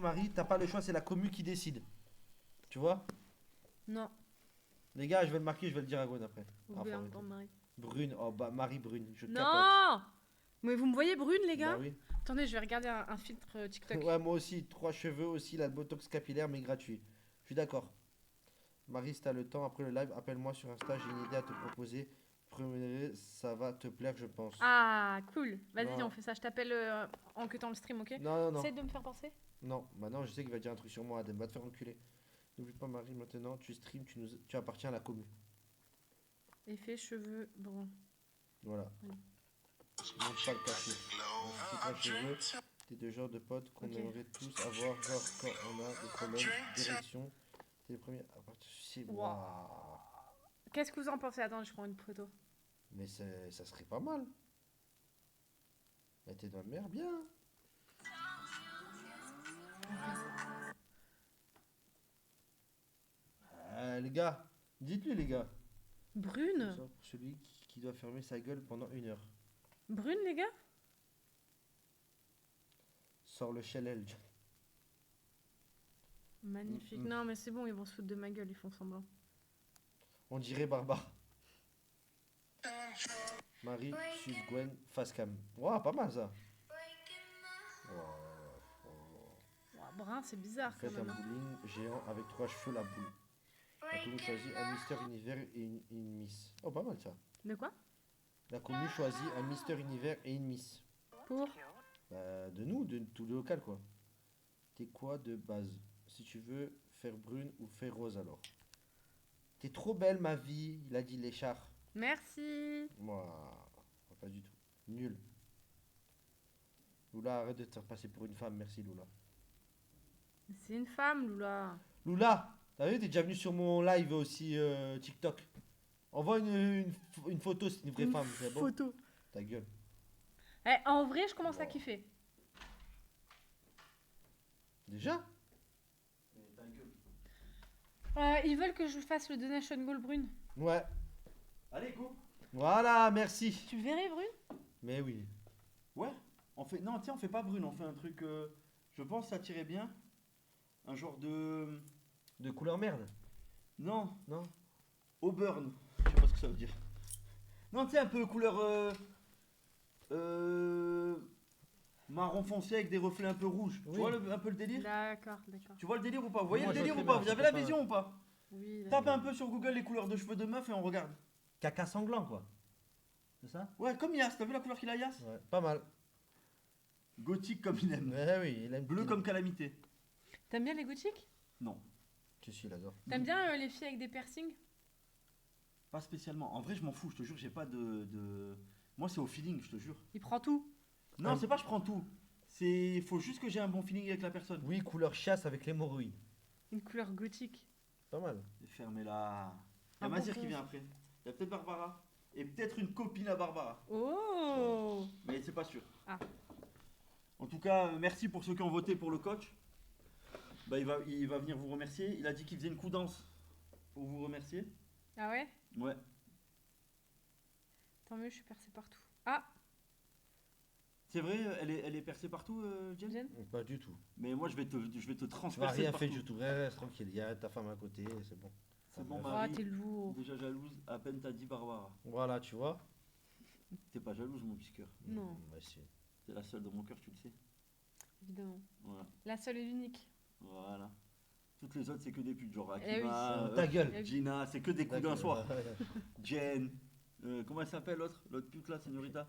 Marie, t'as pas le choix, c'est la commu qui décide. Tu vois? Non. Les gars, je vais le marquer, je vais le dire à Gwen après. Vous Ah, voulez faut un arrêter. temps de Marie. Brune, oh bah Marie brune, je capote. Non! Mais vous me voyez brune, les gars? Bah oui. Attendez, je vais regarder un filtre TikTok. Ouais, moi aussi, 3 cheveux aussi, la botox capillaire, mais gratuit. Je suis d'accord. Marie, si t'as le temps, après le live, appelle-moi sur Insta, j'ai une idée à te proposer. Premier, ça va te plaire, je pense. Ah, cool. Vas-y, Non. on fait ça. Je t'appelle en queutant le stream, ok? Non, non, non. Essaye de me faire penser. Non, maintenant je sais qu'il va dire un truc sur moi, Adem, va te faire enculer. N'oublie pas Marie, maintenant tu streams, tu appartiens à la commu. Effet cheveux bruns. Voilà. Oui. Montre pas le café. C'est pas cheveux. T'es deux genres de potes qu'on Ok. aimerait tous avoir, genre quand on a des problèmes d'érection. T'es le premier à partir du Wow. Waouh. Qu'est-ce que vous en pensez? Attends, je prends une photo. Mais ça serait pas mal. Mais t'es de ma mère, bien. Les gars, dites-lui les gars. Brune? Ça, pour celui qui doit fermer sa gueule pendant 1 heure. Brune, les gars? Sors le shell. Magnifique. Mm. Non, mais c'est bon, ils vont se foutre de ma gueule, ils font semblant. On dirait Barbara. Marie, Suze, Gwen, face cam. Ouah, pas mal ça. Ouah, brun, c'est bizarre quand Faites un même. Hein. bowling géant avec 3 cheveux, la boule. La commune choisit un Mister Univers et une Miss. Oh, pas mal ça. De quoi? La commune choisit un Mister Univers et une Miss. Pour? Bah, de nous, de tout le local quoi. T'es quoi de base? Si tu veux faire brune ou faire rose alors. T'es trop belle ma vie, il a dit l'échar. Merci. Moi, pas du tout. Nul. Lula, arrête de te faire passer pour une femme, merci Lula. C'est une femme, Lula. Lula, t'as vu, t'es déjà venu sur mon live aussi TikTok. Envoie une photo, c'est une vraie femme, c'est bon? Photo. Ta gueule. Eh, en vrai, je commence à kiffer. Déjà? Mais ta gueule. Ils veulent que je fasse le Donation Goal brune. Ouais. Allez, go. Voilà, merci. Tu le verrais, brune? Mais oui. Ouais. On fait... Non, tiens, on fait pas brune, on fait un truc. Je pense que ça tirait bien. Un genre de. De couleur merde. Non, Non? Auburn. Je sais pas ce que ça veut dire. Non, tu sais, un peu couleur. Marron foncé avec des reflets un peu rouges. Oui. Tu vois un peu le délire? D'accord, d'accord. Tu vois le délire ou pas? Vous voyez Moi, le je délire vois ou très pas? bien, Vous avez c'est la pas- vision ou pas? Oui, Tape d'accord. un peu sur Google les couleurs de cheveux de meuf et on regarde. Caca sanglant quoi. C'est ça? Ouais, comme Yas. T'as vu la couleur qu'il a Yas? Ouais, pas mal. Gothique comme il aime. Ouais, oui, il aime. Bleu comme calamité. T'aimes bien les gothiques? Non, Je suis l'adore. T'aimes bien les filles avec des piercings? pas spécialement. En vrai, je m'en fous, je te jure, j'ai pas de. Moi, c'est au feeling, je te jure. Il prend tout. Non, Ah. c'est pas je prends tout. C'est. Faut juste que j'ai un bon feeling avec la personne. Oui, couleur chasse avec l'hémorroïde. Une couleur gothique. Pas mal. Fermez-la. Il y Un a bon Mazir qui con. vient après. Il y a peut-être Barbara. Et peut-être une copine à Barbara. Oh! Mais c'est pas sûr. Ah. En tout cas, merci pour ceux qui ont voté pour le coach. Bah, il va venir vous remercier. Il a dit qu'il faisait une coup-danse pour vous remercier. Ah ouais? Ouais. Tant mieux, je suis percée partout. Ah! C'est vrai, elle est percée partout, Jen. Jen? Pas du tout. Mais moi, je vais te Tu m'as transpercer rien partout. fait du tout. Reste tranquille. Il y a ta femme à côté, c'est bon. C'est bon, Ah, Ah, Marie. t'es lourd. Déjà jalouse, à peine t'as dit Barbara. Voilà, tu vois. T'es pas jalouse, mon petit cœur. Non. Bah, si. T'es la seule de mon cœur, tu le sais. Évidemment. Voilà. La seule et l'unique. Voilà. Toutes les autres, c'est que des putes. Genre Eh oui. Akima, Ta gueule. Eh oui. Gina, c'est que des coups d'un Ta soir. gueule. Jen, comment elle s'appelle l'autre? L'autre pute là, señorita?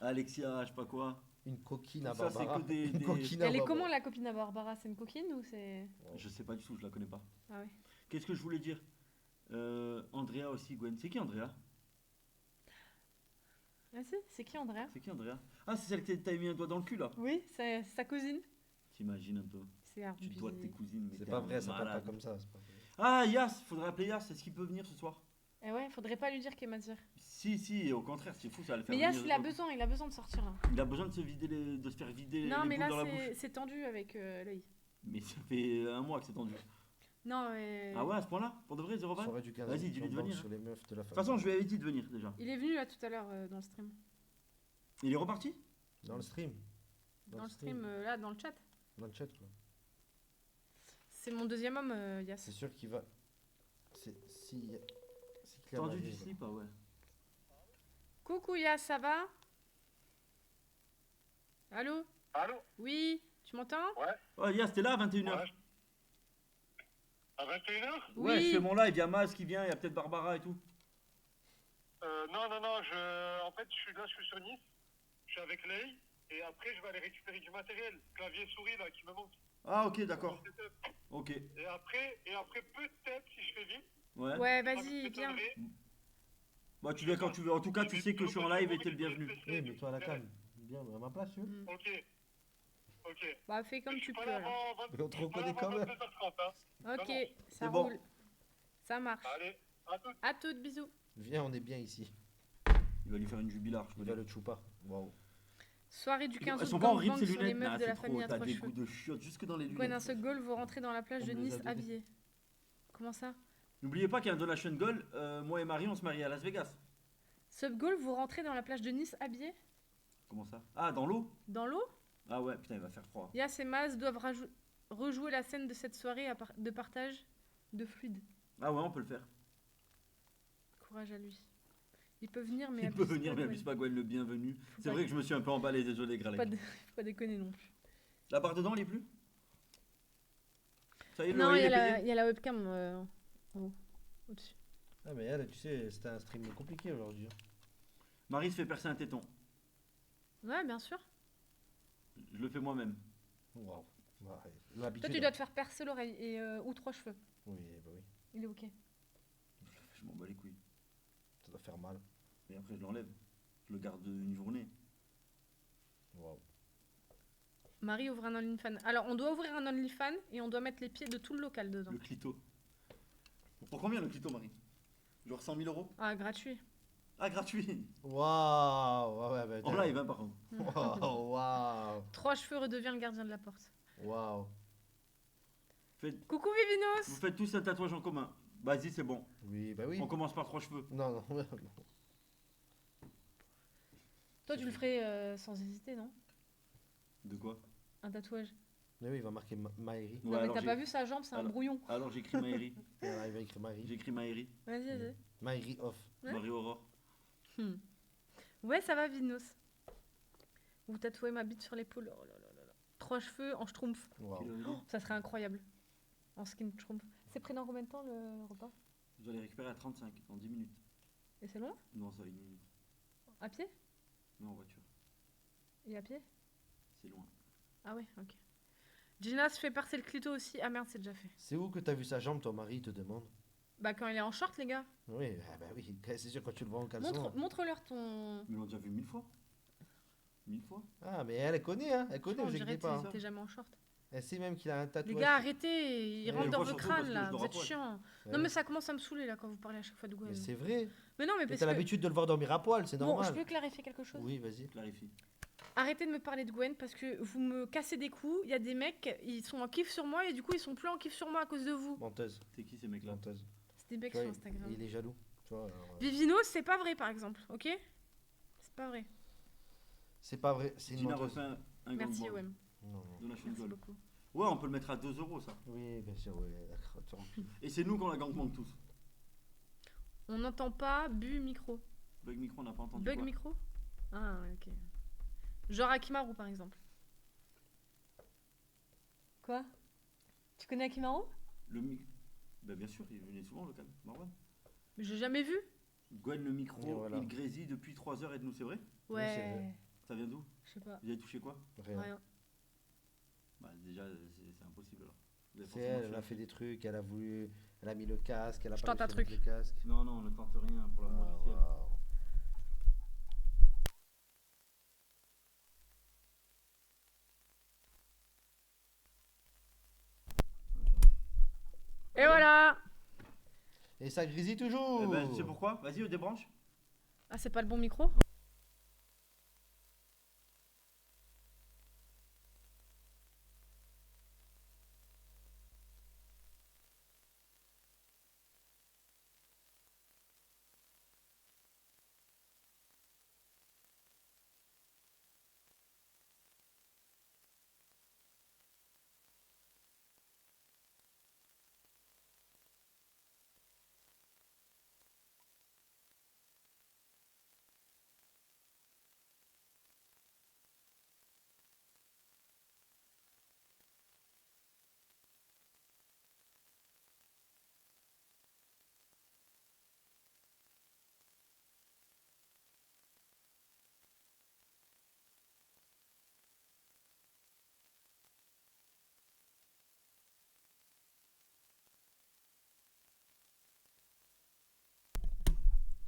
Alexia, je sais pas quoi. Une coquine à Ça, c'est Barbara. que des- Une des- coquine à Elle est Barbara. comment la copine à Barbara? C'est une coquine ou c'est. Je sais pas du tout, je la connais pas. Ah ouais. Qu'est-ce que je voulais dire? Andrea aussi, Gwen. C'est qui Andrea? Ah si, c'est qui Andrea? C'est qui Andrea? Ah, c'est celle qui t'a mis un doigt dans le cul là. Oui, c'est sa cousine. T'imagines un peu. C'est Tu abusé. dois tes cousines. mais C'est t'es pas un vrai, ça parle pas malade. comme ça. c'est pas vrai. Ah, Yas, faudrait appeler Yas. Est-ce qu'il peut venir ce soir? Eh ouais, faudrait pas lui dire qu'elle m'a dit. Si, au contraire, c'est fou, ça va le faire Mais Yas, venir. il a besoin de sortir là. Il a besoin de se vider de se faire vider Non, les mais boules là, dans la bouche. c'est tendu avec l'œil. Mais ça fait un mois que c'est tendu. Non, mais. Ah ouais, à ce point-là? Pour de vrai, 0,20? Soirée du 15 Vas-y, dis-lui de venir. sur les meufs de la De toute façon, je lui avais dit de venir déjà. Il est venu là tout à l'heure dans le stream. Il est reparti? Dans le stream. Dans le stream, là, dans le chat. Dans le chat, quoi. C'est mon deuxième homme, Yas. C'est sûr qu'il va. C'est si clair. Tendu du slip, ah ouais. Coucou Yas, ça va? Allô? Allô? Oui, tu m'entends? Oh, Yas, t'es là à 21h? Ouais. À 21h? Ouais, Oui. je fais mon live, il y a Maz qui vient, il y a peut-être Barbara et tout. Non, en fait, je suis sur Nice. Je suis avec Lei. Et après, je vais aller récupérer du matériel. Clavier souris, là, qui me manque. Ah, ok, d'accord. Mon setup. Ok. Et après peut-être, si je fais vite. Ouais. Ouais, je vas-y, te viens. donnerai. Bah, tu viens quand tu veux. En tout cas, tu sais que je suis en live et t'es le bienvenu. Eh, mets-toi à la calme. Bien, à ma place, tu veux. Mm. Ok. Ok. Bah, fais comme Je suis tu pas peux là alors. avant 20 Mais on te je suis pas là reconnaît avant quand même. 22h30, hein. Ok, Non, ça C'est bon. roule. Ça marche. Allez, à toutes. À toutes, bisous. Viens, on est bien ici. Il va lui faire une jubilard, je Il peux va dire. le choupa. Waouh. Soirée du 15 Elles août, sont pas horribles gangbang ces sur les lunettes. meufs Nah, de la c'est famille trop. à T'as trois des cheveux. goûts de chiottes jusque dans les Gwen, un lunettes. seul goal, vous rentrez dans la plage de On me les Nice a donné. habillé. Comment ça? N'oubliez pas qu'il y a un donation goal. Moi et Marie, on se marie à Las Vegas. Sub goal, vous rentrez dans la plage de Nice habillé? Comment ça? Ah, dans l'eau? Dans l'eau? Ah ouais, putain, il va faire froid. Yas et Maz doivent rejouer la scène de cette soirée de partage de fluide. Ah ouais, on peut le faire. Courage à lui. Il peut venir, mais Il peut abuse venir, pas, mais Gwen. abuse pas Gwen, le bienvenu. Faut C'est pas vrai que je me suis un peu emballé, désolé, Faut Gralek. pas, faut pas déconner non plus. La barre dedans, elle est plus? Ça y est, le Non, il loyer y, est a payé? il y a la webcam en haut, au-dessus. Ah, mais elle, tu sais, c'était un stream compliqué aujourd'hui. hein. Marie se fait percer un téton. Ouais, bien sûr. Je le fais moi-même. Waouh. Ouais, Toi, l'habitude. tu dois te faire percer l'oreille et ou 3 cheveux. Oui, bah oui. Il est ok. Je m'en bats les couilles. Ça doit faire mal. Et après, je l'enlève. Je le garde une journée. Waouh. Marie ouvre un OnlyFans. Alors, on doit ouvrir un OnlyFans et on doit mettre les pieds de tout le local dedans. Le clito. Pour combien le clito, Marie? Genre 100 000 euros? Ah, gratuit. Ah, gratuit. Waouh. Ouais, ouais, En live, hein, par contre. Waouh. Waouh. 3 cheveux redevient le gardien de la porte. Waouh. Coucou Vivinos. Vous faites tous un tatouage en commun. Vas-y, c'est bon. Oui, bah oui. On commence par 3 cheveux. Non, non, non. Toi, tu le ferais sans hésiter, non? De quoi? Un tatouage. Mais oui, il va marquer Maëri. Non, mais alors t'as j'ai- pas vu sa jambe, c'est un alors- brouillon. Alors j'écris Maëri. Il va écrire Maëri. J'écris Maëri. Vas-y, vas-y. Maëri off. Ouais. Marie Aurore. Ouais, ça va, Vinos. Vous tatouez ma bite sur l'épaule. Oh là là là là. 3 cheveux en schtroumpf. Waouh. Oh, ça serait incroyable. En skin schtroumpf. C'est pris dans combien de temps le repas? Je dois les récupérer à 35, dans 10 minutes. Et c'est loin? Non, ça va 1 minute. À pied? Non, en voiture. Et à pied? C'est loin. Ah ouais, ok. Gina se fait percer le clito aussi. Ah merde, c'est déjà fait. C'est où que t'as vu sa jambe, ton mari, il te demande? Bah quand il est en short, les gars. Oui, ah bah oui, c'est sûr quand tu le vois en caleçon. Montre-leur ton... Mais on l'a déjà vu 1000 fois. 1000 fois. Ah, mais elle connaît, hein, elle connaît, On vous dirait inquiétez que pas. hein. t'es jamais en short. Elle sait même qu'il a un Les tatouage. gars, arrêtez. Ils Ouais, rentrent je dans vois votre surtout parce crâne, que là. je le Vous êtes rapproche. chiant. Ouais. Non, mais ça commence à me saouler, là, quand vous parlez à chaque fois de Gwen. Mais c'est vrai. Mais non, mais Mais parce t'as que... l'habitude de le voir dormir à poil, c'est Bon, normal. je peux clarifier quelque chose? Oui, vas-y. Clarifie. Arrêtez de me parler de Gwen parce que vous me cassez des coups. Il y a des mecs, ils sont en kiff sur moi et du coup, ils sont plus en kiff sur moi à cause de vous. Menteuse. C'est qui ces mecs-là? Menteuse. C'est des mecs Tu vois, sur Instagram. il est jaloux. Tu vois, alors, Vivino, c'est pas vrai, par exemple, ok? C'est pas vrai. c'est pas vrai, c'est une Gina menteuse. refait un Merci, gangbang. OM. Non, non. Donation Merci goal. beaucoup. Ouais, on peut le mettre à 2 euros ça. Oui, bien sûr, oui, d'accord. tu remplis. Et c'est nous qu'on la gangbang tous. On n'entend pas bu micro. Bug micro, on n'a pas entendu. Bug quoi. micro? Ah, ouais, ok. Genre Akimaru, par exemple. Quoi? Tu connais Akimaru? Le mic. Bah, bien sûr, il venait souvent au local. Marwan. J'ai jamais vu. Gwen, le micro, Et voilà. il grésille depuis 3 heures et de nous, c'est vrai? c'est Ouais. vrai. Ça vient d'où? Je sais pas. Vous avez touché quoi? Rien. Rien. Bah, déjà, c'est impossible alors. Vous avez C'est forcément elle a fait- fait des trucs, elle a voulu, elle a mis le casque, elle a Je pas tente un réussi à mettre truc. le casque. Non, non, on ne tente rien pour l'amour Ah, du ciel. waouh. Et voilà! Et ça grésille toujours. Eh ben, tu sais pourquoi? Vas-y, débranche. Ah, c'est pas le bon micro?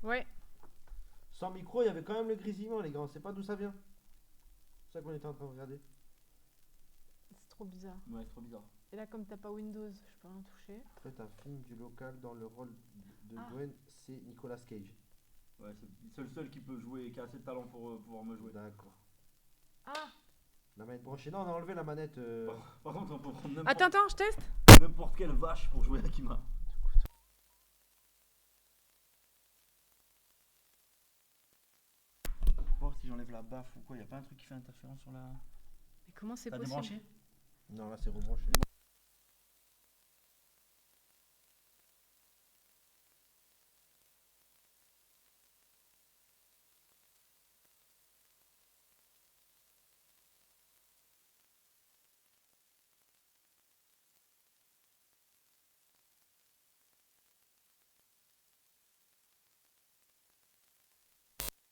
Ouais. Sans micro, il y avait quand même le grésillement, les gars. On sait pas d'où ça vient. C'est ça qu'on était en train de regarder. C'est trop bizarre. Ouais, c'est trop bizarre. Et là, comme t'as pas Windows, je peux rien toucher. Après, un film du local dans le rôle de Ah. Gwen, c'est Nicolas Cage. Ouais, c'est le seul qui peut jouer, qui a assez de talent pour pouvoir me jouer. D'accord. Ah La manette branchée. Non, on a enlevé la manette. Par contre, on peut prendre Attends, je teste. n'importe quelle vache pour jouer à Akima. Voir si j'enlève la baffe ou quoi, y a pas un truc qui fait interférence sur la. Mais comment c'est T'as possible? débranché? Non, là, c'est rebranché.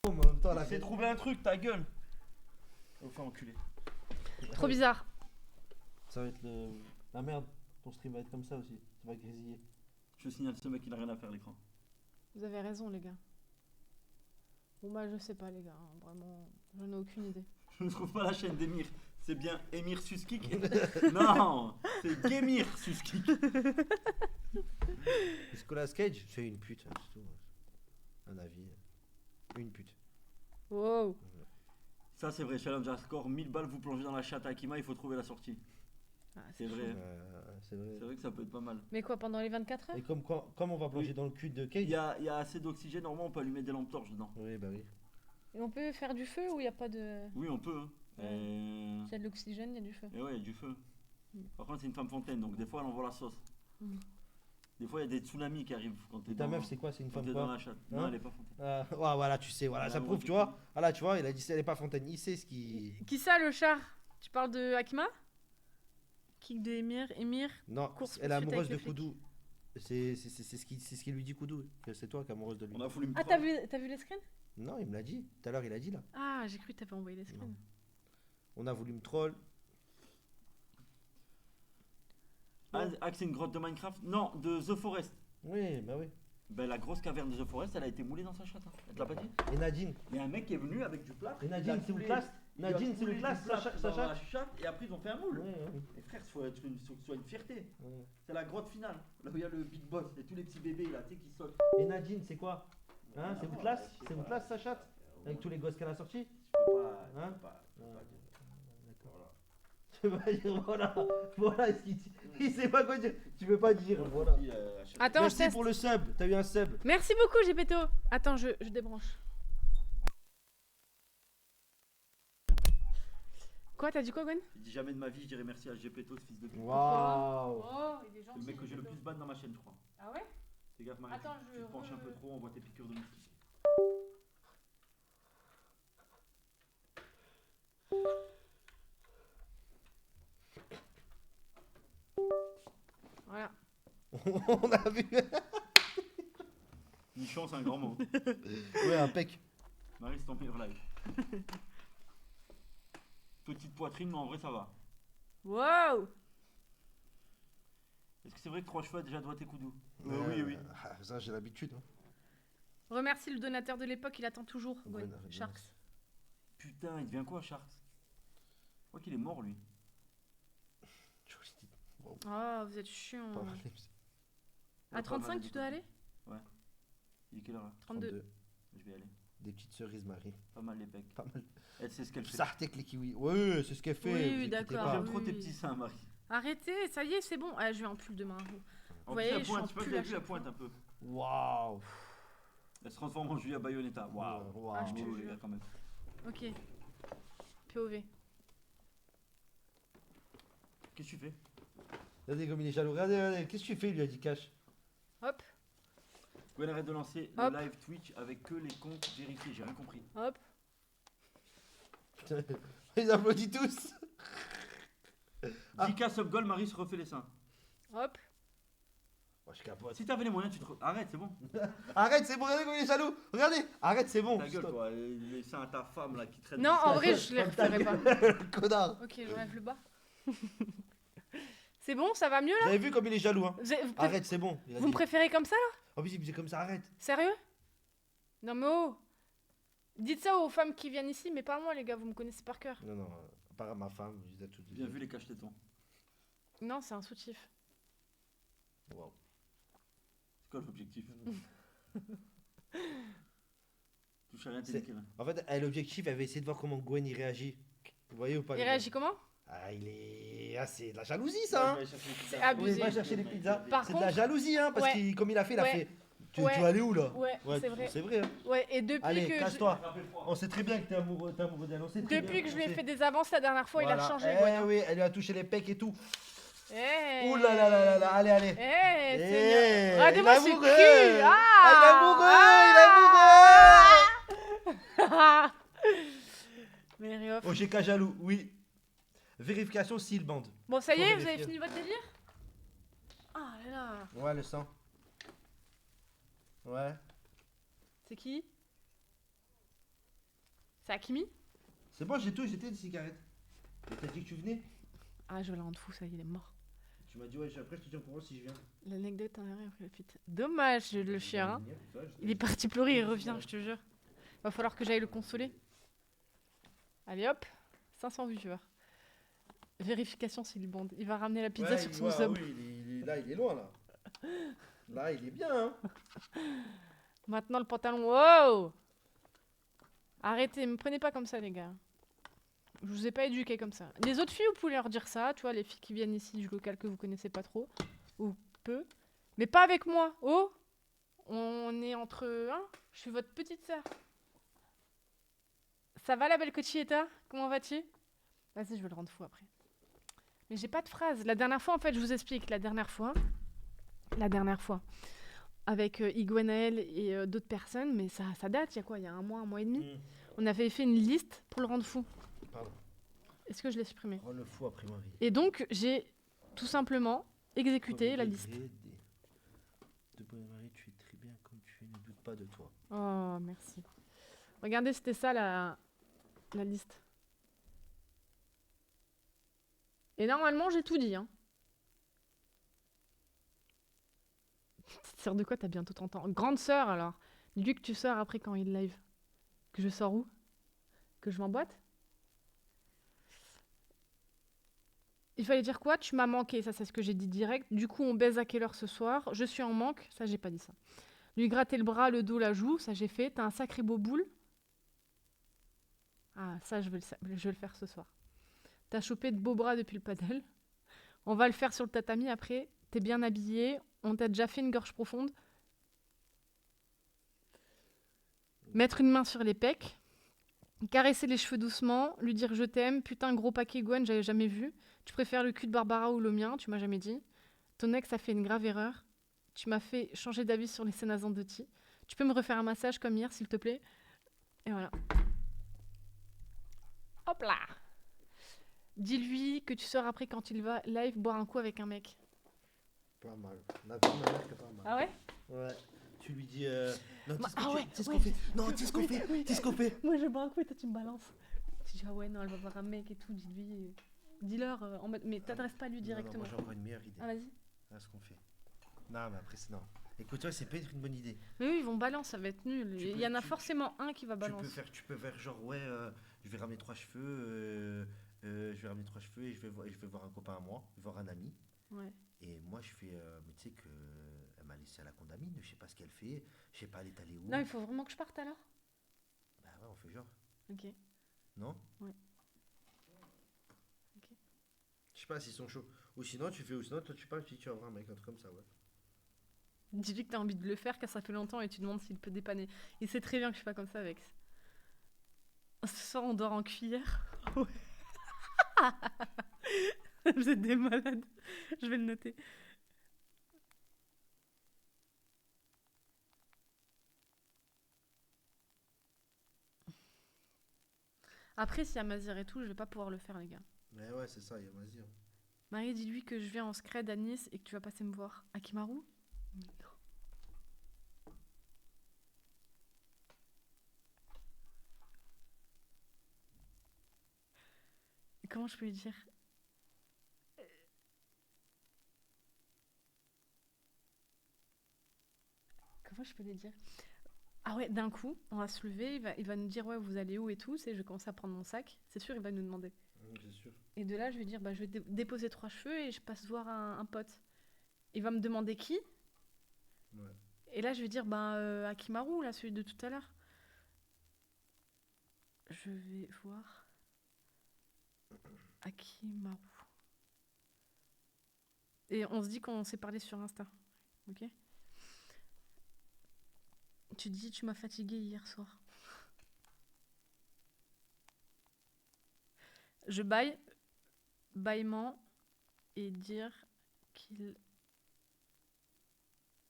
En même temps, la C'est trouvé un truc, ta gueule. Enfin, enculé. Trop bizarre. Ça va être la merde. Ton stream va être comme ça aussi. Ça va grésiller. Je signale ce mec, il a rien à faire à l'écran. Vous avez raison, les gars. Bon, bah, je sais pas, les gars. Hein. Vraiment, je n'ai aucune idée. Je ne trouve pas la chaîne d'Emir. C'est bien Emir Suskik? Non, c'est Gemir Suskik. Nicolas Cage, c'est une pute, hein, c'est tout. Un avis. Une pute. Wow. Ça, c'est vrai, challenge à score 1000 balles, vous plongez dans la chatte à Akima, il faut trouver la sortie. Ah, C'est vrai. C'est vrai. C'est vrai que ça peut être pas mal. Mais quoi, pendant les 24 heures? Et comme on va plonger Oui. dans le cul de Il Cage. y a assez d'oxygène, normalement, on peut allumer des lampes torches dedans. Oui, bah oui. Et on peut faire du feu ou il n'y a pas de. Oui, on peut. Hein. Il y a de l'oxygène, il y a du feu. Et ouais, il y a du feu. Mm. Par contre, c'est une femme fontaine, donc des fois, elle envoie la sauce. Mm. Des fois, il y a des tsunamis qui arrivent quand t'es Et ta dans, meuf, c'est quoi? C'est une quand femme t'es dans quoi? la chatte. Non, Hein elle est pas fontaine. Ouais, voilà, tu sais, voilà, ça Ouais, prouve, ouais, tu vois. Ah là, tu vois, il a dit elle est pas fontaine. Il sait ce qui. Qui ça, le chat? Tu parles de Akima? Kick de Emir. Non, Course elle est poursuite amoureuse de avec les Koudou. C'est ce qu'il lui dit Koudou. Que c'est toi qui es amoureuse de lui. On a voulu me Ah, prendre. t'as vu les screens? Non, il me l'a dit. Tout à l'heure, il a dit là. Ah, j'ai cru que t'avais envoyé les screens. Non. On a voulu me troll. Ah, c'est une grotte de Minecraft? Non, de The Forest. Oui, bah oui. Ben, la grosse caverne de The Forest, elle a été moulée dans sa chatte. Hein. Elle te l'a pas dit? Et Nadine. Il y a un mec qui est venu avec du plâtre. Et Nadine, c'est une classe. Nadine, c'est une classe, Sacha. Sacha. La chatte, et après, ils ont fait un moule. Ouais, ouais. Et frère, il faut que ce soit une fierté. Ouais. C'est la grotte finale. Là où il y a le big boss et tous les petits bébés là, tu sais, qui sautent. Et Nadine, c'est quoi? Hein, c'est une classe? C'est une classe, sa chatte? Avec tous les gosses qu'elle a sortis? Je peux pas. Hein? Je peux pas dire. D'accord. Tu veux pas dire voilà. Voilà, il sait pas quoi dire. Tu veux pas dire voilà. Attends, je Merci teste. pour le sub. T'as eu un sub. Merci beaucoup, Gepetto. Attends, je débranche. Quoi, t'as dit quoi, Gwen? Je dis jamais de ma vie, je dirais merci à Gepetto, ce fils de pute. Waouh. Oh, il est C'est gentil. le mec que j'ai le Gepetto. plus ban dans ma chaîne, je crois. Ah ouais? Fais gaffe, Marie. Attends, Tu te penches un peu trop, on voit tes piqûres de moustiques. Voilà. On a vu. Nichon, c'est un grand mot. Ouais, impec. Marie, c'est ton meilleur live. Petite poitrine, mais en vrai, ça va. Wow. Est-ce que c'est vrai que 3 cheveux a déjà doigté Koudou? Oui. Ça, j'ai l'habitude. Hein. Remercie le donateur de l'époque, il attend toujours, Gwen. Gwen, Sharks. Putain, il devient quoi, Sharks? Je crois qu'il est mort, lui. Joli. Oh, vous êtes chiant. Pas mal. À 35, tu dois aller? Il est quelle heure là? 32. Je vais y aller. Des petites cerises, Marie. Pas mal les pecs. Pas mal. Elle sait ce qu'elle fait. Ça, avec les kiwis. Ouais, c'est ce qu'elle fait. Oui, vous inquiétez d'accord. pas. J'aime oui, trop tes oui. petits seins, Marie. Arrêtez, ça y est, c'est bon. Ah, je vais en pull demain. En voyez, plus, la je suis en pointe, je sais pas si pull vous à avez vu la chaque pointe un peu. Waouh. Elle se transforme en Julia Bayonetta. Waouh. Waouh. Ah, je te Oh, jure. les gars, quand même. Ok. POV. Qu'est-ce que tu fais? Regardez comme il est jaloux. Regardez. Qu'est-ce que tu fais, lui a dit Cash. Hop, Gwen arrête de lancer Hop. le live Twitch avec que les comptes vérifiés. J'ai rien compris. hop. Ils applaudissent tous. Ah. 10K sub goal, Marie se refait les seins. Hop. Moi, je capote. Si t'avais les moyens, tu te. Arrête, c'est bon. Arrête, c'est bon. Regardez comme il est jaloux. Regardez. Arrête, c'est bon. Ta gueule, Stop. toi. Les seins à ta femme là qui traîne. Non, en vrai, je les referai pas. Connard. Ok, j'enlève le bas. C'est bon, ça va mieux Vous là? avez vu comme il est jaloux, hein. Vous Arrête, c'est bon. Il a vous me dit. préférez comme ça là? En plus, il faisait comme ça. Arrête. Sérieux? Non mais oh! Dites ça aux femmes qui viennent ici, mais pas à moi, les gars, vous me connaissez par cœur. Non, non, pas à ma femme, je les ai tout dit. Bien vu les cache-tétons. Non, c'est un soutif. Wow. C'est quoi l'objectif? Touche à rien, t'es C'est- nickel. En fait, l'objectif, elle va essayer de voir comment Gwen il réagit. Vous voyez ou pas? Il les gars réagit comment? Ah, il est. Ah, c'est de la jalousie, ça, hein. C'est abusé. Oui, va chercher les pizzas. Par C'est de la contre- jalousie, hein, parce Ouais. qu'il, comme il a fait, il a Ouais. fait. Tu Ouais. vas aller où là? Ouais, c'est vrai. C'est vrai. Hein. Ouais, et depuis Allez, que casse-toi. On sait très bien que t'es amoureux d'elle. On sait très depuis bien, que je on lui ai sait. fait des avances la dernière fois, il Voilà. a changé. Eh Gwen. oui, elle lui a touché les pecs et tout. Eh. Ouh là là là là là, allez, allez. Eh, Eh, Seigneur. Regardez-moi il est ce amoureux. cul. Ah, il est amoureux. Mais Riof. OGK jaloux, oui. Vérification s'il bande. Bon, ça y Faut est, vous avez vérifier. fini votre délire? Ah là là. Ouais, le sang. Ouais. C'est qui? C'est Hakimi? C'est bon, j'ai tout, j'étais des cigarettes. Et t'as dit que tu venais? Ah, je vais le rendre fou, ça y est, il est mort. Tu m'as dit, ouais, après je te dis en courant si je viens. L'anecdote en arrière après la fuite. Dommage, le chien. Hein. Il est parti pleurer, il revient, je te jure. Va falloir que j'aille le consoler. Allez hop, 500 viewers. Vérification s'il bande. Il va ramener la pizza sur son sub. Oui, là, il est loin, là. Là, il est bien, hein. Maintenant le pantalon. Wow! Arrêtez, me prenez pas comme ça, les gars. Je vous ai pas éduqué comme ça. Les autres filles, vous pouvez leur dire ça, tu vois, les filles qui viennent ici du local que vous connaissez pas trop, ou peu. Mais pas avec moi. Oh! On est entre. Hein? Je suis votre petite sœur. Ça va, la belle Cochietta? Comment vas-tu? Vas-y, je vais le rendre fou après. Mais j'ai pas de phrase. La dernière fois, en fait, je vous explique. La dernière fois, avec Iguanaël et d'autres personnes, mais ça date, il y a quoi? Il y a un mois et demi. On avait fait une liste pour le rendre fou. Pardon. Est-ce que je l'ai supprimé? Oh, le fou après Marie. Et donc, j'ai tout simplement exécuté la liste. De bonne Marie, tu es très bien comme tu es, ne doute pas de toi. Oh, merci. Regardez, c'était ça la liste. Et normalement, j'ai tout dit. Hein. Petite sœur de quoi? T'as bientôt 30 ans. Grande sœur, alors. Dis-lui que tu sors après quand il live. Que je sors où? Que je m'emboîte? Il fallait dire quoi? Tu m'as manqué, ça c'est ce que j'ai dit direct. Du coup, on baise à quelle heure ce soir? Je suis en manque, ça j'ai pas dit ça. Lui gratter le bras, le dos, la joue, ça j'ai fait. T'as un sacré beau boule. Ah, ça je vais le faire ce soir. T'as chopé de beaux bras depuis le paddle. On va le faire sur le tatami après. T'es bien habillé. On t'a déjà fait une gorge profonde. Mettre une main sur les pecs. Caresser les cheveux doucement. Lui dire je t'aime. Putain, gros paquet Gwen, j'avais jamais vu. Tu préfères le cul de Barbara ou le mien? Tu m'as jamais dit. Ton ex a fait une grave erreur. Tu m'as fait changer d'avis sur les scènes à Zandoti. Tu peux me refaire un massage comme hier, s'il te plaît? Et voilà. Hop là! Dis-lui que tu sors après quand il va live boire un coup avec un mec. Pas mal. On a vu ma mère que pas mal. Ah ouais? Ouais. Tu lui dis. Non, tu sais ce Ah qu'on ouais, fait. Tu sais ce ouais. qu'on fait. Non, tu sais ce qu'on fait. Tu sais ce qu'on fait. Moi je bois un coup et toi tu me balances. Tu dis ah ouais, non, elle va voir un mec et tout, dis-lui. Dis-leur en mode. Mais t'adresses pas à lui Non, directement. moi j'ai encore une meilleure idée. Ah vas-y. Ah, ce qu'on fait. Non, mais après, c'est non. Écoute, toi, c'est peut-être une bonne idée. Mais oui, ils vont balancer, ça va être nul. Tu Il peux- y en a tu- forcément un qui va balancer. Tu peux faire genre, ouais, je vais ramener 3 cheveux. Je vais ramener 3 cheveux et je vais voir un copain à moi, voir un ami. Ouais. Et moi, je fais. Mais tu sais que. Elle m'a laissé à la condamine, je sais pas ce qu'elle fait. Je sais pas, elle est allée où. Non, il faut vraiment que je parte alors? Bah ouais, on fait genre. Ok. Non? Ouais. Ok. Je sais pas s'ils sont chauds. Ou sinon, toi, tu parles, tu dis, tu vas voir un mec, un truc comme ça, ouais. Dis-lui que t'as envie de le faire car ça fait longtemps et tu demandes s'il peut dépanner. Il sait très bien que je suis pas comme ça avec. Ce soir, on dort en cuillère. Ouais. Vous êtes des malades. Je vais le noter. Après, s'il y a Mazir et tout, je vais pas pouvoir le faire, les gars. Mais ouais, c'est ça, il y a Mazir. Marie, dis-lui que je viens en scred à Nice et que tu vas passer me voir. Akimaru? Non. Comment je peux lui dire? Comment je peux lui dire? Ah ouais, d'un coup, on va se lever, il va nous dire ouais, vous allez où et tout. Je vais commencer à prendre mon sac. C'est sûr, il va nous demander. C'est sûr. Et de là, je vais dire bah, je vais déposer 3 cheveux et je passe voir un pote. Il va me demander qui. Ouais. Et là, je vais dire Akimaru, là, celui de tout à l'heure. Je vais voir Akimaru. Et on se dit qu'on s'est parlé sur Insta. Ok? Tu dis, tu m'as fatigué hier soir. Je bâillement, et dire qu'il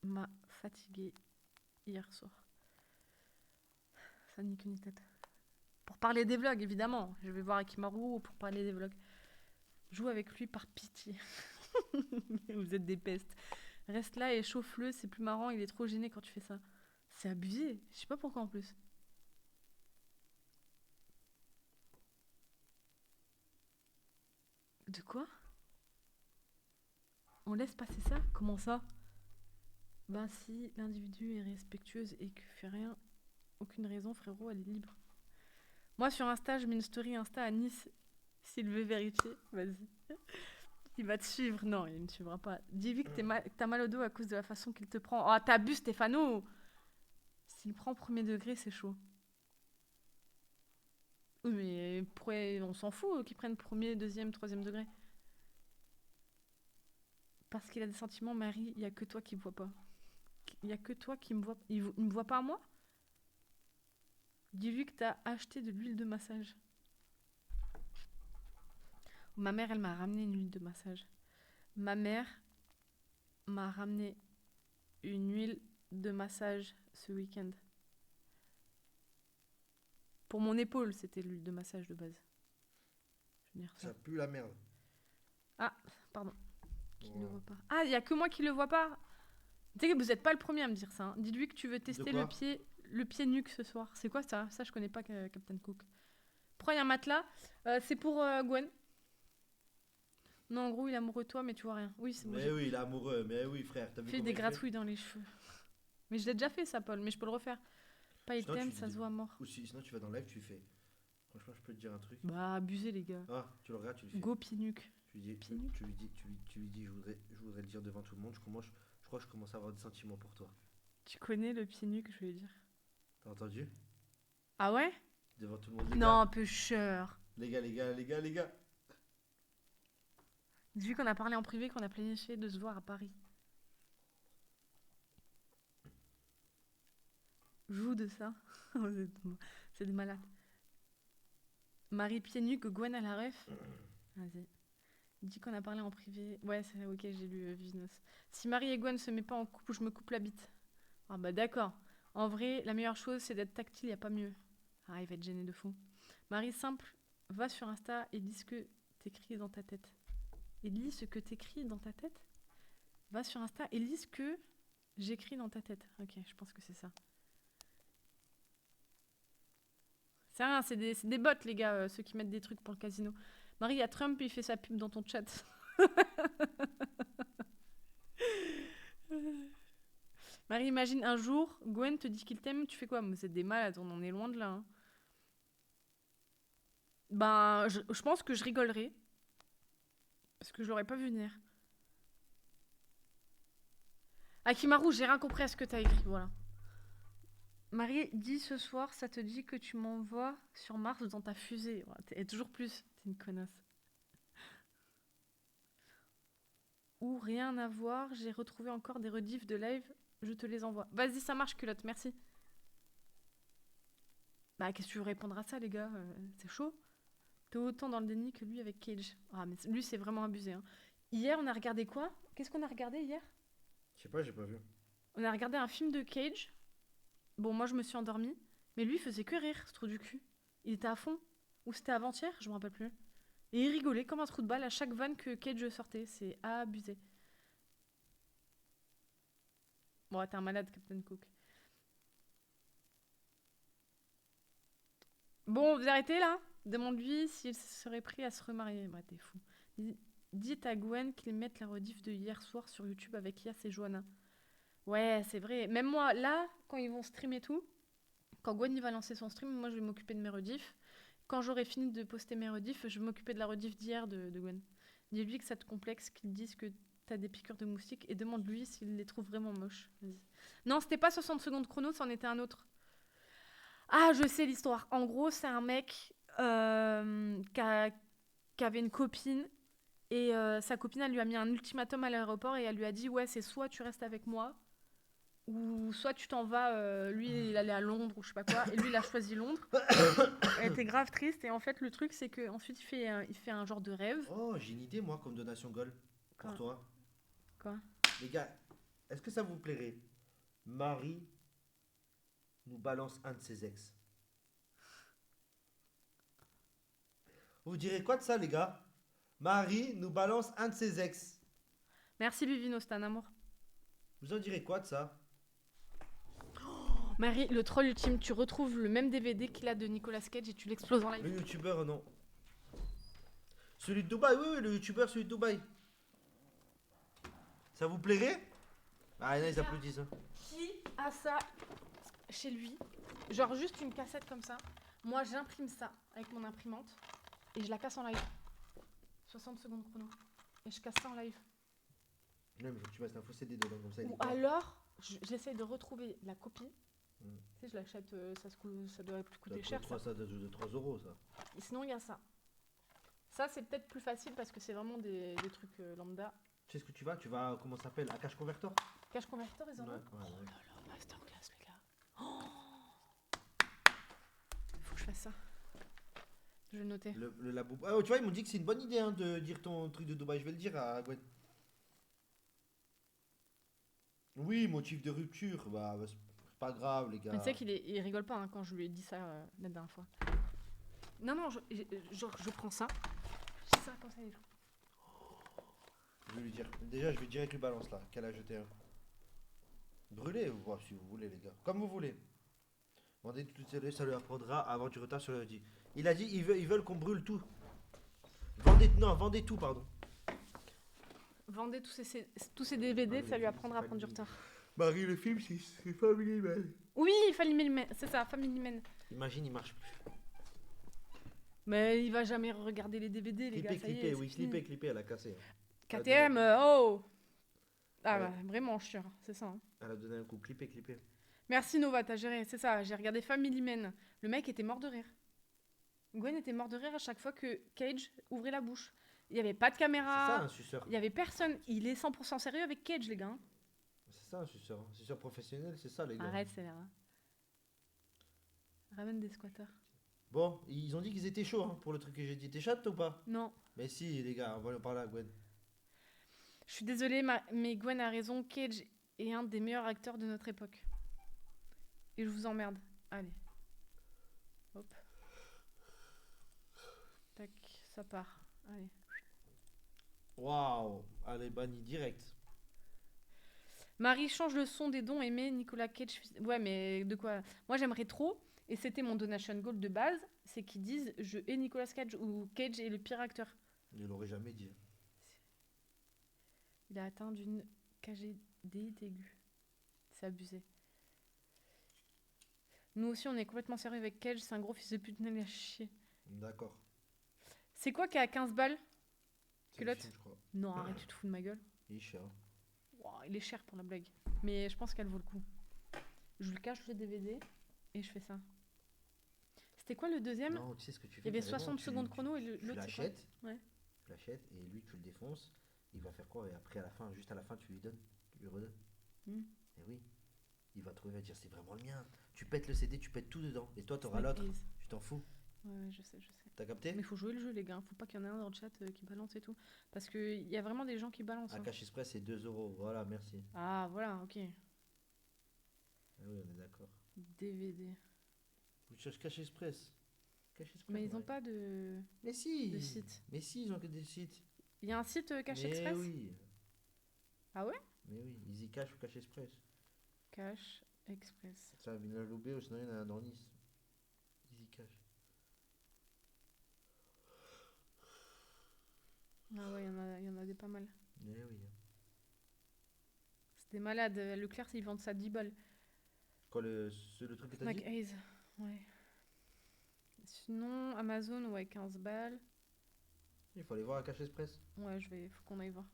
m'a fatigué hier soir. Ça nique une tête. Pour parler des vlogs, évidemment. Je vais voir Akimaru pour parler des vlogs. Joue avec lui par pitié. Vous êtes des pestes. Reste là et chauffe-le, c'est plus marrant, il est trop gêné quand tu fais ça. C'est abusé. Je sais pas pourquoi en plus. De quoi? On laisse passer ça? Comment ça? Ben si l'individu est respectueuse et que fait rien, aucune raison frérot, elle est libre. Moi sur Insta, je mets une story Insta à Nice. S'il veut vérifier, vas-y. Il va te suivre. Non, il ne me suivra pas. Dis-lui que t'as mal au dos à cause de la façon qu'il te prend. Oh, t'abuses Stéphano! S'il prend premier degré, c'est chaud. Oui, mais pourquoi on s'en fout qu'ils prennent premier, deuxième, troisième degré? Parce qu'il a des sentiments, Marie, il n'y a que toi qui me vois pas. Il n'y a que toi qui me vois. Il me voit pas à moi? Dis-lui que t'as acheté de l'huile de massage. Ma mère, elle m'a ramené une huile de massage. Ma mère m'a ramené une huile de massage ce week-end. Pour mon épaule, c'était l'huile de massage de base. Je veux dire ça. Ça pue la merde. Ah, pardon. Qui ne le voit pas. Ah, il n'y a que moi qui le vois pas. Tu sais que vous n'êtes pas le premier à me dire ça. Hein. Dites-lui que tu veux tester le pied nuque ce soir. C'est quoi ça? Ça, je connais pas Captain Cook. Pourquoi il y a un matelas? C'est pour Gwen. Non, en gros, il est amoureux de toi, mais tu vois rien. Oui, c'est bon. Mais oui, il est amoureux. Mais oui, frère. T'as vu Fais des gratouilles dans les cheveux. Mais je l'ai déjà fait, ça, Paul. Mais je peux le refaire. Pas il t'aime, ça se voit à mort. Ou sinon, tu vas dans le live, tu fais. Franchement, je peux te dire un truc. Bah, abusez, les gars. Ah, tu le regardes, tu le fais. Go pied nuque. Tu lui dis, je voudrais le dire devant tout le monde. Je crois que je commence à avoir des sentiments pour toi. Tu connais le pied nuque, je vais dire. T'as entendu? Ah ouais? Devant tout le monde. Non, pêcheur. Les gars. Vu qu'on a parlé en privé, qu'on a planifié de se voir à Paris. Joue de ça. C'est des malades. Marie pieds nuque, Gwen à la ref. Vas-y. Dis qu'on a parlé en privé. Ouais, c'est ok, j'ai lu Business. Si Marie et Gwen se mettent pas en couple, je me coupe la bite. Ah bah d'accord. En vrai, la meilleure chose, c'est d'être tactile, y a pas mieux. Ah, il va être gêné de fou. Marie simple, va sur Insta et dis ce que t'écris dans ta tête. Et lis ce que t'écris dans ta tête. Va sur Insta et lis ce que j'écris dans ta tête. Ok, je pense que c'est ça. C'est rien, c'est des bots, les gars, ceux qui mettent des trucs pour le casino. Marie, il y a Trump, il fait sa pub dans ton chat. Marie, imagine un jour, Gwen te dit qu'il t'aime, tu fais quoi? Mais c'est des malades, on en est loin de là. Hein. Ben, je pense que je rigolerai. Parce que je l'aurais pas vu venir. Akimaru, j'ai rien compris à ce que t'as écrit, voilà. Marie, dis ce soir, ça te dit que tu m'envoies sur Mars dans ta fusée. Et toujours plus, t'es une connasse. Ou rien à voir, j'ai retrouvé encore des rediffs de live, je te les envoie. Vas-y, ça marche, culotte, merci. Bah, qu'est-ce que tu veux répondre à ça, les gars? C'est chaud. T'es autant dans le déni que lui avec Cage. Ah, mais lui, c'est vraiment abusé. Hein. Hier, on a regardé quoi? Qu'est-ce qu'on a regardé hier? Je sais pas, j'ai pas vu. On a regardé un film de Cage. Bon, moi, je me suis endormie. Mais lui, il faisait que rire, ce trou du cul. Il était à fond. Ou c'était avant-hier? Je me rappelle plus. Et il rigolait comme un trou de balle à chaque vanne que Cage sortait. C'est abusé. Bon, t'es un malade, Captain Cook. Bon, vous arrêtez là? Demande-lui s'il serait prêt à se remarier. Bah, t'es fou. Dites à Gwen qu'ils mettent la rediff de hier soir sur YouTube avec Yas et Johanna. Ouais, c'est vrai. Même moi, là, quand ils vont streamer tout, Quand Gwen il va lancer son stream, moi je vais m'occuper de mes rediffs. Quand j'aurai fini de poster mes rediffs, je vais m'occuper de la rediff d'hier de Gwen. Dis-lui que ça te complexe, qu'il dise que t'as des piqûres de moustiques et demande-lui s'il les trouve vraiment moches. Vas-y. Non, c'était pas 60 secondes chrono, c'en était un autre. Ah, je sais l'histoire. En gros, c'est un mec qui avait une copine et sa copine, elle lui a mis un ultimatum à l'aéroport et elle lui a dit « Ouais, c'est soit tu restes avec moi ou soit tu t'en vas. Lui, il allait à Londres ou je sais pas quoi. Et lui, il a choisi Londres. Elle était grave triste. Et en fait, le truc, c'est qu'ensuite, il fait un genre de rêve. Oh, j'ai une idée, moi, comme donation goal. Pour Quoi toi. Quoi Les gars, est-ce que ça vous plairait Marie nous balance un de ses ex. Vous direz quoi de ça, les gars? Marie nous balance un de ses ex. Merci, Vivino, c'est un amour. Vous en direz quoi de ça? Marie, le troll ultime, tu retrouves le même DVD qu'il a de Nicolas Cage et tu l'exploses en live. Le youtubeur, non. Celui de Dubaï, oui, le youtubeur, celui de Dubaï. Ça vous plairait? Ah, non, ils applaudissent. Hein. Qui a ça chez lui? Genre juste une cassette comme ça. Moi, j'imprime ça avec mon imprimante et je la casse en live. 60 secondes chrono. Et je casse ça en live. Non, mais faut que tu passes un faux CD dedans comme ça. Ou alors, j'essaye de retrouver la copie. Mm. Tu sais, je l'achète, ça doit plus coûter cher. Ça doit de 3 euros, ça. Et sinon, il y a ça. Ça, c'est peut-être plus facile parce que c'est vraiment des trucs lambda. Tu sais ce que tu vas, comment ça s'appelle? À Cash Converter? Cache converteur, ils en ont. Ouais. Oh là là, masterclass, les gars. Oh, faut que je fasse ça. Je vais le noter. Oh, tu vois, ils m'ont dit que c'est une bonne idée hein, de dire ton truc de Dubaï. Je vais le dire à Gwen. Oui, motif de rupture. Bah, c'est pas grave, les gars. Mais tu sais il rigole pas hein, quand je lui ai dit ça la dernière fois. Non, je prends ça. Je dis ça comme ça. Je vais lui dire. Déjà, je vais direct lui balance là, qu'elle a jeté un. Brûlez, si vous voulez, les gars. Comme vous voulez. Vendez tout sérieux, ça lui apprendra à avoir du retard sur le dit. Il a dit, ils veulent qu'on brûle tout. Vendez tout, pardon. Vendez tous ces DVD, ça lui apprendra à prendre du retard. Marie, le film, c'est Family Man. Oui, Family Man, c'est ça, Family Man. Imagine, il marche plus. Mais il va jamais regarder les DVD, les gars. Ça y est, oui, clipper, elle a cassé. KTM, oh. Ah bah, vraiment chiant, c'est ça. Hein. Elle a donné un coup, clipper. Merci Nova, t'as géré, c'est ça, j'ai regardé Family Man. Le mec était mort de rire. Gwen était mort de rire à chaque fois que Cage ouvrait la bouche. Il n'y avait pas de caméra. C'est ça un suceur. Il n'y avait personne. Il est 100% sérieux avec Cage, les gars. C'est ça un suceur. Un suceur professionnel, c'est ça, les gars. Arrête, c'est là. Hein. Ramène des squatteurs. Bon, ils ont dit qu'ils étaient chauds hein, pour le truc que j'ai dit. T'es chatte ou pas? Non. Mais si, les gars, on va en parler à Gwen. Je suis désolée, mais Gwen a raison. Cage est un des meilleurs acteurs de notre époque. Et je vous emmerde. Allez. Hop. Tac, ça part. Allez. Waouh, allez, banni direct. Marie change le son des dons et met Nicolas Cage. Ouais, mais de quoi? Moi, j'aimerais trop, et c'était mon donation goal de base, c'est qu'ils disent je hais Nicolas Cage ou Cage est le pire acteur. Il l'aurait jamais dit. Il a atteint d'une KGD aiguë. C'est abusé. Nous aussi, on est complètement sérieux avec Cage, c'est un gros fils de pute, nul à chier. D'accord. C'est quoi qui a 15 balles? C'est Culotte? le film, je crois. Non, arrête, tu te fous de ma gueule. Il est cher. Wow, il est cher pour la blague. Mais je pense qu'elle vaut le coup. Je lui cache le DVD et je fais ça. C'était quoi le deuxième? Non, tu sais ce que tu Il fais. y avait carrément, 60 secondes chrono et tu l'autre c'est quoi? l'achètes. Ouais. Tu l'achètes et lui tu le défonces. Il va faire quoi? Et après, à la fin, juste à la fin, tu lui donnes. Tu lui redonnes. Mm. Et oui. Il va trouver, il va dire c'est vraiment le mien. Tu pètes le CD, tu pètes tout dedans. Et toi, t'auras Snake l'autre. Eyes. Tu t'en fous. Ouais, je sais. T'as capté? Mais faut jouer le jeu, les gars. Faut pas qu'il y en ait un dans le chat qui balance et tout. Parce qu'il y a vraiment des gens qui balancent. Hein. Cash Express, c'est 2 euros. Voilà, merci. Ah, voilà, ok. Ah oui, on est d'accord. DVD. Vous cherchez Cash Express. Cash Express. Mais ils ont ouais. pas de Mais si. site. Mais si, ils ont que des sites. Il y a un site Cash Mais Express? oui. Ah ouais? Mais oui, Easy Cash ou Cash Express. Cash Express. Ça, Villa Lobé, ou sinon il y en a un dans Nice. Easy Cash. Ah ouais, il y en a des pas mal. Mais oui. C'est des malades. Leclerc, ils vendent ça 10 balles. Quoi, le truc que t'as Snack dit? Haze, ouais. Sinon, Amazon, ouais, 15 balles. Il faut aller voir à Cash Express. Ouais, faut qu'on aille voir.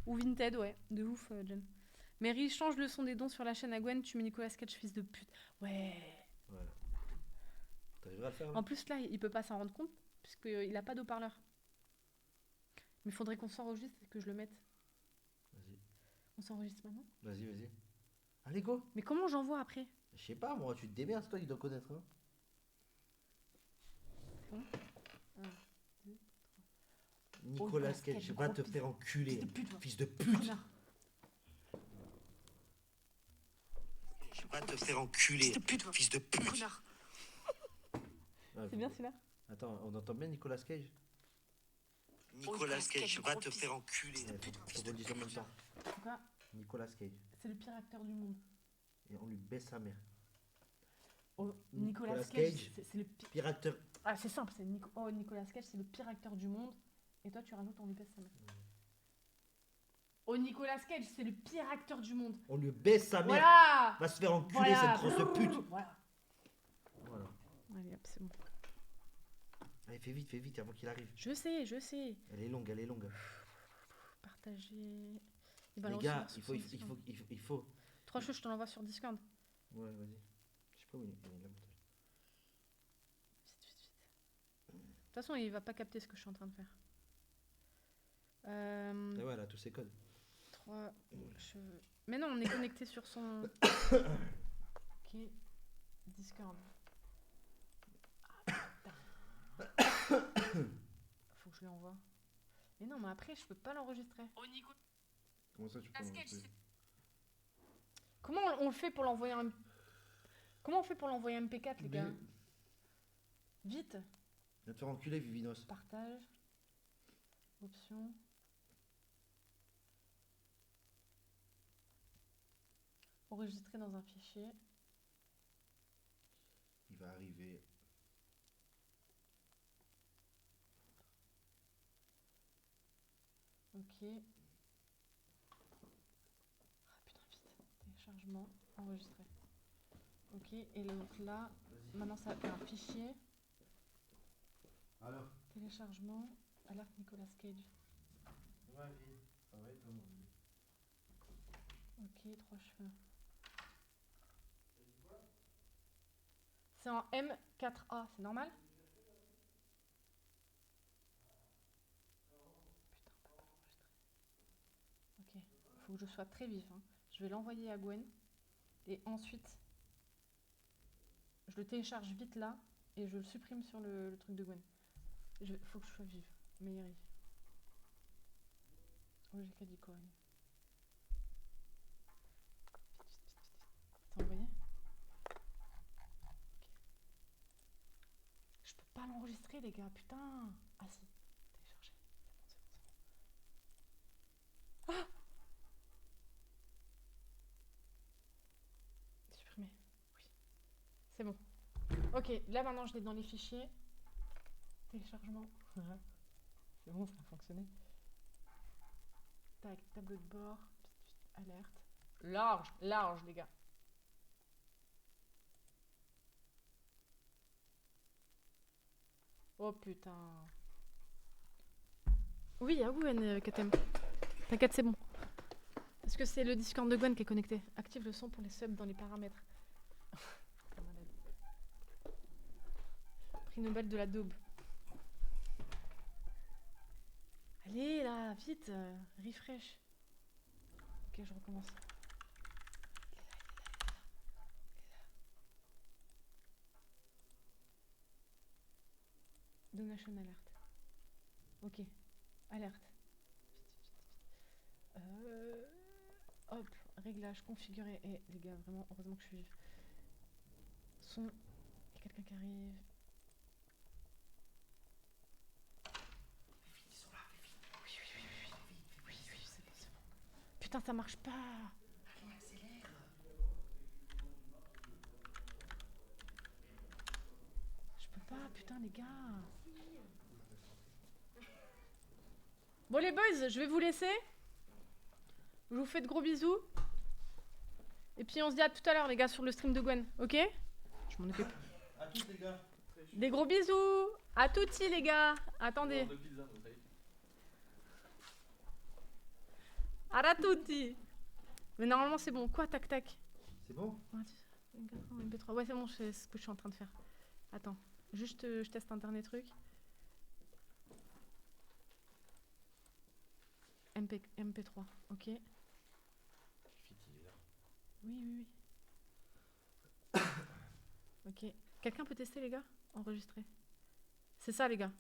Ou Vinted, ouais, de ouf, Jen. Mary, change le son des dons sur la chaîne à Gwen, tu mets Nicolas Cage, fils de pute. Ouais. Voilà. T'arriveras à le faire là? En plus, là, il peut pas s'en rendre compte, puisqu'il a pas d'haut-parleur. Mais faudrait qu'on s'enregistre et que je le mette. Vas-y. On s'enregistre maintenant? Vas-y. Allez, go. Mais comment j'envoie après? Je sais pas, moi, tu te démerdes, toi, il doit connaître. Hein. Bon. Nicolas Cage, Cage, gros va te fils- faire enculer. fils de pute, va. Fils de pute. Connard. Va te faire enculer. Fils de pute, va. Fils de pute. Connard. Ouais, C'est bien celui-là? Attends, on entend bien Nicolas Cage? Nicolas Cage, va te faire enculer. Ouais, faut qu'on le dise en même temps. Pourquoi? Nicolas Cage. C'est le pire acteur du monde. Et on lui baisse sa mère. Oh, Nicolas Nicolas Cage, Cage. c'est le pire. Pire acteur. Ah, c'est simple, c'est Nicolas Cage, c'est le pire acteur du monde. Et toi, tu rajoutes on lui baisse sa mère. Oh, Nicolas Cage, c'est le pire acteur du monde. On lui baisse sa mère. Voilà. Va se faire enculer, Voilà. cette grosse pute. Voilà. Voilà. Allez, hop, c'est bon. Allez, fais vite avant qu'il arrive. Je sais. Elle est longue. Partager. Les gars, il faut. 3 choses, je te l'envoie sur Discord. Ouais, vas-y. Je sais pas où il est là. Vite. De toute façon, il va pas capter ce que je suis en train de faire. Ah ouais, elle a tous ses codes. 3 cheveux. Mais non, on est connecté sur son. Ok. Discord. Ah, putain. Faut que je lui envoie. Mais non, mais après, je peux pas l'enregistrer. Comment ça, tu peux l'enregistrer? Comment on le fait pour l'envoyer un. Comment on fait pour l'envoyer un MP4, les gars? Vite. Va te faire enculer, Vivinos. Partage. Option. Enregistrer dans un fichier. Il va arriver. Ok. Ah putain, vite. Téléchargement. Enregistrer. Ok. Et donc là, maintenant ça fait un fichier. Alors? Téléchargement. Alerte Nicolas Cage. Vas-y, ça va être comment? Ok, 3 cheveux. C'est en M4A, c'est normal? Putain, on peut pas l'enregistrer. Ok, il faut que je sois très vif. Hein. Je vais l'envoyer à Gwen. Et ensuite, je le télécharge vite là. Et je le supprime sur le truc de Gwen. Il faut que je sois vive. Meilleure. Oh, j'ai qu'à dire Cohen. C'est envoyé? Ok. Je peux pas l'enregistrer, les gars, putain! Ah si, télécharger. C'est bon. Ah! Supprimer. Oui. C'est bon. Ok, là maintenant je l'ai dans les fichiers. Téléchargement. C'est bon, ça a fonctionné. Tac, tableau de bord. Alerte. Large, les gars. Oh putain. Oui, à Gwen, Katem. T'inquiète, c'est bon. Parce que c'est le Discord de Gwen qui est connecté. Active le son pour les subs dans les paramètres. Prix Nobel de la daube. Allez là, vite, refresh. Ok, je recommence. Donation alerte. Ok, alerte. Hop, réglage configuré. Et les gars, vraiment, heureusement que je suis vive. Son. Il y a quelqu'un qui arrive. Oui, c'est bon. Putain, ça marche pas. Allez, accélère. Je peux pas, putain, les gars. Bon, les boys, je vais vous laisser. Je vous fais de gros bisous. Et puis on se dit à tout à l'heure, les gars, sur le stream de Gwen, ok? Je m'en occupe. À tous les gars. Des gros bisous. À tutti, les gars. Attendez. À tutti. Mais normalement, c'est bon. Quoi, tac, tac? C'est bon? MP3. Ouais, c'est bon, c'est ce que je suis en train de faire. Attends, juste, je teste un dernier truc. MP3, ok. Oui. Ok. Quelqu'un peut tester, les gars? Enregistrer. C'est ça, les gars.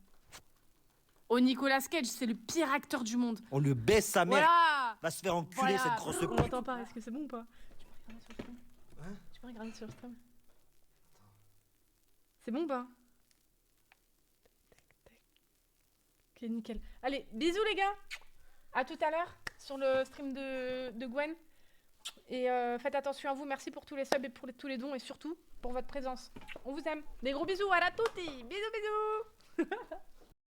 Oh, Nicolas Cage, c'est le pire acteur du monde. On lui baisse sa mère. Voilà. Va se faire enculer, Voilà. cette grosse On pute. m'entend pas, est-ce que c'est bon ou pas? Tu peux regarder sur le stream? C'est bon ou pas? Ok, nickel. Allez, bisous les gars. À tout à l'heure sur le stream de Gwen. Et faites attention à vous. Merci pour tous les subs et pour tous les dons et surtout pour votre présence. On vous aime. Des gros bisous. À la tutti. Bisous, bisous.